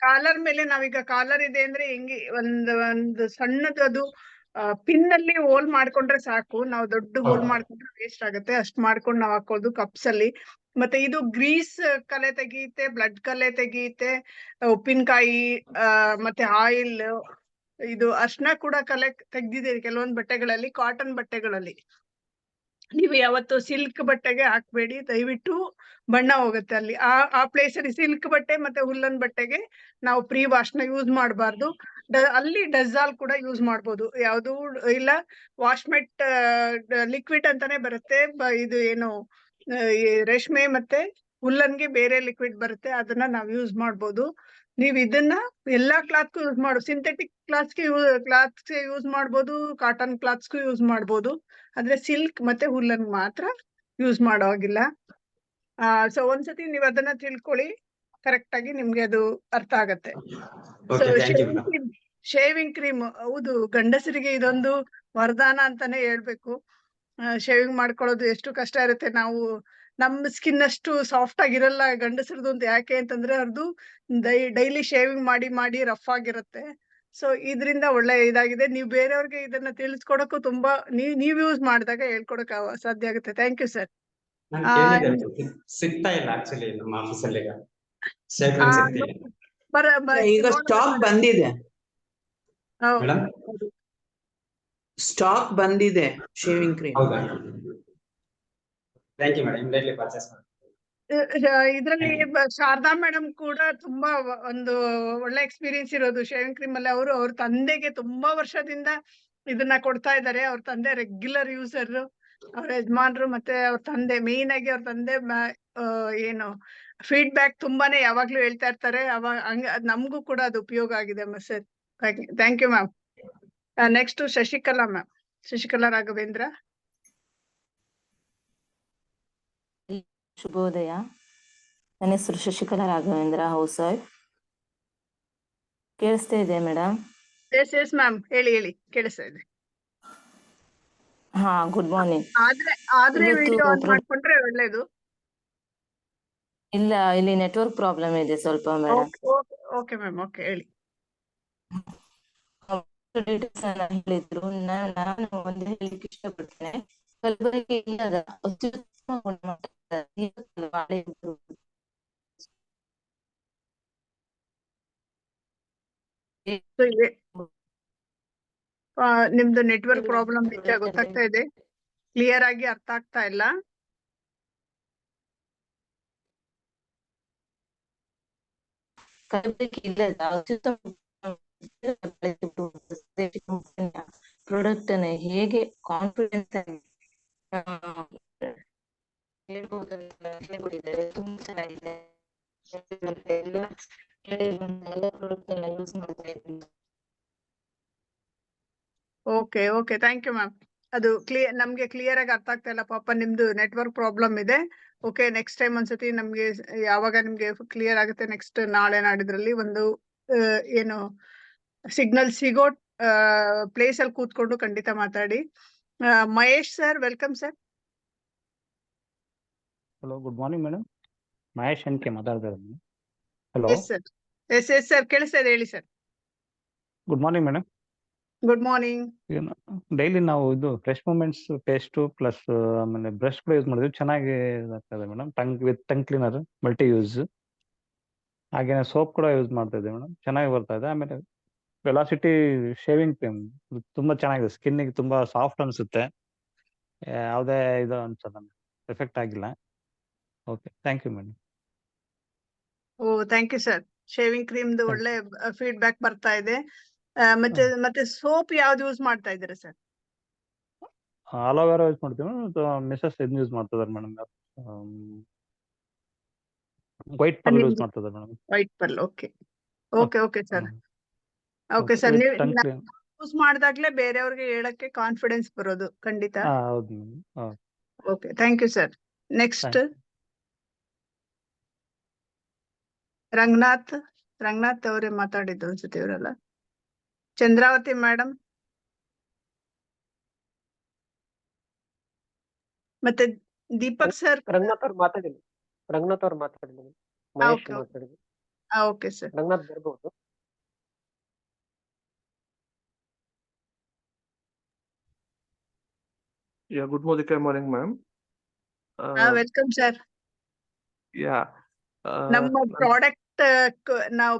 S1: ಕಾಲರ್ ಮೇಲೆ ನಾವೀಗ ಕಾಲರ್ ಇದೆ ಅಂದ್ರೆ ಹೆಂಗೆ ಒಂದು ಸಣ್ಣದದು ಪಿನ್ ಅಲ್ಲಿ ಹೋಲ್ ಮಾಡ್ಕೊಂಡ್ರೆ ಸಾಕು. ನಾವು ದೊಡ್ಡ ಹೋಲ್ ಮಾಡ್ಕೊಂಡ್ರೆ ವೇಸ್ಟ್ ಆಗುತ್ತೆ. ಅಷ್ಟ್ ಮಾಡ್ಕೊಂಡು ನಾವ್ ಹಾಕೋದು ಕಪ್ಸ್ ಅಲ್ಲಿ. ಮತ್ತೆ ಇದು ಗ್ರೀಸ್ ಕಲೆ ತೆಗೆಯುತ್ತೆ, ಬ್ಲಡ್ ಕಲೆ ತೆಗೆಯುತ್ತೆ, ಉಪ್ಪಿನಕಾಯಿ ಮತ್ತೆ ಆಯಿಲ್, ಇದು ಅರ್ಶನ ಕೂಡ ಕಲೆ ತೆಗ್ದಿದೆ ಕೆಲವೊಂದು ಬಟ್ಟೆಗಳಲ್ಲಿ, ಕಾಟನ್ ಬಟ್ಟೆಗಳಲ್ಲಿ. ನೀವು ಯಾವತ್ತು ಸಿಲ್ಕ್ ಬಟ್ಟೆಗೆ ಹಾಕ್ಬೇಡಿ, ದಯವಿಟ್ಟು ಬಣ್ಣ ಹೋಗುತ್ತೆ ಅಲ್ಲಿ. ಆ ಪ್ಲೇಸ್ ಅಲ್ಲಿ ಸಿಲ್ಕ್ ಬಟ್ಟೆ ಮತ್ತೆ ಹುಲ್ಲನ್ ಬಟ್ಟೆಗೆ ನಾವು ಪ್ರೀ ವಾಶ್ನ ಯೂಸ್ ಮಾಡಬಾರ್ದು. ಅಲ್ಲಿ ಡಜಾಲ್ ಕೂಡ ಯೂಸ್ ಮಾಡ್ಬೋದು, ಯಾವುದು ಇಲ್ಲ ವಾಶ್ಮೆಟ್ ಲಿಕ್ವಿಡ್ ಅಂತಾನೆ ಬರುತ್ತೆ. ಇದು ಏನು ರೇಷ್ಮೆ ಮತ್ತೆ ಹುಲ್ಲನ್ಗೆ ಬೇರೆ ಲಿಕ್ವಿಡ್ ಬರುತ್ತೆ, ಅದನ್ನ ನಾವು ಯೂಸ್ ಮಾಡ್ಬೋದು. ನೀವ್ ಇದನ್ನ ಎಲ್ಲಾ ಕ್ಲಾತ್ಗೂ ಯೂಸ್ ಸಿಂಥೆಟಿಕ್ ಕ್ಲಾತ್ಸ್ಗೆ ಯೂಸ್ ಮಾಡ್ಬೋದು, ಕಾಟನ್ ಕ್ಲಾತ್ಸ್ಗೂ ಯೂಸ್ ಮಾಡ್ಬೋದು. ಆದ್ರೆ ಸಿಲ್ಕ್ ಮತ್ತೆ ಹುಲ್ಲನ್ ಮಾತ್ರ ಯೂಸ್ ಮಾಡೋ ಹಾಗಿಲ್ಲ. ಸೊ ಒಂದ್ಸತಿ ನೀವ್ ಅದನ್ನ ತಿಳ್ಕೊಳ್ಳಿ, ಕರೆಕ್ಟ್ ಆಗಿ ನಿಮ್ಗೆ ಅದು ಅರ್ಥ ಆಗತ್ತೆ. ಸೊ ಶೇವಿಂಗ್ ಕ್ರೀಮ್ ಹೌದು, ಗಂಡಸರಿಗೆ ಇದೊಂದು ವರದಾನ ಅಂತಾನೆ ಹೇಳ್ಬೇಕು. ಶೇವಿಂಗ್ ಮಾಡ್ಕೊಳ್ಳೋದು ಎಷ್ಟು ಕಷ್ಟ ಇರುತ್ತೆ. ನಾವು ನಮ್ಮ ಸ್ಕಿನ್ ಅಷ್ಟು ಸಾಫ್ಟ್ ಆಗಿರಲ್ಲ ಗಂಡಸರದು ಅಂತ. ಯಾಕೆ ಅಂತಂದ್ರೆ ಅವ್ರದ್ದು ಡೈಲಿ ಶೇವಿಂಗ್ ಮಾಡಿ ಮಾಡಿ ರಫ್ ಆಗಿರುತ್ತೆ. ಸೊ ಇದರಿಂದ ಒಳ್ಳೆ ಇದಾಗಿದೆ. ನೀವು ಬೇರೆಯವ್ರಿಗೆ ಇದನ್ನ ತಿಳಿಸ್ಕೊಡಕ್ಕೂ ತುಂಬಾ ನೀವ್ ಯೂಸ್ ಮಾಡಿದಾಗ ಹೇಳ್ಕೊಡಕ್ ಸಾಧ್ಯ ಆಗುತ್ತೆ. Thank you sir.
S4: ಸಿಗ್ತಾ ಇಲ್ಲ ಆಕ್ಚುಲಿ ನಮ್ಮ ಆಫೀಸಲ್ಲಿ
S6: ಈಗ ಸ್ಟಾಕ್ ಬಂದಿದೆ, ಸ್ಟಾಕ್ ಬಂದಿದೆ ಶೇವಿಂಗ್ ಕ್ರೀಮ್.
S4: ಹೌದಾ? Thank you madam, immediately purchase ಮಾಡಿ.
S1: ಇದ್ರಲ್ಲಿ ಶಾರದಾ ಮೇಡಮ್ ಕೂಡ ತುಂಬಾ ಒಂದು ಒಳ್ಳೆ ಎಕ್ಸ್ಪೀರಿಯನ್ಸ್ ಇರೋದು ಶೇವಿಂಗ್ ಕ್ರೀಮ್ ಅಲ್ಲಿ. ಅವ್ರ ತಂದೆಗೆ ತುಂಬಾ ವರ್ಷದಿಂದ ಇದನ್ನ ಕೊಡ್ತಾ ಇದ್ದಾರೆ. ಅವ್ರ ತಂದೆ ರೆಗ್ಯುಲರ್ ಯೂಸರ್, ಅವ್ರ ಯಜಮಾನ್ರು ಮತ್ತೆ ಅವ್ರ ತಂದೆ, ಮೇನ್ ಆಗಿ ಅವ್ರ ತಂದೆ ಏನು ಫೀಡ್ಬ್ಯಾಕ್ ತುಂಬಾನೇ ಯಾವಾಗ್ಲೂ ಹೇಳ್ತಾ ಇರ್ತಾರೆ. ನಮಗೂ ಕೂಡ ಅದು ಉಪಯೋಗ ಆಗಿದೆ sir. Thank you ma'am. Next Shashikala ma'am, Shashikala Raghavendra.
S9: ಶುಭೋದಯ, ನನ್ನ ಹೆಸರು ಶಶಿಕಲಾ ರಾಘವೇಂದ್ರ, ಹೌಸ್ ವೈಫ್. ಕೇಳಿಸ್ತಾ ಇದೆ ಮೇಡಮ್?
S1: ಎಸ್ ಮ್ಯಾಮ್, ಹೇಳಿ ಕೇಳಿಸ್ತಾ ಇದೆ.
S9: ಹಾ, ಗುಡ್ ಮಾರ್ನಿಂಗ್.
S1: ಆದ್ರೆ ವಿಡಿಯೋ ಆನ್ ಮಾಡ್ಕೊಂಡ್ರೆ ಒಳ್ಳೇದು.
S9: ಇಲ್ಲ, ಇಲ್ಲಿ ನೆಟ್ವರ್ಕ್ ಪ್ರಾಬ್ಲಮ್ ಇದೆ ಸ್ವಲ್ಪ ಮೇಡಮ್.
S1: ಓಕೆ ಮ್ಯಾಮ್, ಓಕೆ ಹೇಳಿ.
S9: ಡೀಟೇಲ್ಸ್ ಹೇಳಿದ್ರು. ನಾನು ಒಂದು ಹೇಳಿಕ್ಕೆ ಇಷ್ಟಪಡ್ತೇನೆ. ಕಲಬುರಗಿ ಇಲ್ಲದ ಅತ್ಯುತ್ತಮ ಗುಣಮಟ್ಟದ
S1: ನಿಮ್ದು ನೆಟ್ವರ್ಕ್ ಪ್ರಾಬ್ಲಮ್ ನಿಜ ಗೊತ್ತಾಗ್ತಾ ಇದೆ, ಕ್ಲಿಯರ್ ಆಗಿ ಅರ್ಥ ಆಗ್ತಾ ಇಲ್ಲ.
S9: fabric ಇಲ್ಲದ ಪ್ರಾಡಕ್ಟ್ ಅನ್ನ ಹೇಗೆ ಕಾನ್ಫಿಡೆನ್ಸ್ ಆಗಿ ಹೇಳ್ಕೊಟ್ಟಿದ್ದಾರೆ. ತುಂಬಾ ಚೆನ್ನಾಗಿದೆ. ಎಲ್ಲ ಪ್ರಾಡಕ್ಟ್ ಅನ್ನ ಯೂಸ್ ಮಾಡ್ತಾ ಇದ್ದೀನಿ.
S1: Okay okay, thank you ma'am. ಅದು ನಮ್ಗೆ ಕ್ಲಿಯರ್ ಆಗಿ ಅರ್ಥ ಆಗ್ತಾ ಇಲ್ಲ ಪಾಪ, ನಿಮ್ದು ನೆಟ್ವರ್ಕ್ ಪ್ರಾಬ್ಲಮ್ ಇದೆ. ಓಕೆ, ನೆಕ್ಸ್ಟ್ ಟೈಮ್ ಒಂದ್ಸತಿ ನಮ್ಗೆ ಯಾವಾಗ ನಿಮ್ಗೆ ಕ್ಲಿಯರ್ ಆಗುತ್ತೆ, ನೆಕ್ಸ್ಟ್ ನಾಳೆ ನಾಡಿದ್ರಲ್ಲಿ ಒಂದು ಏನು ಸಿಗ್ನಲ್ ಸಿಗೋ ಪ್ಲೇಸ್ ಅಲ್ಲಿ ಕೂತ್ಕೊಂಡು ಖಂಡಿತ ಮಾತಾಡಿ. Mahesh sir, welcome sir.
S10: Hello, good morning madam. Mahesh N K ಮಾತಾಡ್ತಾ ಇದ್ದೀನಿ. Hello,
S1: yes sir. Yes yes sir, ಕೇಳಿಸ್ತಾ ಇದೆ, ಹೇಳಿ sir.
S10: Good morning madam.
S1: Good morning.
S10: Daily ನಾವು ಇದು ಫ್ರೆಶ್ ಮೂಮೆಂಟ್ಸ್ ಪೇಸ್ಟು ಪ್ಲಸ್ ಆಮೇಲೆ ಬ್ರಷ್ ಕೂಡ ಯೂಸ್ ಮಾಡಿದ್ವಿ, ಚೆನ್ನಾಗಿ ಇದಾಗ್ತದೆ madam. Tongue cleaner multi use, ಹಾಗೇನೆ ಸೋಪ್ ಕೂಡ ಯೂಸ್ ಮಾಡ್ತಾ ಇದ್ದೀವಿ ಮೇಡಮ್, ಚೆನ್ನಾಗಿ ಬರ್ತಾ ಇದೆ. ಆಮೇಲೆ ವೆಲಾಸಿಟಿ ಶೇವಿಂಗ್ ಕ್ರೀಮ್ ತುಂಬಾ ಚೆನ್ನಾಗಿದೆ, ಸ್ಕಿನ್ನಿಗೆ ತುಂಬಾ ಸಾಫ್ಟ್ ಅನ್ಸುತ್ತೆ, ಯಾವುದೇ ಇದು ಅನ್ಸಲ್ಲ, ಎಫೆಕ್ಟ್ ಆಗಿಲ್ಲ. Okay, thank you madam.
S1: Oh, thank you sir. Shaving ಕ್ರೀಮ್ದು ಒಳ್ಳೆ ಫೀಡ್ಬ್ಯಾಕ್ ಬರ್ತಾ ಇದೆ. ಮತ್ತೆ ಸೋಪ್ ಯಾವ್ದು ಯೂಸ್ ಮಾಡ್ತಾ ಇದ್ದೀರಾ ಸರ್?
S10: ಅಲೋವೆರಾ ಯೂಸ್ ಮಾಡ್ತೀವಿ ಮೇಡಮ್. ಮಿಸಸ್ ಇದನ್ನ ಯೂಸ್ ಮಾಡ್ತಿದ್ದಾರೆ ಮೇಡಮ್, ವೈಟ್ ಪರ್ಲ್ ಯೂಸ್ ಮಾಡ್ತಿದ್ದಾರೆ madam.
S1: White pearl. Okay okay okay sir. Okay sir, ನೀವು ಯೂಸ್ ಮಾಡಿದಾಗ್ಲೇ ಬೇರೆಯವ್ರಿಗೆ ಹೇಳಕ್ಕೆ ಕಾನ್ಫಿಡೆನ್ಸ್ ಬರೋದು ಖಂಡಿತ.
S10: ಹೌದು madam.
S1: Okay, thank you sir. Next Ranganath ಅವರೇ ಮಾತಾಡಿದ್ದು ಅನ್ಸುತ್ತೆ ಇವರಲ್ಲ. ಚಂದ್ರಾವತಿ ಮೇಡಮ್, ಮತ್ತೆ ದೀಪಕ್ ಸರ್.
S11: ರಂಗನಾಥ್ ಅವ್ರು ಮಾತಾಡಿದ್ರು. ಮಹೇಶ್ ಮಾತಾಡಿದ್ರು.
S1: Okay sir.
S11: ರಂಗನಾಥ್ ಬರ್ಬೋದು.
S12: Yeah, good morning, ma'am.
S1: Welcome sir.
S12: Yeah.
S1: ನಮ್ಮ ಪ್ರಾಡಕ್ಟ್ ನಾವು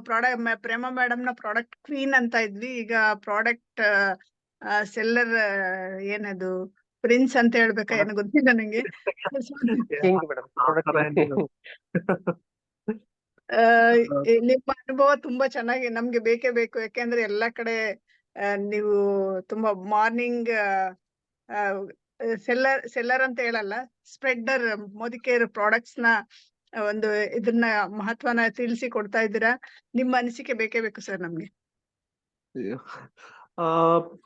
S1: ಪ್ರೇಮ ಮೇಡಮ್ ನ ಪ್ರಾಡಕ್ಟ್ ಕ್ವೀನ್ ಅಂತ ಇದ್ವಿ. ಈಗ ಪ್ರಾಡಕ್ಟ್ ಸೆಲ್ಲರ್ ಏನದು ಪ್ರಿನ್ಸ್ ಅಂತ ಹೇಳ್ಬೇಕಾ ಏನು ಗೊತ್ತಿಲ್ಲ ನಂಗೆ. ನಿಮ್ಮ ಅನುಭವ ತುಂಬಾ ಚೆನ್ನಾಗಿ ನಮ್ಗೆ ಬೇಕೇ ಬೇಕು. ಯಾಕೆಂದ್ರೆ ಎಲ್ಲಾ ಕಡೆ ನೀವು ತುಂಬಾ ಮಾರ್ನಿಂಗ್ ಸೆಲ್ಲರ್ ಅಂತ ಹೇಳಲ್ಲ, ಸ್ಪ್ರೆಡ್ಡರ್ ಮೋದಿಕೇರ್ ಪ್ರಾಡಕ್ಟ್ಸ್ ನ ಒಂದು ಇದನ್ನ ಮಹತ್ವನ ತಿಳಿಸಿ ಕೊಡ್ತಾ ಇದ್ದೀರಾ. ನಿಮ್ಮ ಅನಿಸಿಕೆ ಬೇಕೇ ಬೇಕು ಸರ್ ನಮ್ಗೆ.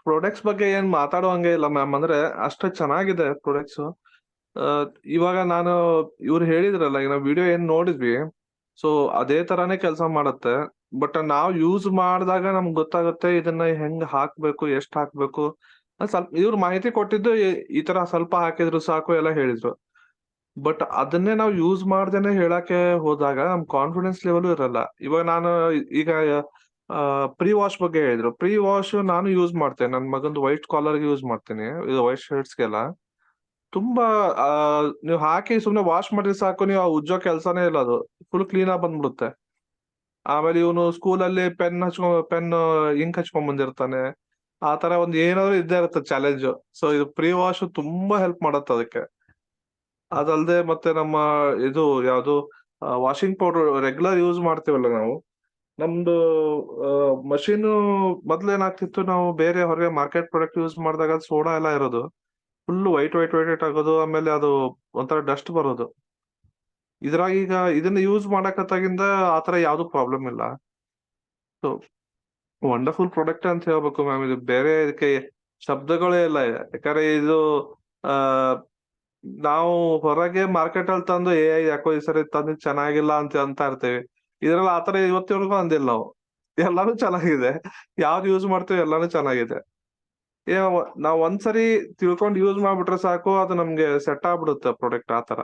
S12: ಪ್ರಾಡಕ್ಟ್ಸ್ ಬಗ್ಗೆ ಏನ್ ಮಾತಾಡುವಂಗೆ ಇಲ್ಲ ಮ್ಯಾಮ್, ಅಂದ್ರೆ ಅಷ್ಟು ಚೆನ್ನಾಗಿದೆ ಪ್ರಾಡಕ್ಟ್ಸ್. ಇವಾಗ ನಾನು ಇವ್ರು ಹೇಳಿದ್ರಲ್ಲ, ಈಗ ನಾವು ವಿಡಿಯೋ ಏನ್ ನೋಡಿದ್ವಿ, ಸೊ ಅದೇ ತರಾನೇ ಕೆಲಸ ಮಾಡುತ್ತೆ. ಬಟ್ ನಾವ್ ಯೂಸ್ ಮಾಡಿದಾಗ ನಮ್ಗೆ ಗೊತ್ತಾಗುತ್ತೆ ಇದನ್ನ ಹೆಂಗ್ ಹಾಕ್ಬೇಕು, ಎಷ್ಟ್ ಹಾಕ್ಬೇಕು. ಸ್ವಲ್ಪ ಇವ್ರು ಮಾಹಿತಿ ಕೊಟ್ಟಿದ್ದು ಈ ತರ ಸ್ವಲ್ಪ ಹಾಕಿದ್ರು ಸಾಕು ಎಲ್ಲ ಹೇಳಿದ್ರು. ಬಟ್ ಅದನ್ನೇ ನಾವು ಯೂಸ್ ಮಾಡ್ದೇನೆ ಹೇಳಕ್ಕೆ ಹೋದಾಗ ನಮ್ ಕಾನ್ಫಿಡೆನ್ಸ್ ಲೆವೆಲ್ ಇರಲ್ಲ. ಇವಾಗ ನಾನು ಈಗ ಪ್ರೀ ವಾಶ್ ಬಗ್ಗೆ ಹೇಳಿದ್ರು. ಪ್ರೀ ವಾಶ್ ನಾನು ಯೂಸ್ ಮಾಡ್ತೇನೆ, ನನ್ ಮಗಂದು ವೈಟ್ ಕಾಲರ್ ಯೂಸ್ ಮಾಡ್ತೀನಿ, ಇದು ವೈಟ್ ಶರ್ಟ್ಸ್ಗೆಲ್ಲ. ತುಂಬಾ ನೀವು ಹಾಕಿ ಸುಮ್ನೆ ವಾಶ್ ಮಾಡಿದ್ರೆ ಸಾಕು, ನೀವು ಉಜ್ಜೋ ಕೆಲ್ಸಾನೇ ಇಲ್ಲ, ಅದು ಫುಲ್ ಕ್ಲೀನ್ ಆಗಿ ಬಂದ್ಬಿಡುತ್ತೆ. ಆಮೇಲೆ ಇವನು ಸ್ಕೂಲಲ್ಲಿ ಪೆನ್ ಇಂಕ್ ಹಚ್ಕೊಂಡ್ ಬಂದಿರ್ತಾನೆ, ಆ ತರ ಒಂದ್ ಏನಾದ್ರು ಇದ್ದೇ ಇರುತ್ತೆ ಚಾಲೆಂಜ್. ಸೊ ಇದು ಪ್ರೀ ವಾಶ್ ತುಂಬಾ ಹೆಲ್ಪ್ ಮಾಡತ್ತೆ ಅದಕ್ಕೆ. ಅದಲ್ದೆ ಮತ್ತೆ ನಮ್ಮ ಇದು ಯಾವ್ದು ವಾಷಿಂಗ್ ಪೌಡರ್ ರೆಗ್ಯುಲರ್ ಯೂಸ್ ಮಾಡ್ತೀವಲ್ಲ ನಾವು, ನಮ್ದು ಮಷೀನ್ ಮೊದ್ಲೇನಾಗ್ತಿತ್ತು, ನಾವು ಬೇರೆ ಹೊರಗೆ ಮಾರ್ಕೆಟ್ ಪ್ರಾಡಕ್ಟ್ ಯೂಸ್ ಮಾಡಿದಾಗ ಸೋಡಾ ಎಲ್ಲ ಇರೋದು, ಫುಲ್ ವೈಟ್ ಆಗೋದು, ಆಮೇಲೆ ಅದು ಒಂಥರ ಡಸ್ಟ್ ಬರೋದು. ಇದ್ರಾಗ ಈಗ ಇದನ್ನ ಯೂಸ್ ಮಾಡಕತ್ತಾಗಿಂದ ಆತರ ಯಾವ್ದು ಪ್ರಾಬ್ಲಮ್ ಇಲ್ಲ. ಸೊ ವಂಡರ್ಫುಲ್ ಪ್ರಾಡಕ್ಟ್ ಅಂತ ಹೇಳ್ಬೇಕು ಮ್ಯಾಮ್. ಇದು ಬೇರೆ ಇದಕ್ಕೆ ಶಬ್ದಗಳೇ ಇಲ್ಲ. ಯಾಕಂದ್ರೆ ಇದು ನಾವು ಹೊರಗೆ ಮಾರ್ಕೆಟ್ ಅಲ್ಲಿ ತಂದು ಯಾಕೋ ಈ ಸರಿ ತಂದು ಚೆನ್ನಾಗಿಲ್ಲ ಅಂತ ಇರ್ತೀವಿ. ಇದ್ರಲ್ಲಿ ಆತರ ಇವತ್ತಿವರೆಗೂ ಅಂದಿಲ್ಲ ನಾವು. ಎಲ್ಲಾನು ಚೆನ್ನಾಗಿದೆ, ಯಾವ್ದು ಯೂಸ್ ಮಾಡ್ತೀವಿ ಎಲ್ಲಾನು ಚೆನ್ನಾಗಿದೆ. ನಾವ್ ಒಂದ್ಸರಿ ತಿಳ್ಕೊಂಡು ಯೂಸ್ ಮಾಡ್ಬಿಟ್ರೆ ಸಾಕು, ಅದು ನಮ್ಗೆ ಸೆಟ್ ಆಗ್ಬಿಡುತ್ತೆ ಪ್ರಾಡಕ್ಟ್ ಆತರ.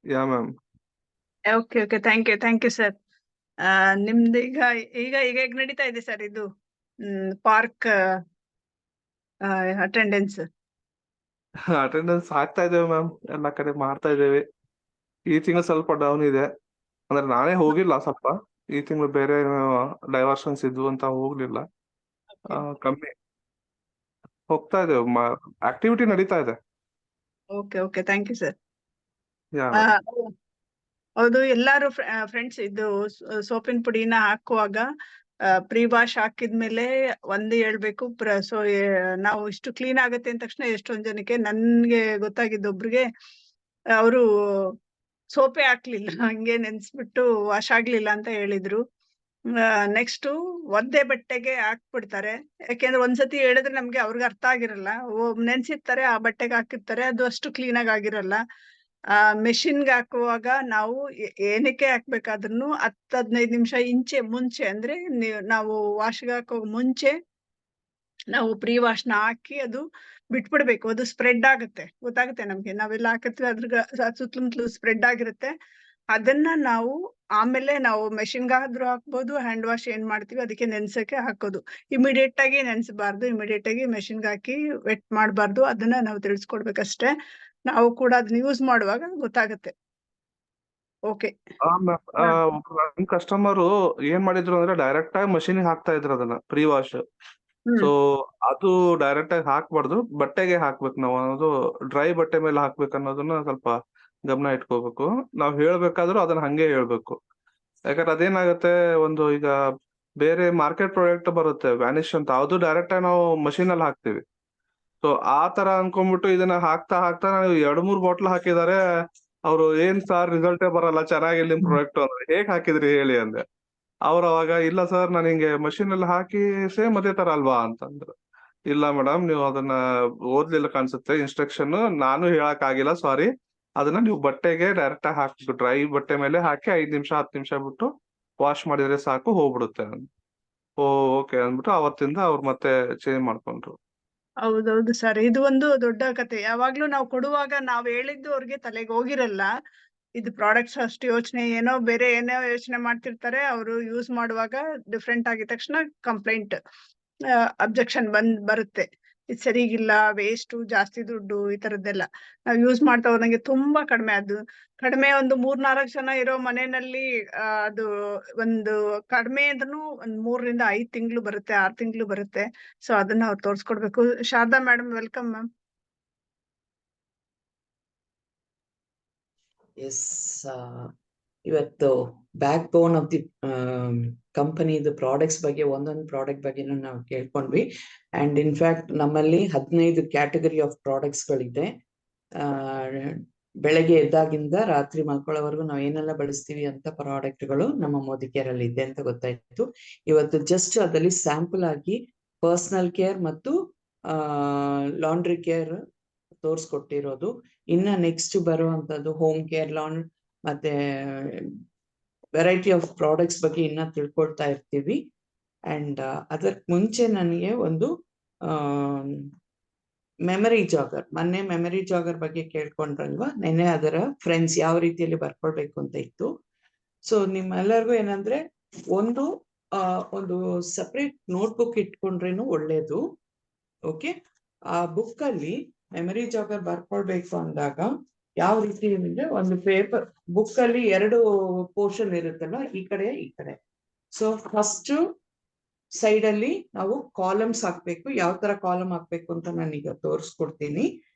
S12: Yeah ma'am.
S1: Okay okay, thank you sir. ನಿಮ್ದು ಈಗ ಹೇಗ್ ನಡೀತಾ ಇದೆ ಸರ್ ಇದು ಪಾರ್ಕ್ ಅಟೆಂಡೆನ್ಸ್?
S12: ಅಟೆಂಡೆನ್ಸ್ ಹಾಕ್ತಾ ಇದ್ದೇವೆ ಮ್ಯಾಮ್, ಎಲ್ಲಾ ಕಡೆ ಮಾಡ್ತಾ ಇದ್ದೇವೆ. ಈ ತಿಂಗಳು ಸ್ವಲ್ಪ ಡೌನ್ ಇದೆ, ಅಂದ್ರೆ ನಾನೇ ಹೋಗಿಲ್ಲ. ಸ್ವಲ್ಪ ಈ ತಿಂಗಳು ಬೇರೆ ಡೈವರ್ಷನ್ಸ್ ಇದ್ವು ಅಂತ ಹೋಗ್ಲಿಲ್ಲ. ಕಮ್ಮಿ ಹೋಗ್ತಾ ಇದ್ದೇವೆ, ಆಕ್ಟಿವಿಟಿ ನಡೀತಾ ಇದೆ.
S1: Okay okay, thank you sir.
S12: Yeah
S1: ಅದು ಎಲ್ಲಾರು ಫ್ರೆಂಡ್ಸ್ ಇದು ಸೋಪಿನ ಪುಡಿನ ಹಾಕುವಾಗ ಪ್ರೀ ವಾಶ್ ಹಾಕಿದ್ಮೇಲೆ ಒಂದೇ ಹೇಳ್ಬೇಕು. ನಾವು ಇಷ್ಟು ಕ್ಲೀನ್ ಆಗುತ್ತೆ ಅಂದ ತಕ್ಷಣ ಎಷ್ಟೊಂದ್ ಜನಕ್ಕೆ, ನನ್ಗೆ ಗೊತ್ತಾಗಿದ್ದು ಒಬ್ರಿಗೆ, ಅವರು ಸೋಪೆ ಹಾಕ್ಲಿಲ್ಲ, ಹಂಗೆ ನೆನ್ಸ್ಬಿಟ್ಟು ವಾಶ್ ಆಗ್ಲಿಲ್ಲ ಅಂತ ಹೇಳಿದ್ರು. ನೆಕ್ಸ್ಟ್ ಒದ್ದೆ ಬಟ್ಟೆಗೆ ಹಾಕ್ಬಿಡ್ತಾರೆ. ಯಾಕೆಂದ್ರೆ ಒಂದ್ಸತಿ ಹೇಳಿದ್ರೆ ನಮ್ಗೆ ಅವ್ರಿಗೆ ಅರ್ಥ ಆಗಿರಲ್ಲ. ನೆನ್ಸಿರ್ತಾರೆ, ಆ ಬಟ್ಟೆಗೆ ಹಾಕಿರ್ತಾರೆ, ಅದು ಅಷ್ಟು ಕ್ಲೀನ್ ಆಗಿ ಆಗಿರಲ್ಲ. ಮೆಷಿನ್ಗೆ ಹಾಕುವಾಗ ನಾವು ಏನಕ್ಕೆ ಹಾಕ್ಬೇಕಾದ್ರೂ 10-15 ನಿಮಿಷ ಮುಂಚೆ ಅಂದ್ರೆ ನಾವು ವಾಶ್ಗೆ ಹಾಕೋ ಮುಂಚೆ ನಾವು ಪ್ರೀ ವಾಶ್ನ ಹಾಕಿ ಅದು ಬಿಟ್ಬಿಡ್ಬೇಕು. ಅದು ಸ್ಪ್ರೆಡ್ ಆಗುತ್ತೆ, ಗೊತ್ತಾಗುತ್ತೆ ನಮ್ಗೆ. ನಾವೆಲ್ಲ ಹಾಕಿರ್ತೀವಿ ಅದ್ರ ಸುತ್ತಮುತ್ತಲು ಸ್ಪ್ರೆಡ್ ಆಗಿರುತ್ತೆ. ಅದನ್ನ ನಾವು ಆಮೇಲೆ ನಾವು ಮೆಷಿನ್ಗಾದ್ರೂ ಹಾಕ್ಬೋದು. ಹ್ಯಾಂಡ್ ವಾಶ್ ಏನ್ ಮಾಡ್ತೀವಿ ಅದಕ್ಕೆ ನೆನ್ಸಕ್ಕೆ ಹಾಕೋದು. ಇಮಿಡಿಯೇಟ್ ಆಗಿ ನೆನ್ಸಬಾರ್ದು, ಇಮಿಡಿಯೇಟ್ ಆಗಿ ಮೆಷಿನ್ಗೆ ಹಾಕಿ ವೆಟ್ ಮಾಡಬಾರ್ದು. ಅದನ್ನ ನಾವು ತಿಳಿಸ್ಕೊಡ್ಬೇಕಷ್ಟೇ. ನಾವು ಕೂಡ ಅದನ್ನ ಯೂಸ್ ಮಾಡುವಾಗ ಗೊತ್ತಾಗುತ್ತೆ. ಓಕೆ.
S12: ನಮ್ ಕಸ್ಟಮರು ಏನ್ ಮಾಡಿದ್ರು ಅಂದ್ರೆ ಡೈರೆಕ್ಟ್ ಆಗಿ ಮಷೀನ್ ಹಾಕ್ತಾ ಇದ್ರು ಅದನ್ನ ಪ್ರೀ ವಾಶ್. ಸೊ ಅದು ಡೈರೆಕ್ಟ್ ಆಗಿ ಹಾಕ್ಬಾರ್ದು, ಬಟ್ಟೆಗೆ ಹಾಕ್ಬೇಕು ನಾವು. ಅನ್ನೋದು ಡ್ರೈ ಬಟ್ಟೆ ಮೇಲೆ ಹಾಕ್ಬೇಕು ಅನ್ನೋದನ್ನ ಸ್ವಲ್ಪ ಗಮನ ಇಟ್ಕೋಬೇಕು. ನಾವ್ ಹೇಳ್ಬೇಕಾದ್ರೂ ಅದನ್ನ ಹಂಗೆ ಹೇಳ್ಬೇಕು. ಯಾಕಂದ್ರೆ ಅದೇನಾಗುತ್ತೆ, ಒಂದು ಈಗ ಬೇರೆ ಮಾರ್ಕೆಟ್ ಪ್ರಾಡಕ್ಟ್ ಬರುತ್ತೆ ವ್ಯಾನಿಶ್ ಅಂತ, ಅದು ಡೈರೆಕ್ಟ್ ಆಗಿ ನಾವು ಮಷೀನ್ ಅಲ್ಲಿ ಹಾಕ್ತಿವಿ. ಸೊ ಆ ತರ ಅನ್ಕೊಂಡ್ಬಿಟ್ಟು ಇದನ್ನ ಹಾಕ್ತಾ ನಾವು 2-3 ಬಾಟ್ಲ್ ಹಾಕಿದಾರೆ. ಅವ್ರು ಏನ್ ಸರ್ ರಿಸಲ್ಟೇ ಬರಲ್ಲ, ಚೆನ್ನಾಗಿಲ್ಲ ನಿಮ್ ಪ್ರಾಡಕ್ಟ್ ಅಂದ್ರೆ. ಹೇಗ್ ಹಾಕಿದ್ರಿ ಹೇಳಿ ಅಂದೆ. ಅವ್ರು ಅವಾಗ ಇಲ್ಲ ಸರ್ ನಾನು ಹಿಂಗೆ ಮಷೀನ್ ಅಲ್ಲಿ ಹಾಕಿ ಸೇಮ್ ಅದೇ ತರ ಅಲ್ವಾ ಅಂತಂದ್ರು. ಇಲ್ಲ ಮೇಡಮ್, ನೀವು ಅದನ್ನ ಓದ್ಲಿಲ್ಲ ಕಾಣಿಸುತ್ತೆ ಇನ್ಸ್ಟ್ರಕ್ಷನ್, ನಾನು ಹೇಳಕ್ ಆಗಿಲ್ಲ, ಸಾರಿ. ಅದನ್ನ ನೀವು ಬಟ್ಟೆಗೆ ಡೈರೆಕ್ಟ್ ಆಗಿ ಹಾಕ್ಬಿಟ್ಟು ಡ್ರೈ ಬಟ್ಟೆ ಮೇಲೆ ಹಾಕಿ 5 ನಿಮಿಷ 10 ನಿಮಿಷ ಬಿಟ್ಟು ವಾಶ್ ಮಾಡಿದ್ರೆ ಸಾಕು, ಹೋಗ್ಬಿಡುತ್ತೆ. ಓಕೆ ಅಂದ್ಬಿಟ್ಟು ಅವತ್ತಿಂದ ಅವ್ರು ಮತ್ತೆ ಚೇಂಜ್ ಮಾಡ್ಕೊಂಡ್ರು.
S1: ಹೌದೌದು ಸರ್, ಇದು ಒಂದು ದೊಡ್ಡ ಕತೆ. ಯಾವಾಗ್ಲೂ ನಾವು ಕೊಡುವಾಗ ನಾವ್ ಹೇಳಿದ್ದು ಅವ್ರಿಗೆ ತಲೆಗೆ ಹೋಗಿರಲ್ಲ. ಇದು ಪ್ರಾಡಕ್ಟ್ಸ್ ಅಷ್ಟು ಏನೋ ಬೇರೆ ಏನೋ ಯೋಚನೆ ಮಾಡ್ತಿರ್ತಾರೆ. ಅವರು ಯೂಸ್ ಮಾಡುವಾಗ ಡಿಫ್ರೆಂಟ್ ಆಗಿದ ತಕ್ಷಣ ಕಂಪ್ಲೇಂಟ್, ಅಬ್ಜೆಕ್ಷನ್ ಬರುತ್ತೆ. ಇದು ಸರಿಗಿಲ್ಲ, ವೇಸ್ಟ್, ಜಾಸ್ತಿ ದುಡ್ಡು, ಈ ತರದ್ದೆಲ್ಲ. ನಾವು ಯೂಸ್ ಮಾಡ್ತಾ ಹೋದಂಗೆ ತುಂಬಾ ಕಡಿಮೆ ಒಂದು 3-4 ಜನ ಇರೋ ಮನೆಯಲ್ಲಿ ಅದು ಒಂದು ಕಡಿಮೆ ಅಂದ್ರೂ ಒಂದ್ 3-5 ತಿಂಗಳು ಬರುತ್ತೆ, 6 ತಿಂಗಳು ಬರುತ್ತೆ. ಸೊ ಅದನ್ನ ಅವ್ರು ತೋರ್ಸ್ಕೊಡ್ಬೇಕು. Sharada madam, welcome ma'am.
S13: Yes, ಇವತ್ತು ಬ್ಯಾಕ್ ಬೋನ್ ಆಫ್ ದಿ ಕಂಪನಿದು ಪ್ರಾಡಕ್ಟ್ಸ್ ಬಗ್ಗೆ, ಒಂದೊಂದು ಪ್ರಾಡಕ್ಟ್ ಬಗ್ಗೆ ನಾವು ಕೇಳ್ಕೊಂಡ್ವಿ. ಅಂಡ್ ಇನ್ಫ್ಯಾಕ್ಟ್ ನಮ್ಮಲ್ಲಿ 15 ಕ್ಯಾಟಗರಿ ಆಫ್ ಪ್ರಾಡಕ್ಟ್ಸ್ ಗಳಿದೆ. ಬೆಳಗ್ಗೆ ಎದ್ದಾಗಿಂದ ರಾತ್ರಿ ಮಲ್ಕೊಳ್ಳೋವರೆಗೂ ನಾವು ಏನೆಲ್ಲ ಬಳಸ್ತೀವಿ ಅಂತ ಪ್ರಾಡಕ್ಟ್ಗಳು ನಮ್ಮ ಮೋದಿ ಕೇರ್ ಅಲ್ಲಿ ಇದೆ ಅಂತ ಗೊತ್ತಾಯ್ತು. ಇವತ್ತು ಜಸ್ಟ್ ಅದರಲ್ಲಿ ಸ್ಯಾಂಪಲ್ ಆಗಿ ಪರ್ಸನಲ್ ಕೇರ್ ಮತ್ತು ಲಾಂಡ್ರಿ ಕೇರ್ ತೋರಿಸ್ಕೊಟ್ಟಿರೋದು. ಇನ್ನ ನೆಕ್ಸ್ಟ್ ಬರುವಂತದ್ದು ಹೋಮ್ ಕೇರ್, ಮತ್ತೆ ವೆರೈಟಿ ಆಫ್ ಪ್ರಾಡಕ್ಟ್ಸ್ ಬಗ್ಗೆ ಇನ್ನ ತಿಳ್ಕೊಳ್ತಾ ಇರ್ತೀವಿ. ಅಂಡ್ ಅದಕ್ಕೆ ಮುಂಚೆ ನನಗೆ ಒಂದು ಮೆಮರಿ ಜಾಗರ್, ಮೊನ್ನೆ ಮೆಮರಿ ಜಾಗರ್ ಬಗ್ಗೆ ಕೇಳ್ಕೊಂಡ್ರಲ್ವಾ, ನೆನ್ನೆ ಅದರ ಫ್ರೆಂಡ್ಸ್ ಯಾವ ರೀತಿಯಲ್ಲಿ ಬರ್ಕೊಳ್ಬೇಕು ಅಂತ ಇತ್ತು. ಸೊ ನಿಮ್ಮೆಲ್ಲರಿಗೂ ಏನಂದ್ರೆ ಒಂದು ಸಪ್ರೇಟ್ ನೋಟ್ಬುಕ್ ಇಟ್ಕೊಂಡ್ರೇನು ಒಳ್ಳೇದು. ಓಕೆ, ಆ ಬುಕ್ ಅಲ್ಲಿ ಮೆಮರಿ ಜಾಗರ್ ಬರ್ಕೊಳ್ಬೇಕು ಅಂದಾಗ ಯಾವ ರೀತಿ ಅಂದ್ರೆ, ಒಂದು ಪೇಪರ್ ಬುಕ್ ಅಲ್ಲಿ 2 ಪೋರ್ಷನ್ ಇರುತ್ತಲ್ಲ, ಈ ಕಡೆ. ಸೊ ಫಸ್ಟ್ ಸೈಡ್ ಅಲ್ಲಿ ನಾವು ಕಾಲಮ್ಸ್ ಹಾಕ್ಬೇಕು. ಯಾವ ತರ ಕಾಲಮ್ ಹಾಕ್ಬೇಕು ಅಂತ ನಾನೀಗ ತೋರಿಸ್ಕೊಡ್ತೀನಿ.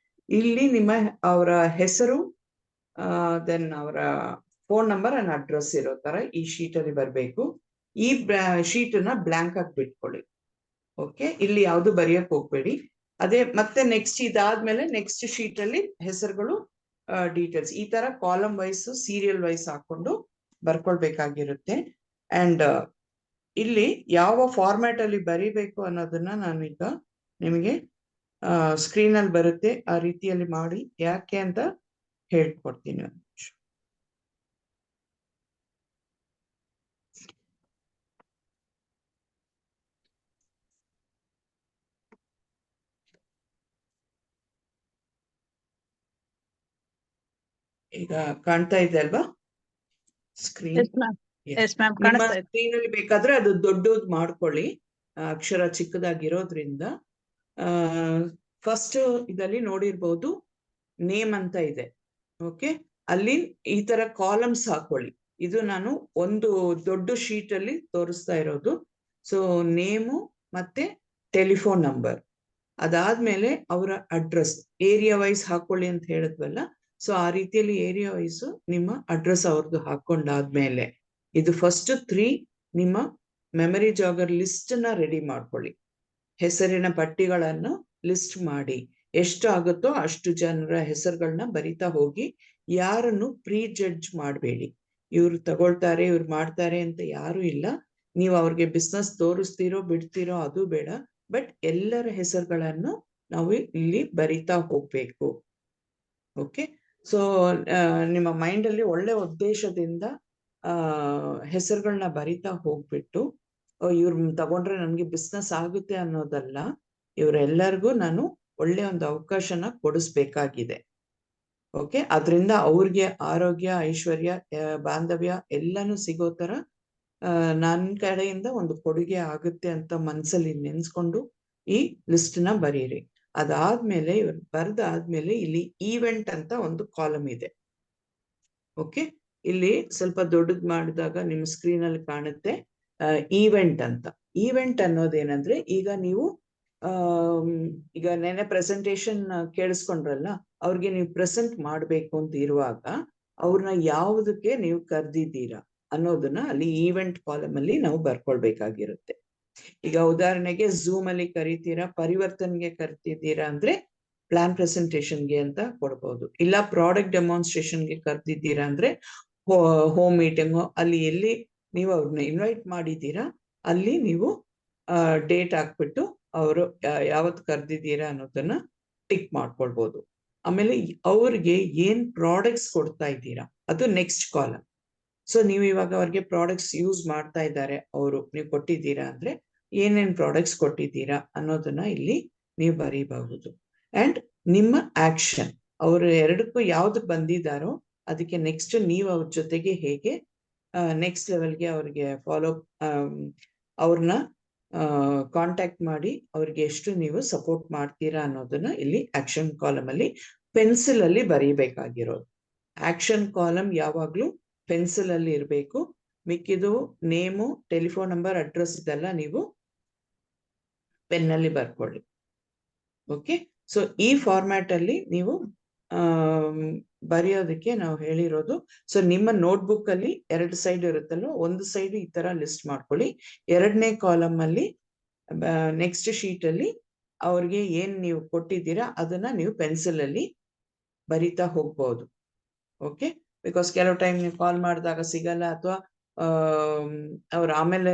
S13: ಇಲ್ಲಿ ಅವರ ಹೆಸರು, ದೆನ್ ಅವರ ಫೋನ್ ನಂಬರ್ ಅಂಡ್ ಅಡ್ರೆಸ್ ಇರೋ ತರ ಈ ಶೀಟ್ ಅಲ್ಲಿ ಬರ್ಬೇಕು. ಈ ಶೀಟ್ ನ ಬ್ಲಾಂಕ್ ಆಗಿ ಬಿಟ್ಕೊಳ್ಳಿ. ಓಕೆ, ಇಲ್ಲಿ ಯಾವ್ದು ಬರೆಯಕ್ ಹೋಗ್ಬೇಡಿ. ಅದೇ ಮತ್ತೆ ನೆಕ್ಸ್ಟ್ ಇದಾದ್ಮೇಲೆ ನೆಕ್ಸ್ಟ್ ಶೀಟ್ ಅಲ್ಲಿ ಹೆಸರುಗಳು, ಡೀಟೇಲ್ಸ್, ಈ ತರ ಕಾಲಮ್ ವೈಸ್, ಸೀರಿಯಲ್ ವೈಸ್ ಹಾಕೊಂಡು ಬರ್ಕೊಳ್ಬೇಕಾಗಿರುತ್ತೆ. ಅಂಡ್ ಇಲ್ಲಿ ಯಾವ ಫಾರ್ಮ್ಯಾಟ್ ಅಲ್ಲಿ ಬರಿಬೇಕು ಅನ್ನೋದನ್ನ ನಾನೀಗ ನಿಮಗೆ ಸ್ಕ್ರೀನ್ ಅಲ್ಲಿ ಬರುತ್ತೆ, ಆ ರೀತಿಯಲ್ಲಿ ಮಾಡಿ. ಯಾಕೆ ಅಂತ ಹೇಳ್ಕೊಡ್ತೀನಿ. ಈಗ ಕಾಣ್ತಾ ಇದೆ ಅಲ್ವಾ ಸ್ಕ್ರೀನ್? ನಿಮ್ಮ ಸ್ಕ್ರೀನ್ ಅಲ್ಲಿ ಬೇಕಾದ್ರೆ ಅದು ದೊಡ್ಡದು ಮಾಡ್ಕೊಳ್ಳಿ, ಅಕ್ಷರ ಚಿಕ್ಕದಾಗಿರೋದ್ರಿಂದ. ಫಸ್ಟ್ ಇದರಲ್ಲಿ ನೋಡಿರ್ಬೋದು ನೇಮ್ ಅಂತ ಇದೆ. ಓಕೆ, ಅಲ್ಲಿ ಈ ತರ ಕಾಲಮ್ಸ್ ಹಾಕೊಳ್ಳಿ. ಇದು ನಾನು ಒಂದು ದೊಡ್ಡ ಶೀಟ್ ಅಲ್ಲಿ ತೋರಿಸ್ತಾ ಇರೋದು. ಸೊ ನೇಮು ಮತ್ತೆ ಟೆಲಿಫೋನ್ ನಂಬರ್, ಅದಾದ್ಮೇಲೆ ಅವರ ಅಡ್ರೆಸ್, ಏರಿಯಾ ವೈಸ್ ಹಾಕೊಳ್ಳಿ ಅಂತ ಹೇಳಿದ್ವಲ್ಲ, ಸೊ ಆ ರೀತಿಯಲ್ಲಿ ಏರಿಯಾ ವೈಸ್ ನಿಮ್ಮ ಅಡ್ರೆಸ್ ಅವ್ರದ್ದು ಹಾಕೊಂಡಾದ್ಮೇಲೆ ಇದು ಫಸ್ಟ್ 3 ನಿಮ್ಮ ಮೆಮರಿ ಜಾಗರ್ ಲಿಸ್ಟ್ ನ ರೆಡಿ ಮಾಡ್ಕೊಳ್ಳಿ. ಹೆಸರಿನ ಪಟ್ಟಿಗಳನ್ನು ಲಿಸ್ಟ್ ಮಾಡಿ, ಎಷ್ಟು ಆಗುತ್ತೋ ಅಷ್ಟು ಜನರ ಹೆಸರುಗಳನ್ನ ಬರಿತಾ ಹೋಗಿ. ಯಾರನ್ನು ಪ್ರೀ ಜಡ್ಜ್ ಮಾಡಬೇಡಿ. ಇವ್ರು ತಗೊಳ್ತಾರೆ, ಇವ್ರು ಮಾಡ್ತಾರೆ ಅಂತ ಯಾರು ಇಲ್ಲ. ನೀವು ಅವ್ರಿಗೆ ಬಿಸ್ನೆಸ್ ತೋರಿಸ್ತೀರೋ ಬಿಡ್ತೀರೋ ಅದು ಬೇಡ, ಬಟ್ ಎಲ್ಲರ ಹೆಸರುಗಳನ್ನು ನಾವು ಇಲ್ಲಿ ಬರಿತಾ ಹೋಗ್ಬೇಕು. ಓಕೆ, ಸೊ ನಿಮ್ಮ ಮೈಂಡ್ ಅಲ್ಲಿ ಒಳ್ಳೆ ಉದ್ದೇಶದಿಂದ ಹೆಸರುಗಳನ್ನ ಬರಿತಾ ಹೋಗ್ಬಿಟ್ಟು, ಇವ್ರು ತಗೊಂಡ್ರೆ ನನ್ಗೆ ಬಿಸ್ನೆಸ್ ಆಗುತ್ತೆ ಅನ್ನೋದಲ್ಲ, ಇವರೆಲ್ಲರಿಗೂ ನಾನು ಒಳ್ಳೆ ಒಂದು ಅವಕಾಶನ ಕೊಡಿಸ್ಬೇಕಾಗಿದೆ. ಓಕೆ, ಅದರಿಂದ ಅವ್ರಿಗೆ ಆರೋಗ್ಯ, ಐಶ್ವರ್ಯ, ಬಾಂಧವ್ಯ ಎಲ್ಲಾನು ಸಿಗೋ ತರ ನನ್ನ ಕಡೆಯಿಂದ ಒಂದು ಕೊಡುಗೆ ಆಗುತ್ತೆ ಅಂತ ಮನ್ಸಲ್ಲಿ ನೆನ್ಸ್ಕೊಂಡು ಈ ಲಿಸ್ಟ್ ನ ಬರೀರಿ. ಅದಾದ್ಮೇಲೆ ಇವ್ರು ಬರ್ದಾದ್ಮೇಲೆ ಇಲ್ಲಿ ಈವೆಂಟ್ ಅಂತ ಒಂದು ಕಾಲಮ್ ಇದೆ. ಓಕೆ, ಇಲ್ಲಿ ಸ್ವಲ್ಪ ದೊಡ್ಡದ್ ಮಾಡಿದಾಗ ನಿಮ್ಮ ಸ್ಕ್ರೀನ್ ಅಲ್ಲಿ ಕಾಣುತ್ತೆ ಈವೆಂಟ್ ಅಂತ. ಈವೆಂಟ್ ಅನ್ನೋದೇನಂದ್ರೆ, ಈಗ ನೀವು ಈಗ ನೆನೆ ಪ್ರೆಸೆಂಟೇಶನ್ ಕೇಳಿಸ್ಕೊಂಡ್ರಲ್ಲ, ಅವ್ರಿಗೆ ನೀವು ಪ್ರೆಸೆಂಟ್ ಮಾಡ್ಬೇಕು ಅಂತ ಇರುವಾಗ ಅವ್ರನ್ನ ಯಾವುದಕ್ಕೆ ನೀವು ಕರೆದಿದ್ದೀರಾ ಅನ್ನೋದನ್ನ ಅಲ್ಲಿ ಈವೆಂಟ್ ಕಾಲಮ್ ಅಲ್ಲಿ ನಾವು ಬರ್ಕೊಳ್ಬೇಕಾಗಿರುತ್ತೆ. ಈಗ ಉದಾಹರಣೆಗೆ ಝೂಮ್ ಅಲ್ಲಿ ಕರಿತೀರಾ, ಪರಿವರ್ತನೆಗೆ ಕರಿತಿದ್ದೀರಾ ಅಂದ್ರೆ ಪ್ಲಾನ್ ಪ್ರೆಸೆಂಟೇಶನ್ಗೆ ಅಂತ ಕೊಡ್ಬೋದು. ಇಲ್ಲ ಪ್ರಾಡಕ್ಟ್ ಡೆಮಾನ್ಸ್ಟ್ರೇಷನ್ಗೆ ಕರೆದಿದ್ದೀರಾ ಅಂದ್ರೆ ಹೋಮ್ ಮೀಟಿಂಗು, ಅಲ್ಲಿ ಎಲ್ಲಿ ನೀವು ಅವ್ರನ್ನ ಇನ್ವೈಟ್ ಮಾಡಿದ್ದೀರಾ ಅಲ್ಲಿ ನೀವು ಡೇಟ್ ಹಾಕ್ಬಿಟ್ಟು ಅವರು ಯಾವತ್ತು ಕರೆದಿದ್ದೀರಾ ಅನ್ನೋದನ್ನ ಟಿಕ್ ಮಾಡ್ಕೊಳ್ಬೋದು. ಆಮೇಲೆ ಅವ್ರಿಗೆ ಏನ್ ಪ್ರಾಡಕ್ಟ್ಸ್ ಕೊಡ್ತಾ ಇದ್ದೀರಾ ಅದು ನೆಕ್ಸ್ಟ್ ಕಾಲಮ್. ಸೊ ನೀವು ಇವಾಗ ಅವ್ರಿಗೆ ಪ್ರಾಡಕ್ಟ್ಸ್ ಯೂಸ್ ಮಾಡ್ತಾ ಇದ್ದಾರೆ, ಅವರು ನೀವು ಕೊಟ್ಟಿದ್ದೀರಾ ಅಂದ್ರೆ ಏನೇನ್ ಪ್ರಾಡಕ್ಟ್ಸ್ ಕೊಟ್ಟಿದ್ದೀರಾ ಅನ್ನೋದನ್ನ ಇಲ್ಲಿ ನೀವು ಬರೀಬಹುದು. ಅಂಡ್ ನಿಮ್ಮ ಆಕ್ಷನ್, ಅವರು ಎರಡಕ್ಕೂ ಯಾವ್ದು ಬಂದಿದ್ದಾರೋ ಅದಕ್ಕೆ ನೆಕ್ಸ್ಟ್ ನೀವು ಅವ್ರ ಜೊತೆಗೆ ಹೇಗೆ ನೆಕ್ಸ್ಟ್ ಲೆವೆಲ್ಗೆ ಅವ್ರಿಗೆ ಫಾಲೋ ಅವ್ರನ್ನ ಕಾಂಟ್ಯಾಕ್ಟ್ ಮಾಡಿ ಅವ್ರಿಗೆ ಎಷ್ಟು ನೀವು ಸಪೋರ್ಟ್ ಮಾಡ್ತೀರಾ ಅನ್ನೋದನ್ನ ಇಲ್ಲಿ ಆಕ್ಷನ್ ಕಾಲಮ್ ಅಲ್ಲಿ ಪೆನ್ಸಿಲ್ ಅಲ್ಲಿ ಬರೀಬೇಕಾಗಿರೋದು. ಆಕ್ಷನ್ ಕಾಲಮ್ ಯಾವಾಗ್ಲೂ ಪೆನ್ಸಿಲ್ ಅಲ್ಲಿ ಇರಬೇಕು. ಮಿಕ್ಕಿದು ನೇಮು, ಟೆಲಿಫೋನ್ ನಂಬರ್, ಅಡ್ರೆಸ್ ಇದೆಲ್ಲ ನೀವು ಪೆನ್ನಲ್ಲಿ ಬರ್ಕೊಳ್ಳಿ. ಓಕೆ, ಸೊ ಈ ಫಾರ್ಮ್ಯಾಟ್ ಅಲ್ಲಿ ನೀವು ಬರೆಯೋದಕ್ಕೆ ನಾವು ಹೇಳಿರೋದು. ಸೊ ನಿಮ್ಮ ನೋಟ್ಬುಕ್ ಅಲ್ಲಿ 2 ಸೈಡ್ ಇರುತ್ತಲ್ಲ, ಒಂದು ಸೈಡ್ ಈ ತರ ಲಿಸ್ಟ್ ಮಾಡ್ಕೊಳ್ಳಿ, 2ನೇ ಕಾಲಮ್ ಅಲ್ಲಿ ನೆಕ್ಸ್ಟ್ ಶೀಟ್ ಅಲ್ಲಿ ಅವ್ರಿಗೆ ಏನ್ ನೀವು ಕೊಟ್ಟಿದ್ದೀರಾ ಅದನ್ನ ನೀವು ಪೆನ್ಸಿಲ್ ಅಲ್ಲಿ ಬರಿತಾ ಹೋಗ್ಬೋದು. ಓಕೆ, ಬಿಕಾಸ್ ಕೆಲವು ಟೈಮ್ ನೀವು ಕಾಲ್ ಮಾಡಿದಾಗ ಸಿಗಲ್ಲ, ಅಥವಾ ಅವ್ರು ಆಮೇಲೆ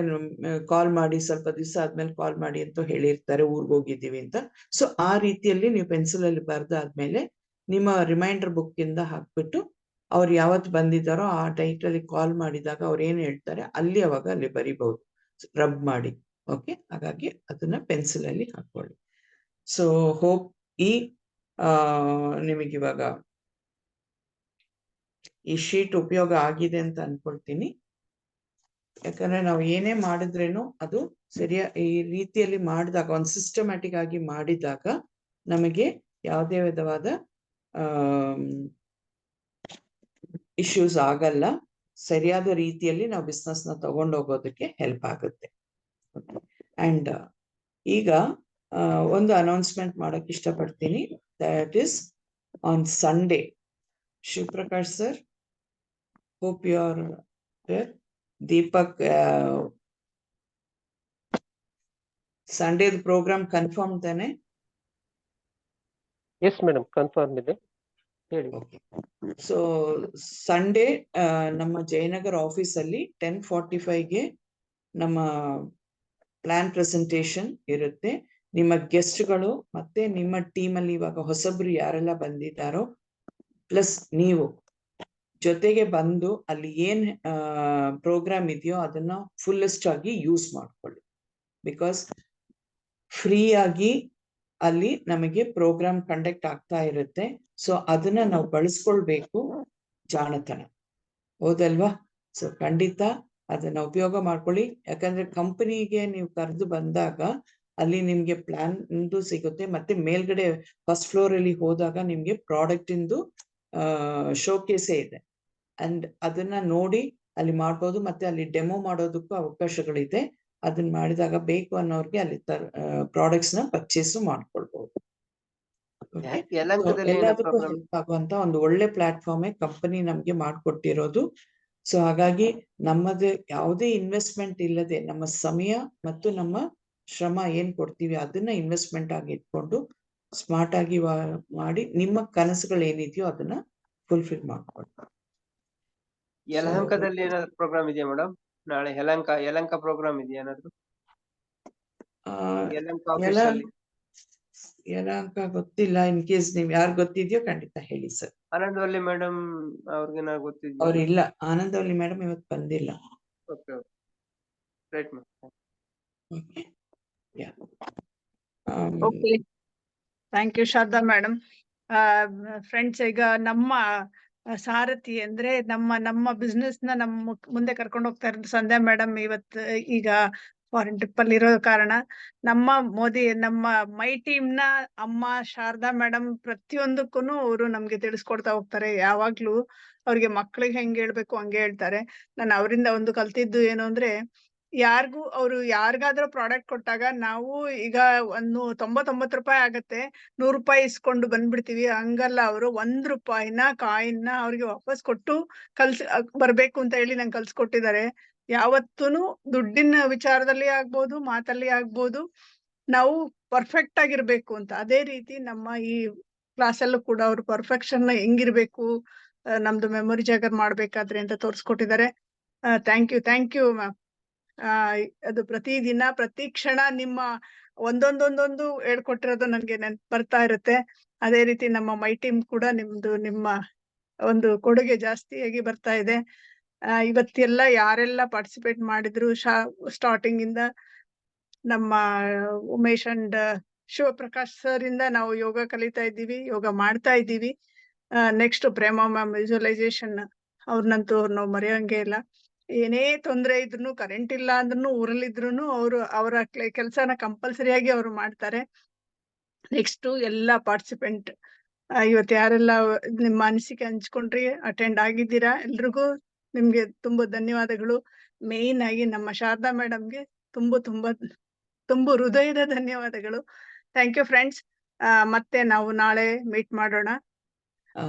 S13: ಕಾಲ್ ಮಾಡಿ ಸ್ವಲ್ಪ ದಿವಸ ಆದ್ಮೇಲೆ ಕಾಲ್ ಮಾಡಿ ಅಂತ ಹೇಳಿರ್ತಾರೆ ಊರ್ಗ್ ಹೋಗಿದ್ದೀವಿ ಅಂತ. ಸೊ ಆ ರೀತಿಯಲ್ಲಿ ನೀವು ಪೆನ್ಸಿಲ್ ಅಲ್ಲಿ ಬರ್ದಾದ್ಮೇಲೆ ನಿಮ್ಮ ರಿಮೈಂಡರ್ ಬುಕ್ ಇಂದ ಹಾಕ್ಬಿಟ್ಟು ಅವ್ರು ಯಾವತ್ತು ಬಂದಿದ್ದಾರೋ ಆ ಟೈಟಲ್ಲಿ ಕಾಲ್ ಮಾಡಿದಾಗ ಅವ್ರು ಏನ್ ಹೇಳ್ತಾರೆ ಅಲ್ಲಿ ಅವಾಗ ಅಲ್ಲಿ ಬರಿಬಹುದು ರಬ್ ಮಾಡಿ. ಓಕೆ, ಹಾಗಾಗಿ ಅದನ್ನ ಪೆನ್ಸಿಲ್ ಅಲ್ಲಿ ಹಾಕೊಳ್ಳಿ. ಸೊ ಹೋಪ್ ಈ ನಿಮಗಿವಾಗ ಈ ಶೀಟ್ ಉಪಯೋಗ ಆಗಿದೆ ಅಂತ ಅನ್ಕೊಳ್ತೀನಿ. ಯಾಕಂದ್ರೆ ನಾವು ಏನೇ ಮಾಡಿದ್ರೇನು ಅದು ಈ ರೀತಿಯಲ್ಲಿ ಮಾಡಿದಾಗ, ಒಂದು ಸಿಸ್ಟಮ್ಯಾಟಿಕ್ ಆಗಿ ಮಾಡಿದಾಗ ನಮಗೆ ಯಾವುದೇ ವಿಧವಾದ ಇಶ್ಯೂಸ್ ಆಗಲ್ಲ. ಸರಿಯಾದ ರೀತಿಯಲ್ಲಿ ನಾವು ಬಿಸ್ನೆಸ್ ನ ತಗೊಂಡೋಗೋದಕ್ಕೆ ಹೆಲ್ಪ್ ಆಗುತ್ತೆ. ಅಂಡ್ ಈಗ ಒಂದು ಅನೌನ್ಸ್ಮೆಂಟ್ ಮಾಡಕ್ ಇಷ್ಟಪಡ್ತೀನಿ. That is on Sunday, Shivaprakash sir, hope you are there. Deepak, ಸಂಡೇದ ಪ್ರೋಗ್ರಾಮ್ ಕನ್ಫರ್ಮ್ ತಾನೆ?
S11: ಎಸ್ ಮೇಡಮ್, ಕನ್ಫರ್ಮ್ ಇದೆ, ಹೇಳಿ.
S13: ಸೊ ಸಂಡೇ ನಮ್ಮ ಜಯನಗರ್ ಆಫೀಸ್ ಅಲ್ಲಿ 10:45ಗೆ ನಮ್ಮ ಪ್ಲಾನ್ ಪ್ರೆಸೆಂಟೇಶನ್ ಇರುತ್ತೆ. ನಿಮ್ಮ ಗೆಸ್ಟ್ಗಳು ಮತ್ತೆ ನಿಮ್ಮ ಟೀಮ್ ಅಲ್ಲಿ ಇವಾಗ ಹೊಸಬ್ರು ಯಾರೆಲ್ಲ ಬಂದಿದ್ದಾರೋ ಪ್ಲಸ್ ನೀವು ಜೊತೆಗೆ ಬಂದು ಅಲ್ಲಿ ಏನ್ ಪ್ರೋಗ್ರಾಮ್ ಇದೆಯೋ ಅದನ್ನ ಫುಲ್ಲೆಸ್ಟ್ ಆಗಿ ಯೂಸ್ ಮಾಡ್ಕೊಳ್ಳಿ. ಬಿಕಾಸ್ ಫ್ರೀ ಆಗಿ ಅಲ್ಲಿ ನಮಗೆ ಪ್ರೋಗ್ರಾಮ್ ಕಂಡಕ್ಟ್ ಆಗ್ತಾ ಇರುತ್ತೆ. ಸೊ ಅದನ್ನ ನಾವು ಬಳಸ್ಕೊಳ್ಬೇಕು, ಜಾಣತನ, ಹೌದಲ್ವಾ? ಸೊ ಖಂಡಿತ ಅದನ್ನ ಉಪಯೋಗ ಮಾಡ್ಕೊಳ್ಳಿ. ಯಾಕಂದ್ರೆ ಕಂಪನಿಗೆ ನೀವು ಕರೆದು ಬಂದಾಗ ಅಲ್ಲಿ ನಿಮ್ಗೆ ಪ್ಲಾನ್ ಸಿಗುತ್ತೆ, ಮತ್ತೆ ಮೇಲ್ಗಡೆ ಫಸ್ಟ್ ಫ್ಲೋರ್ ಅಲ್ಲಿ ಹೋದಾಗ ನಿಮ್ಗೆ ಪ್ರಾಡಕ್ಟ್ ಇಂದು ಶೋಕೇಸೇ ಇದೆ. ಅಂಡ್ ಅದನ್ನ ನೋಡಿ ಅಲ್ಲಿ ಮಾಡ್ಬೋದು, ಮತ್ತೆ ಅಲ್ಲಿ ಡೆಮೋ ಮಾಡೋದಕ್ಕೂ ಅವಕಾಶಗಳಿದೆ. ಅದನ್ನ ಮಾಡಿದಾಗ ಬೇಕು ಅನ್ನೋರ್ಗೆ ಅಲ್ಲಿ ಪ್ರಾಡಕ್ಟ್ಸ್ ನ ಪರ್ಚೇಸ್ ಮಾಡ್ಕೊಳ್ಬಹುದು. Okay? So
S5: ಯಲಹಂಕದಲ್ಲಿ ಏನೋ
S13: ಎಲ್ಲದಕ್ಕೂ
S5: ಪ್ರೋಗ್ರಾಮ್?
S13: ಹೆಲ್ಪ್ ಆಗುವಂತ ಒಂದು ಒಳ್ಳೆ ಪ್ಲಾಟ್ಫಾರ್ಮೇ ಕಂಪನಿ ನಮ್ಗೆ ಮಾಡ್ಕೊಟ್ಟಿರೋದು. ಸೊ ಹಾಗಾಗಿ ನಮ್ಮದು ಯಾವುದೇ ಇನ್ವೆಸ್ಟ್ಮೆಂಟ್ ಇಲ್ಲದೆ ನಮ್ಮ ಸಮಯ ಮತ್ತು ನಮ್ಮ ಶ್ರಮ ಏನ್ ಕೊಡ್ತೀವಿ ಅದನ್ನ ಇನ್ವೆಸ್ಟ್ಮೆಂಟ್ ಆಗಿ ಇಟ್ಕೊಂಡು ಸ್ಮಾರ್ಟ್ ಆಗಿ ಮಾಡಿ ನಿಮ್ಮ ಕನಸುಗಳು ಏನಿದೆಯೋ ಅದನ್ನ ಫುಲ್ಫಿಲ್ ಮಾಡ್ಕೊಂಡು.
S5: ಯಲಹಂಕದಲ್ಲಿ ಏನಾದ್ರು ಪ್ರೋಗ್ರಾಮ್ ಇದೆಯಾ ಮೇಡಮ್? ನಾಳೆ ಯಲಹಂಕ ಪ್ರೋಗ್ರಾಮ್ ಇದೆಯಾ ಏನಾದ್ರು? ಯಲಹಂಕ ಆಫೀಸ್ ಅಲ್ಲಿ
S13: ಯಲಹಂಕ ಗೊತ್ತಿಲ್ಲ. ಇನ್ ಕೇಸ್ ನೀವ್ ಯಾರು ಗೊತ್ತಿದ್ಯೋ ಖಂಡಿತ ಹೇಳಿ ಸರ್.
S5: ಆನಂದವಲ್ಲಿ ಮೇಡಮ್ ಅವ್ರಿಗೇನಾದ್ರು ಗೊತ್ತಿದ್ಯಾ?
S13: ಅವ್ರಿಲ್ಲ, ಆನಂದವಲ್ಲಿ ಮೇಡಮ್ ಇವತ್ತು ಬಂದಿಲ್ಲ.
S5: Okay okay right madam.
S13: Okay yeah
S1: okay, thank you Sharada madam. Friends, ಈಗ ನಮ್ಮ ಸಾರಥಿ ಅಂದ್ರೆ ನಮ್ಮ ಬಿಸ್ನೆಸ್ ನ ನಮ್ಮ ಮುಂದೆ ಕರ್ಕೊಂಡು ಹೋಗ್ತಾ ಇರೋದು ಸಂಧ್ಯಾ ಮೇಡಮ್. ಇವತ್ತು ಈಗ ಫಾರಿನ್ ಟ್ರಿಪ್ ಅಲ್ಲಿ ಇರೋ ಕಾರಣ ನಮ್ಮ ಮೈ ಟೀಮ್ ನ ಅಮ್ಮ ಶಾರದಾ ಮೇಡಮ್ ಪ್ರತಿಯೊಂದಕ್ಕೂ ಅವರು ನಮ್ಗೆ ತಿಳಿಸ್ಕೊಡ್ತಾ ಹೋಗ್ತಾರೆ. ಯಾವಾಗ್ಲೂ ಅವ್ರಿಗೆ ಮಕ್ಳಿಗೆ ಹೆಂಗ್ ಹೇಳ್ಬೇಕು ಹಂಗೆ ಹೇಳ್ತಾರೆ. ನಾನು ಅವರಿಂದ ಒಂದು ಕಲ್ತಿದ್ದು ಏನು ಅಂದ್ರೆ, ಅವ್ರು ಯಾರಿಗಾದ್ರೂ ಪ್ರಾಡಕ್ಟ್ ಕೊಟ್ಟಾಗ ನಾವು ಈಗ 99 ರೂಪಾಯಿ ಆಗತ್ತೆ, 100 ರೂಪಾಯಿ ಇಸ್ಕೊಂಡು ಬಂದ್ಬಿಡ್ತೀವಿ. ಹಂಗಲ್ಲ, ಅವರು ₹1 ಕಾಯಿನ್ನ ಅವ್ರಿಗೆ ವಾಪಸ್ ಕೊಟ್ಟು ಬರ್ಬೇಕು ಅಂತ ಹೇಳಿ ನಂಗೆ ಕಲ್ಸ್ಕೊಟ್ಟಿದ್ದಾರೆ. ಯಾವತ್ತೂನು ದುಡ್ಡಿನ ವಿಚಾರದಲ್ಲಿ ಆಗ್ಬೋದು, ಮಾತಲ್ಲಿ ಆಗ್ಬೋದು, ನಾವು ಪರ್ಫೆಕ್ಟ್ ಆಗಿರ್ಬೇಕು ಅಂತ. ಅದೇ ರೀತಿ ನಮ್ಮ ಈ ಕ್ಲಾಸಲ್ಲೂ ಕೂಡ ಅವ್ರು ಪರ್ಫೆಕ್ಷನ್ ಹೆಂಗಿರ್ಬೇಕು, ನಮ್ದು ಮೆಮೊರಿ ಜಾಗರ್ ಮಾಡ್ಬೇಕಾದ್ರೆ ಅಂತ ತೋರ್ಸ್ಕೊಟ್ಟಿದ್ದಾರೆ. Thank you ma'am. ಅದು ಪ್ರತಿದಿನ ಪ್ರತಿ ಕ್ಷಣ ನಿಮ್ಮ ಒಂದೊಂದೊಂದೊಂದು ಹೇಳ್ಕೊಟ್ಟಿರೋದು ನನ್ಗೆ ನೆನ್ಪು ಬರ್ತಾ ಇರುತ್ತೆ. ಅದೇ ರೀತಿ ನಮ್ಮ ಮೈ ಟೀಮ್ ಕೂಡ ನಿಮ್ಮ ಒಂದು ಕೊಡುಗೆ ಜಾಸ್ತಿಯಾಗಿ ಬರ್ತಾ ಇದೆ. ಇವತ್ತೆಲ್ಲ ಯಾರೆಲ್ಲ ಪಾರ್ಟಿಸಿಪೇಟ್ ಮಾಡಿದ್ರು ಸ್ಟಾರ್ಟಿಂಗ್ ಇಂದ ನಮ್ಮ ಉಮೇಶ್ ಅಂಡ್ ಶಿವಪ್ರಕಾಶ್ ಸರ್ ಇಂದ ನಾವು ಯೋಗ ಕಲಿತಾ ಇದ್ದೀವಿ, ಯೋಗ ಮಾಡ್ತಾ ಇದ್ದೀವಿ. ನೆಕ್ಸ್ಟ್ ಪ್ರೇಮ ಮ್ಯಾಮ್ ವಿಜುವಲೈಸೇಷನ್, ಅವ್ರನ್ನಂತೂ ನಾವು ಮರೆಯೋಂಗೆ ಇಲ್ಲ. ಏನೇ ತೊಂದರೆ ಇದ್ರು, ಕರೆಂಟ್ ಇಲ್ಲ ಅಂದ್ರೂ ಊರಲ್ಲಿದ್ರು ಅವರ ಕೆಲಸನ ಕಂಪಲ್ಸರಿಯಾಗಿ ಅವರು ಮಾಡ್ತಾರೆ. ನೆಕ್ಸ್ಟ್ ಎಲ್ಲ ಪಾರ್ಟಿಸಿಪೆಂಟ್ ಇವತ್ತು ಯಾರೆಲ್ಲ ನಿಮ್ಮ ಅನಿಸಿಕೆ ಹಂಚ್ಕೊಂಡ್ರಿ, ಅಟೆಂಡ್ ಆಗಿದ್ದೀರಾ, ಎಲ್ರಿಗೂ ನಿಮ್ಗೆ ತುಂಬಾ ಧನ್ಯವಾದಗಳು. ಮೇನ್ ಆಗಿ ನಮ್ಮ ಶಾರದಾ ಮೇಡಮ್ಗೆ ತುಂಬ ಹೃದಯದ ಧನ್ಯವಾದಗಳು. Thank you friends. ಮತ್ತೆ ನಾವು ನಾಳೆ ಮೀಟ್ ಮಾಡೋಣ.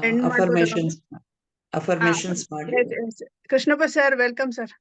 S1: ಎಂಡ್ ಮಾಡ್ಬೋದು.
S13: ಅಫರ್ಮೇಶನ್ಸ್ ಮಾಡಿ.
S1: Krishnappa sir, welcome sir.